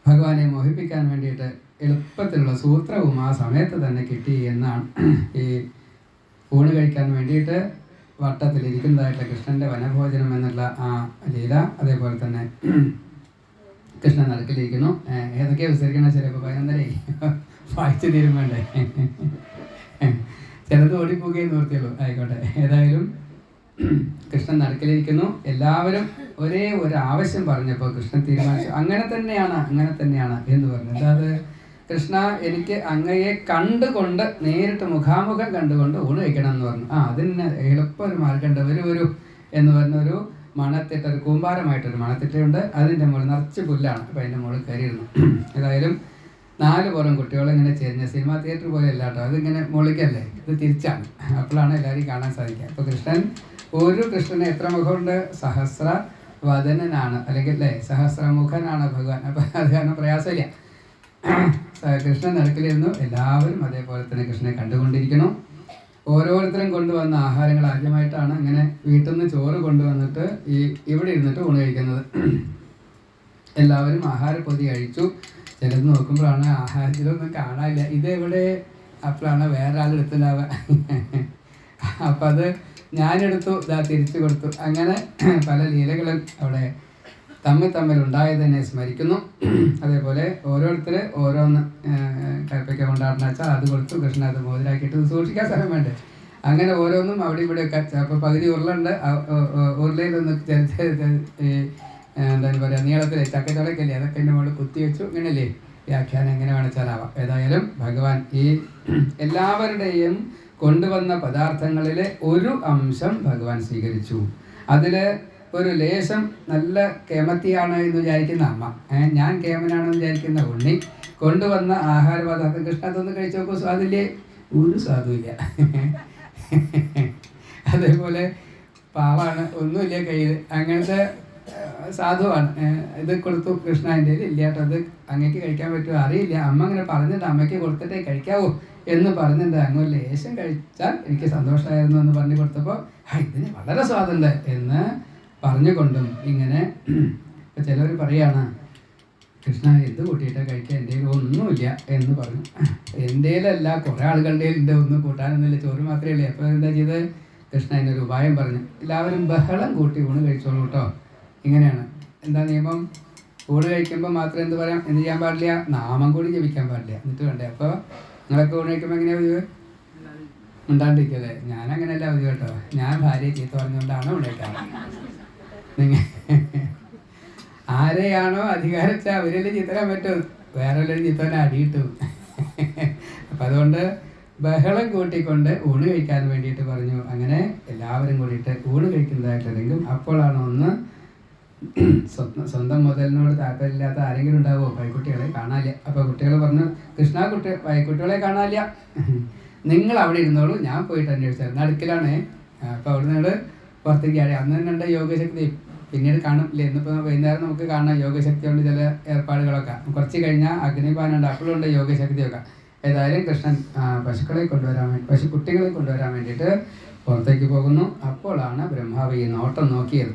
ഭഗവാനെ മോഹിപ്പിക്കാൻ വേണ്ടിയിട്ട് എളുപ്പത്തിലുള്ള സൂത്രവും ആ സമയത്ത് തന്നെ കിട്ടി എന്നാണ്. ഈ ഊണ് കഴിക്കാൻ വേണ്ടിയിട്ട് വട്ടത്തിലിരിക്കുന്നതായിട്ടുള്ള കൃഷ്ണൻ്റെ വനഭോജനം എന്നുള്ള ആ ലീല. അതേപോലെ തന്നെ കൃഷ്ണൻ നടുക്കിലിരിക്കുന്നു. ഏതൊക്കെയാണ് വിസരിക്കണം? ചിലപ്പോൾ 11:30 വായിച്ചു തീരുമാണ്ടേ, ചിലത് ഓടിപ്പോകുകയെന്ന് ഓർത്തിയുള്ളൂ. ആയിക്കോട്ടെ, ഏതായാലും കൃഷ്ണൻ നടുക്കിലിരിക്കുന്നു. എല്ലാവരും ഒരേ ഒരു ആവശ്യം പറഞ്ഞപ്പോൾ കൃഷ്ണൻ തീരുമാനിച്ചു അങ്ങനെ തന്നെയാണ് എന്ന് പറഞ്ഞു. അതായത് കൃഷ്ണ, എനിക്ക് അങ്ങയെ കണ്ടുകൊണ്ട്, നേരിട്ട് മുഖാമുഖം കണ്ടുകൊണ്ട് ഊണ് കഴിക്കണം എന്ന് പറഞ്ഞു. അതിന് എളുപ്പം ഒരു മാർഗമുണ്ട്. വരൂ എന്ന് പറഞ്ഞൊരു മണത്തിട്ട, ഒരു കൂമ്പാരമായിട്ടൊരു മണത്തിട്ടുണ്ട്. അതിൻ്റെ മുകളിൽ നിറച്ച് പുല്ലാണ്. അപ്പോൾ അതിൻ്റെ മുകളിൽ കയറിയിരുന്നു. ഏതായാലും 4 പുറം കുട്ടികളിങ്ങനെ ചെരിഞ്ഞ സിനിമാ തിയേറ്റർ പോലെ അല്ല കേട്ടോ, അതിങ്ങനെ മുകളിലേക്കല്ലേ, ഇത് തിരിച്ചാണ്. അപ്പോഴാണ് എല്ലാവരും കാണാൻ സാധിക്കുക. അപ്പോൾ കൃഷ്ണന് എത്ര മുഖമുണ്ട്? സഹസ്രവദനനാണ്, അല്ലെങ്കിൽ സഹസ്രമുഖനാണ് ഭഗവാൻ. അപ്പോൾ അത് കാരണം പ്രയാസമില്ല. കൃഷ്ണൻ നടുക്കിലിരുന്നു. എല്ലാവരും അതേപോലെ തന്നെ കൃഷ്ണനെ കണ്ടുകൊണ്ടിരിക്കണം. ഓരോരുത്തരും കൊണ്ടുവന്ന ആഹാരങ്ങൾ ആദ്യമായിട്ടാണ് ഇങ്ങനെ വീട്ടിൽ നിന്ന് ചോറ് കൊണ്ടുവന്നിട്ട് ഇവിടെ ഇരുന്നിട്ട് ഊണ് കഴിക്കുന്നത്. എല്ലാവരും ആഹാരപ്പൊതി കഴിച്ചു. ചിലത് നോക്കുമ്പോഴാണ് ആഹാരത്തിലൊന്നും കാണാനില്ല. ഇതെവിടെ? അപ്പോഴാണ് വേറെ ആൾ എടുത്തിട്ടുണ്ടാവുക. അപ്പം അത് ഞാനെടുത്തു, തിരിച്ചു കൊടുത്തു. അങ്ങനെ പല ലീലകളും അവിടെ തമ്മിൽ ഉണ്ടായതിനെ സ്മരിക്കുന്നു. അതേപോലെ ഓരോരുത്തർ ഓരോന്ന് കൽപ്പിക്ക കൊണ്ടാടുന്ന വെച്ചാൽ അത് കൊടുത്തു. കൃഷ്ണൻ അത് മോതിരാക്കിയിട്ട് സൂക്ഷിക്കാൻ സ്ഥലം വേണ്ടേ. അങ്ങനെ ഓരോന്നും അവിടെ ഇവിടെയൊക്കെ. അപ്പോൾ പകുതി ഉരുളുണ്ട്. ഉരുളയിലൊന്ന് എന്താണ് പറയുക, നീളത്തിൽ ചക്കച്ചോളക്കല്ലേ, അതൊക്കെ എൻ്റെ മുകളിൽ കുത്തി വെച്ചു. ഇങ്ങനെയല്ലേ വ്യാഖ്യാനം എങ്ങനെ വേണിച്ചാലാവാം. ഏതായാലും ഭഗവാൻ ഈ എല്ലാവരുടെയും കൊണ്ടുവന്ന പദാർത്ഥങ്ങളിൽ ഒരു അംശം ഭഗവാൻ സ്വീകരിച്ചു. അതിൽ ഒരു ലേശം നല്ല കേമത്തിയാണ് എന്ന് വിചാരിക്കുന്ന അമ്മ, ഞാൻ കേമനാണെന്ന് വിചാരിക്കുന്ന ഉണ്ണി കൊണ്ടുവന്ന ആഹാര പദാർത്ഥം കൃഷ്ണ അതൊന്ന് കഴിച്ചു നോക്കൂ, സ്വാദില്ലേ? ഒരു സ്വാദുമില്ല. അതേപോലെ പാവാണ്, ഒന്നുമില്ല കയ്യിൽ, അങ്ങനത്തെ സാധുവാണ്. ഇത് കൊടുത്തു കൃഷ്ണ, എൻ്റെ ഇല്ല കേട്ടോ, അത് അങ്ങേക്ക് കഴിക്കാൻ പറ്റുമോ അറിയില്ല, അമ്മ അങ്ങനെ പറഞ്ഞിട്ട് അമ്മയ്ക്ക് കൊടുത്തിട്ടേ കഴിക്കാവൂ എന്ന് പറഞ്ഞിട്ട് അങ്ങ് ലേശം കഴിച്ചാൽ എനിക്ക് സന്തോഷമായിരുന്നു എന്ന് പറഞ്ഞു കൊടുത്തപ്പോൾ ഇതിന് വളരെ സ്വാദുണ്ട് എന്ന് പറഞ്ഞുകൊണ്ടും ഇങ്ങനെ. ഇപ്പം ചിലവർ പറയാണ്, കൃഷ്ണ എന്ത് കൂട്ടിയിട്ടാണ് കഴിക്കുക, എൻ്റെ കയ്യിൽ ഒന്നുമില്ല എന്ന് പറഞ്ഞു. എൻ്റെയിലല്ല, കുറേ ആളുകളുടെ ഉണ്ട്, ഒന്നും കൂട്ടാനൊന്നുമില്ല, ചോറ് മാത്രമേ ഉള്ളൂ. അപ്പോൾ എന്താ ചെയ്ത് കൃഷ്ണ എന്നൊരു ഉപായം പറഞ്ഞു, എല്ലാവരും ബഹളം കൂട്ടി ഊണ് കഴിച്ചോളൂ കേട്ടോ. ഇങ്ങനെയാണ് എന്താ നിയമം? ഊണ് കഴിക്കുമ്പോൾ മാത്രം എന്ത് ചെയ്യാൻ പാടില്ല? നാമം കൂടി ജപിക്കാൻ പാടില്ല. എന്നിട്ട് വേണ്ടേ? അപ്പോൾ നിങ്ങളൊക്കെ ഊണ് കഴിക്കുമ്പോൾ എങ്ങനെയാണ് പതിവ്? ഉണ്ടാണ്ടിരിക്കല്ലേ? ഞാനങ്ങനെയല്ല പതിവ് കേട്ടോ. ഞാൻ ഭാര്യയെ ചീത്ത പറഞ്ഞുകൊണ്ടാണ് ഉണ്ടാക്കാറ്. നിങ്ങൾ ആരെയാണോ അധികാരം വെച്ചാൽ അവരെല്ലാം ചീത്തരാൻ പറ്റും, വേറെ വല്ലവരും ചീത്തനെ അടിയിട്ടു. അപ്പം അതുകൊണ്ട് ബഹളം കൂട്ടിക്കൊണ്ട് ഊണ് കഴിക്കാൻ വേണ്ടിയിട്ട് പറഞ്ഞു. അങ്ങനെ എല്ലാവരും കൂടിയിട്ട് ഊണ് കഴിക്കുന്നതായിട്ട് രംഗം. അപ്പോഴാണ് ഒന്ന് സ്വന്തം മുതലിനോട് താല്പര്യമില്ലാത്ത ആരെങ്കിലും ഉണ്ടാവുമോ? പൈക്കുട്ടികളെ കാണാനില്ല. അപ്പോൾ കുട്ടികൾ പറഞ്ഞു, കൃഷ്ണ പൈക്കുട്ടികളെ കാണാനില്ല, നിങ്ങൾ അവിടെ ഇരുന്നോളൂ, ഞാൻ പോയിട്ട് അന്വേഷിച്ചാൽ നടുക്കിലാണ്. അപ്പോൾ അവിടെ നിന്ന് പുറത്തേക്ക് ആടി. അന്ന് കണ്ട യോഗശക്തി പിന്നീട് കാണില്ലേ, ഇന്നിപ്പോൾ വൈകുന്നേരം നമുക്ക് കാണാം യോഗശക്തി കൊണ്ട് ചില ഏർപ്പാടുകളൊക്കെ. കുറച്ച് കഴിഞ്ഞാൽ അഗ്നിപാനുണ്ട്, അപ്പോഴുണ്ട് യോഗശക്തിയൊക്കെ. ഏതായാലും കൃഷ്ണൻ പശുക്കുട്ടികളെ കൊണ്ടുവരാൻ വേണ്ടിയിട്ട് പുറത്തേക്ക് പോകുന്നു. അപ്പോഴാണ് ബ്രഹ്മാവ് ഈ നോട്ടം നോക്കിയത്.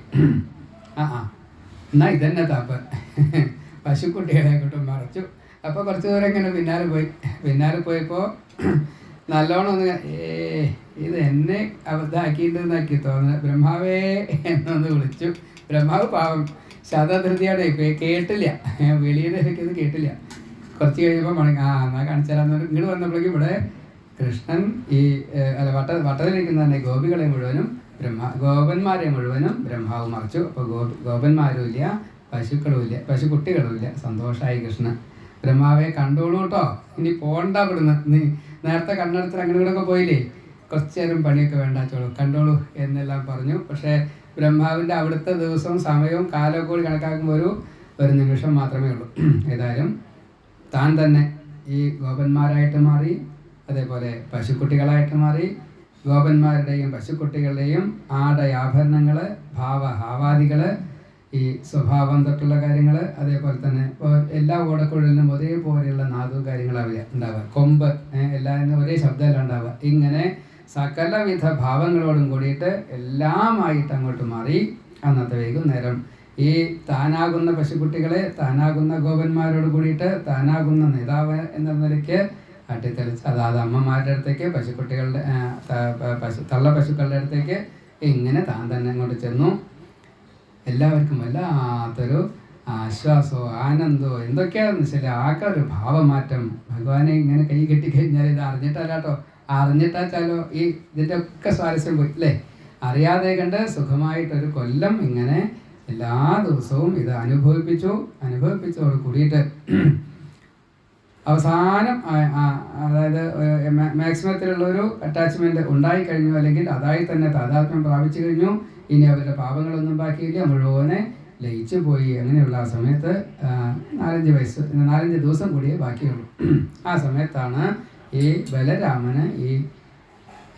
എന്നാൽ ഇതന്നെ താപ്പ്, പശുക്കുട്ടികളെ കൊണ്ടും മറച്ചു. അപ്പോൾ കുറച്ച് ദൂരം ഇങ്ങനെ പിന്നാലെ പോയപ്പോൾ നല്ലോണം ഒന്ന് ഇത് എന്നെ അബദ്ധമാക്കിയിട്ടുണ്ടാക്കി തോന്നുന്നു. ബ്രഹ്മാവേ എന്നൊന്ന് വിളിച്ചു. ബ്രഹ്മാവ് പാവം ശതധൃതിയാണ് കേട്ടില്ല, വെളിയുടെ ഇടയ്ക്ക് ഇത് കേട്ടില്ല. കുറച്ച് കഴിയുമ്പോൾ മണങ്ങി എന്നാൽ കാണിച്ചാലാന്ന് പറഞ്ഞു. ഇങ്ങോട്ട് വന്നപ്പോഴേക്കും ഇവിടെ കൃഷ്ണൻ ഈ വട്ടത്തിലിരിക്കുന്ന തന്നെ ഗോപികളെ മുഴുവനും ഗോപന്മാരെ മുഴുവനും ബ്രഹ്മാവ് മറിച്ചു. അപ്പോൾ ഗോപന്മാരും ഇല്ല, പശുക്കളും ഇല്ല, പശുക്കുട്ടികളും ഇല്ല. സന്തോഷമായി കൃഷ്ണൻ. ബ്രഹ്മാവെ കണ്ടോളൂ കേട്ടോ, ഇനി പോണ്ട ഇവിടുന്ന്, നീ നേരത്തെ കണ്ണെടുത്ത് അങ്ങനെ ഇവിടെയൊക്കെ പോയില്ലേ, കുറച്ച് നേരം പണിയൊക്കെ വേണ്ടാച്ചോളൂ, കണ്ടോളൂ എന്നെല്ലാം പറഞ്ഞു. പക്ഷേ ബ്രഹ്മാവിൻ്റെ അവിടുത്തെ ദിവസവും സമയവും കാലമൊക്കെ കൂടി കണക്കാക്കുമ്പോൾ ഒരു നിമിഷം മാത്രമേ ഉള്ളൂ. ഏതായാലും താൻ തന്നെ ഈ ഗോപന്മാരായിട്ട് മാറി, അതേപോലെ പശുക്കുട്ടികളായിട്ട് മാറി. ഗോപന്മാരുടെയും പശുക്കുട്ടികളുടെയും ആഭരണങ്ങൾ, ഭാവാദികൾ, ഈ സ്വഭാവം തൊട്ടുള്ള കാര്യങ്ങൾ, അതേപോലെ തന്നെ എല്ലാ ഓടക്കുഴലിനും ഒരേപോലെയുള്ള നാദവും കാര്യങ്ങളാവില്ല ഉണ്ടാവുക. കൊമ്പ് എല്ലാവരും ഒരേ ശബ്ദമല്ല ഉണ്ടാവുക. ഇങ്ങനെ സകലവിധ ഭാവങ്ങളോടും കൂടിയിട്ട് എല്ലാമായിട്ട് അങ്ങോട്ട് മാറി. അന്നത്തെ വൈകുന്നേരം ഈ താനാകുന്ന പശുക്കുട്ടികളെ താനാകുന്ന ഗോപന്മാരോട് കൂടിയിട്ട് താനാകുന്ന നേതാവ് എന്ന നിലയ്ക്ക് അട്ടിത്തെളിച്ച്, അതായത് അമ്മമാരുടെ അടുത്തേക്ക്, പശുക്കുട്ടികളുടെ തള്ള പശുക്കളുടെ അടുത്തേക്ക് ഇങ്ങനെ താൻ തന്നെ അങ്ങോട്ട് ചെന്നു. എല്ലാവർക്കും വല്ലാത്തൊരു ആശ്വാസമോ ആനന്ദമോ എന്തൊക്കെയാണെന്ന് വെച്ചാൽ ആകെ ഒരു ഭാവമാറ്റം. ഭഗവാനെ ഇങ്ങനെ കൈ കെട്ടിക്കഴിഞ്ഞാൽ ഇത് അറിഞ്ഞിട്ടല്ല കേട്ടോ, അറിഞ്ഞിട്ടാച്ചാലോ ഈ ഇതിൻ്റെ ഒക്കെ സ്വാരസ്യം പോയി അല്ലേ. അറിയാതെ കണ്ട് സുഖമായിട്ടൊരു കൊല്ലം ഇങ്ങനെ എല്ലാ ദിവസവും ഇത് അനുഭവിപ്പിച്ചോട് കൂടിയിട്ട് അവസാനം അതായത് മാക്സിമത്തിലുള്ളൊരു അറ്റാച്ച്മെൻറ്റ് ഉണ്ടായിക്കഴിഞ്ഞു, അല്ലെങ്കിൽ അതായി തന്നെ താതാത്മ്യം പ്രാപിച്ചു കഴിഞ്ഞു. ഇനി അവരുടെ പാപങ്ങളൊന്നും ബാക്കിയില്ല, മുഴുവനെ ലയിച്ചു പോയി. അങ്ങനെയുള്ള ആ സമയത്ത് 4 ദിവസം കൂടിയേ ബാക്കിയുള്ളൂ. ആ സമയത്താണ് ഈ ബലരാമന് ഈ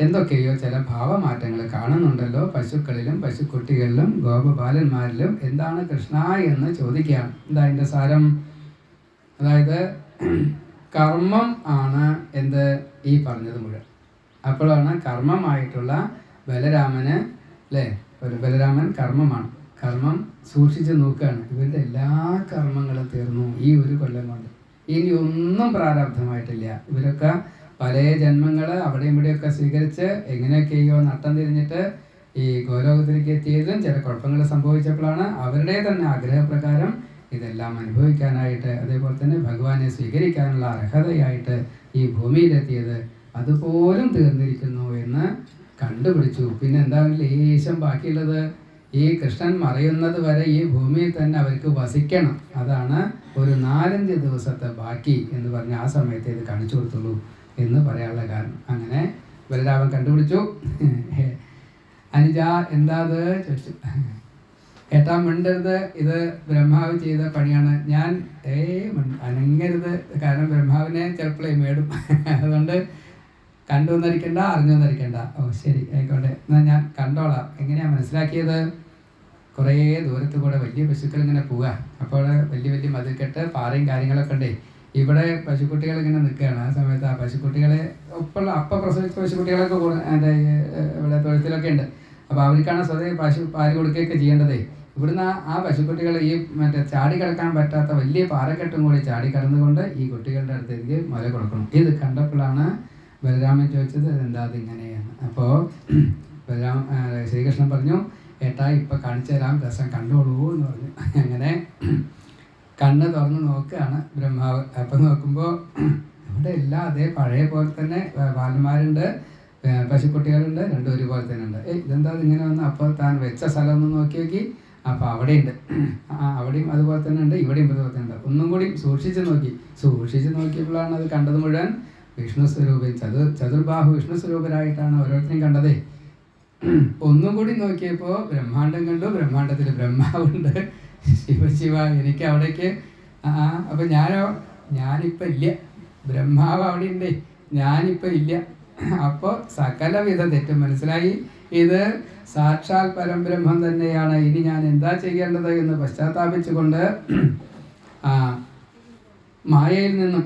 എന്തൊക്കെയോ ചില ഭാവമാറ്റങ്ങൾ കാണുന്നുണ്ടല്ലോ പശുക്കളിലും പശുക്കുട്ടികളിലും ഗോപബാലന്മാരിലും. എന്താണ് കൃഷ്ണ എന്ന് ചോദിക്കുകയാണ്. എന്താ അതിൻ്റെ സാരം? അതായത് കർമ്മം ആണ് എന്ത് ഈ പറഞ്ഞത് മുഴുവൻ. അപ്പോഴാണ് കർമ്മമായിട്ടുള്ള ബലരാമന് അല്ലേ, ഒരു ബലരാമൻ കർമ്മമാണ്. കർമ്മം സൂക്ഷിച്ച് നോക്കുകയാണ്. ഇവരുടെ എല്ലാ കർമ്മങ്ങളും തീർന്നു ഈ ഒരു കൊല്ലം കൊണ്ട്. ഇനി ഒന്നും പ്രാരബ്ധമായിട്ടില്ല. ഇവരൊക്കെ പല ജന്മങ്ങൾ അവിടെയും ഇവിടെയൊക്കെ സ്വീകരിച്ച് എങ്ങനെയൊക്കെയോ നട്ടം തിരിഞ്ഞിട്ട് ഈ ഗോലോകത്തിലേക്ക് എത്തിയതും ചില കുഴപ്പങ്ങൾ സംഭവിച്ചപ്പോഴാണ് അവരുടെ തന്നെ ആഗ്രഹപ്രകാരം ഇതെല്ലാം അനുഭവിക്കാനായിട്ട്, അതേപോലെ തന്നെ ഭഗവാനെ സ്വീകരിക്കാനുള്ള അർഹതയായിട്ട് ഈ ഭൂമിയിലെത്തിയത്. അതുപോലും തീർന്നിരിക്കുന്നു എന്ന് കണ്ടുപിടിച്ചു. പിന്നെ എന്താ ലേശം ബാക്കിയുള്ളത്? ഈ കൃഷ്ണൻ മറയുന്നത് വരെ ഈ ഭൂമിയിൽ തന്നെ അവർക്ക് വസിക്കണം. അതാണ് ഒരു 4-5 ദിവസത്തെ ബാക്കി എന്ന് പറഞ്ഞ് ആ സമയത്ത് ഇത് കാണിച്ചു കൊടുത്തുള്ളൂ എന്ന് പറയാനുള്ള കാരണം. അങ്ങനെ ബലരാമൻ കണ്ടുപിടിച്ചു. അനുജ എന്താ അത് ചോദിച്ചു. ഏട്ടാ മിണ്ടരുത്, ഇത് ബ്രഹ്മാവ് ചെയ്ത പണിയാണ്. ഞാൻ അനങ്ങരുത്, കാരണം ബ്രഹ്മാവിനെ ചിലപ്പോഴേ മേടും. അതുകൊണ്ട് കണ്ടു വന്നിരിക്കണ്ട, അറിഞ്ഞു വന്നിരിക്കണ്ട. ഓ ശരി ആയിക്കോട്ടെ, എന്നാൽ ഞാൻ കണ്ടോളാം. എങ്ങനെയാണ് മനസ്സിലാക്കിയത്? കുറേ ദൂരത്ത് കൂടെ വലിയ പശുക്കൾ ഇങ്ങനെ പോവുക. അപ്പോൾ വലിയ വലിയ മതിൽക്കെട്ട് പാറയും കാര്യങ്ങളൊക്കെ ഉണ്ടേ. ഇവിടെ പശുക്കുട്ടികൾ ഇങ്ങനെ നിൽക്കുകയാണ്. ആ സമയത്ത് ആ പശുക്കുട്ടികളെ അപ്പം പ്രസവിച്ച പശുക്കുട്ടികളൊക്കെ ഇവിടെ തൊഴുത്തിലൊക്കെ ഉണ്ട്. അപ്പോൾ അവർക്കാണ് സ്വതവേ പാല് കൊടുക്കുകയൊക്കെ ചെയ്യേണ്ടതേ. ഇവിടുന്ന് ആ പശുക്കുട്ടികൾ ഈ ചാടി കിടക്കാൻ പറ്റാത്ത വലിയ പാറക്കെട്ടും കൂടി ചാടി കടന്നുകൊണ്ട് ഈ കുട്ടികളുടെ അടുത്തേക്ക് മുല കൊടുക്കണം. ഇത് കണ്ടപ്പോഴാണ് ബലരാമൻ ചോദിച്ചത് എന്താ അതിങ്ങനെയാണ്. അപ്പോൾ ശ്രീകൃഷ്ണൻ പറഞ്ഞു, ഏട്ടാ ഇപ്പം കാണിച്ചു തരാം, രസം കണ്ടോളൂ എന്ന് പറഞ്ഞു. അങ്ങനെ കണ്ണ് തുറന്ന് നോക്കുകയാണ് ബ്രഹ്മാവ്. അപ്പം നോക്കുമ്പോൾ ഇവിടെ എല്ലാം അതേ പഴയ പോലെ തന്നെ ബാലന്മാരുണ്ട്, പശുക്കുട്ടികളുണ്ട്, രണ്ടും ഒരുപോലെ തന്നെ ഉണ്ട്. ഇതെന്താ ഇങ്ങനെ വന്ന് അപ്പോൾ താൻ വെച്ച സ്ഥലം ഒന്ന് നോക്കി. അപ്പോൾ അവിടെയുണ്ട്, അവിടെയും അതുപോലെ തന്നെ ഉണ്ട്, ഇവിടെയും അതുപോലെ തന്നെ ഉണ്ട്. ഒന്നും കൂടി സൂക്ഷിച്ച് നോക്കിയപ്പോഴാണ് അത് കണ്ടത് മുഴുവൻ വിഷ്ണു സ്വരൂപൻ, ചതുർബാഹു വിഷ്ണു സ്വരൂപരായിട്ടാണ് ഓരോരുത്തരെയും കണ്ടതേ. ഒന്നും കൂടി നോക്കിയപ്പോൾ ബ്രഹ്മാണ്ടം കണ്ടു. ബ്രഹ്മാണ്ടത്തിൽ ബ്രഹ്മാവുണ്ട്. ശിവ എനിക്ക് അവിടേക്ക് അപ്പം ഞാനിപ്പോൾ ഇല്ല. ബ്രഹ്മാവ് അവിടെ ഉണ്ട്, ഞാനിപ്പോൾ ഇല്ല. അപ്പോൾ സകലവിധ തെറ്റും മനസ്സിലായി. ഇത് സാക്ഷാൽ പരംബ്രഹ്മം തന്നെയാണ്. ഇനി ഞാൻ എന്താ ചെയ്യേണ്ടത് എന്ന് പശ്ചാത്താപിച്ചുകൊണ്ട് മായയിൽ നിന്നും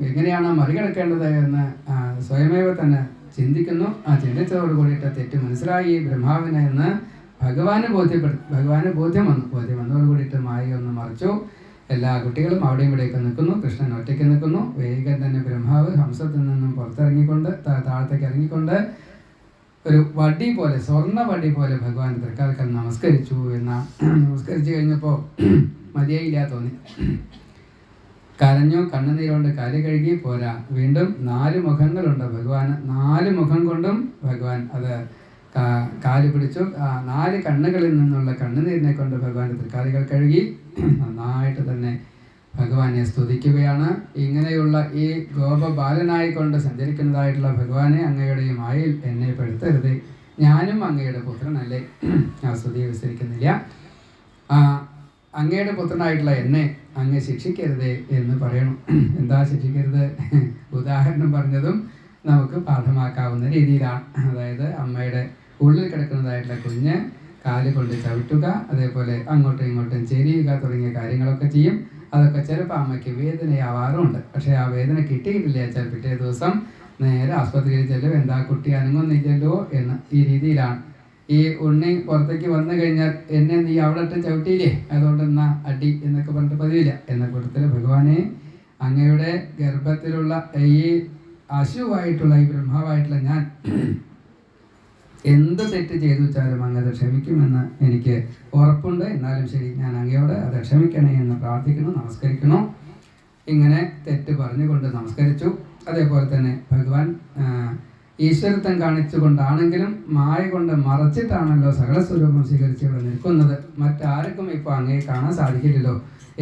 എങ്ങനെയാണ് മറികടക്കേണ്ടത് എന്ന് സ്വയമേവ തന്നെ ചിന്തിക്കുന്നു. ആ ചിന്തിച്ചതോട് കൂടിയിട്ട് തെറ്റ് മനസ്സിലായി ബ്രഹ്മാവിനെ എന്ന് ഭഗവാന് ബോധ്യം വന്നു. ബോധ്യം വന്നതോട് കൂടിയിട്ട് മായ ഒന്ന് മറിച്ചു. എല്ലാ കുട്ടികളും അവിടെയും ഇവിടെയൊക്കെ നിൽക്കുന്നു. കൃഷ്ണൻ ഒറ്റയ്ക്ക് നിൽക്കുന്നു. വേഗം തന്നെ ബ്രഹ്മാവ് ഹംസത്തിൽ നിന്നും പുറത്തിറങ്ങിക്കൊണ്ട് താഴത്തേക്ക് ഇറങ്ങിക്കൊണ്ട് ഒരു വടി പോലെ, സ്വർണ്ണ വടി പോലെ ഭഗവാൻ തൃക്കാൽക്കൽ നമസ്കരിച്ചു. നമസ്കരിച്ചു കഴിഞ്ഞപ്പോൾ മതിയായില്ല തോന്നി. കരഞ്ഞു, കണ്ണുനീരുകൊണ്ട് കാല് കഴുകി പോരാ, വീണ്ടും 4 മുഖങ്ങളുണ്ട് ഭഗവാന്. 4 മുഖം കൊണ്ടും ഭഗവാൻ അത് കാല് പിടിച്ചു. 4 കണ്ണുകളിൽ നിന്നുള്ള കണ്ണുനീരിനെ കൊണ്ട് ഭഗവാന്റെ തൃക്കാലുകൾ കഴുകി നന്നായിട്ട് തന്നെ ഭഗവാനെ സ്തുതിക്കുകയാണ്. ഇങ്ങനെയുള്ള ഈ ഗോപബാലനായിക്കൊണ്ട് സഞ്ചരിക്കുന്നതായിട്ടുള്ള ഭഗവാനെ, അങ്ങയുടെ ഈ മായയിൽ എന്നെ പെടുത്തരുതേ, ഞാനും അങ്ങയുടെ പുത്രനല്ലേ. ആ സ്തുതിയെ വിസ്തരിക്കുന്നില്ല. അങ്ങയുടെ പുത്രനായിട്ടുള്ള എന്നെ അങ്ങ് ശിക്ഷിക്കരുതേ എന്ന് പറയണം. എന്താ ശിക്ഷിക്കരുത്? ഉദാഹരണം പറഞ്ഞതും നമുക്ക് പാഠമാക്കാവുന്ന രീതിയിലാണ്. അതായത് അമ്മയുടെ ഉള്ളിൽ കിടക്കുന്നതായിട്ടുള്ള കുഞ്ഞ് കാല് കൊണ്ട് ചവിട്ടുക, അതേപോലെ അങ്ങോട്ടും ഇങ്ങോട്ടും ചെരിയുക തുടങ്ങിയ കാര്യങ്ങളൊക്കെ ചെയ്യും. അതൊക്കെ ചിലപ്പോൾ അമ്മയ്ക്ക് വേദനയാവാറുമുണ്ട്. പക്ഷേ ആ വേദന കിട്ടിയിട്ടില്ല വെച്ചാൽ പിറ്റേ ദിവസം നേരെ ആസ്പത്രിയിൽ ചെല്ലും. എന്താ കുട്ടി അനങ്ങുന്നില്ലല്ലോ എന്ന് ഈ രീതിയിലാണ്. ഈ ഉണ്ണി പുറത്തേക്ക് വന്നു കഴിഞ്ഞാൽ എന്നെ നീ അവിടെ ഇട്ട് ചവിട്ടിയില്ലേ, അതുകൊണ്ട് എന്നാ അടി എന്നൊക്കെ പറഞ്ഞിട്ട് പതിവില്ല. എന്ന കൂട്ടത്തിൽ ഭഗവാനെ, അങ്ങയുടെ ഗർഭത്തിലുള്ള ഈ അശുവായിട്ടുള്ള ഈ ബ്രഹ്മാവായിട്ടുള്ള ഞാൻ എന്ത് തെറ്റ് ചെയ്തു വെച്ചാലും അങ്ങ് അത് ക്ഷമിക്കുമെന്ന് എനിക്ക് ഉറപ്പുണ്ട്. എന്നാലും ശരി, ഞാൻ അങ്ങയോട് അത് ക്ഷമിക്കണേ എന്ന് പ്രാർത്ഥിക്കുന്നു, നമസ്കരിക്കുന്നു. ഇങ്ങനെ തെറ്റ് പറഞ്ഞുകൊണ്ട് നമസ്കരിച്ചു. അതേപോലെ തന്നെ ഭഗവാൻ ഈശ്വരത്വം കാണിച്ചുകൊണ്ടാണെങ്കിലും മായ കൊണ്ട് മറച്ചിട്ടാണല്ലോ സകല സ്വരൂപം സ്വീകരിച്ച് ഇവിടെ നിൽക്കുന്നത്. മറ്റാർക്കും ഇപ്പോൾ അങ്ങയെ കാണാൻ സാധിക്കില്ലല്ലോ.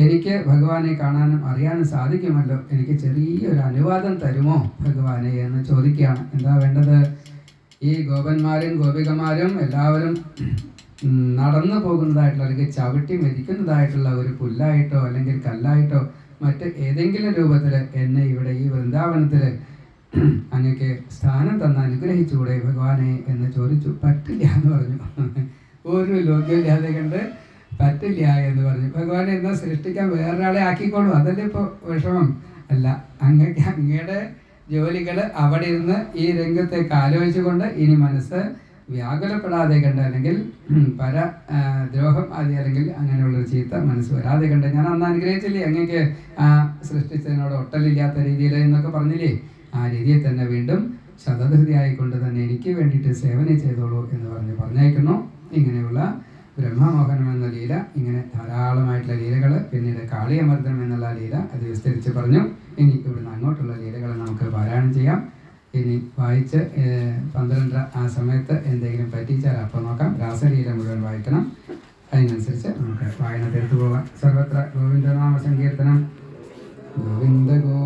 എനിക്ക് ഭഗവാനെ കാണാനും അറിയാനും സാധിക്കുമല്ലോ. എനിക്ക് ചെറിയൊരു അനുവാദം തരുമോ ഭഗവാനെ എന്ന് ചോദിക്കുകയാണ്. എന്താ വേണ്ടത്? ഈ ഗോപന്മാരും ഗോപികമാരും എല്ലാവരും നടന്നു പോകുന്നതായിട്ടുള്ള, അല്ലെങ്കിൽ ചവിട്ടി മെതിക്കുന്നതായിട്ടുള്ള ഒരു പുല്ലായിട്ടോ അല്ലെങ്കിൽ കല്ലായിട്ടോ മറ്റ് ഏതെങ്കിലും രൂപത്തിൽ എന്നെ ഇവിടെ ഈ വൃന്ദാവനത്തിൽ അങ്ങക്ക് സ്ഥാനം തന്ന് അനുഗ്രഹിച്ചുകൂടെ ഭഗവാനെ എന്ന് ചോദിച്ചു. പറ്റില്ല എന്ന് പറഞ്ഞു. ഒരു ലോക്യമില്ലാതെ കണ്ട് പറ്റില്ല എന്ന് പറഞ്ഞു. ഭഗവാനെ എന്നാ സൃഷ്ടിക്കാൻ വേറൊരാളെ ആക്കിക്കോളൂ, അതല്ലേ ഇപ്പോൾ വിഷമം? അല്ല, അങ്ങയുടെ ജോലികൾ അവിടെ ഇരുന്ന് ഈ രംഗത്തേക്ക് ആലോചിച്ചുകൊണ്ട് ഇനി മനസ്സ് വ്യാകുലപ്പെടാതെ കണ്ട്, അല്ലെങ്കിൽ ദ്രോഹം ആദ്യം, അല്ലെങ്കിൽ അങ്ങനെയുള്ളൊരു ചീത്ത മനസ്സ് വരാതെ കണ്ട്, ഞാൻ അന്ന് അനുഗ്രഹിച്ചില്ലേ അങ്ങക്ക് സൃഷ്ടിച്ചതിനോട് ഒട്ടലില്ലാത്ത രീതിയിൽ എന്നൊക്കെ പറഞ്ഞില്ലേ, ആ രീതിയിൽ തന്നെ വീണ്ടും ശതധൃതിയായിക്കൊണ്ട് തന്നെ എനിക്ക് വേണ്ടിയിട്ട് സേവനം ചെയ്തോളൂ എന്ന് പറഞ്ഞയക്കുന്നു. ഇങ്ങനെയുള്ള ബ്രഹ്മമോഹനം എന്ന ലീല, ഇങ്ങനെ ധാരാളമായിട്ടുള്ള ലീലകൾ. പിന്നീട് കാളിയമർദ്ദനം എന്നുള്ള ലീല അത് വിസ്തരിച്ച് പറഞ്ഞു. ഇനി ഇവിടുന്ന് അങ്ങോട്ടുള്ള ലീലകൾ നമുക്ക് പാരായണം ചെയ്യാം. ഇനി വായിച്ച് 12 ആ സമയത്ത് എന്തെങ്കിലും പറ്റിച്ചാൽ അപ്പം നോക്കാം. രാസലീല മുഴുവൻ വായിക്കണം. അതിനനുസരിച്ച് നമുക്ക് വായന തീർത്തു പോകാം. സർവത്ര ഗോവിന്ദനാമ സങ്കീർത്തനം. ഗോവിന്ദ ഗോ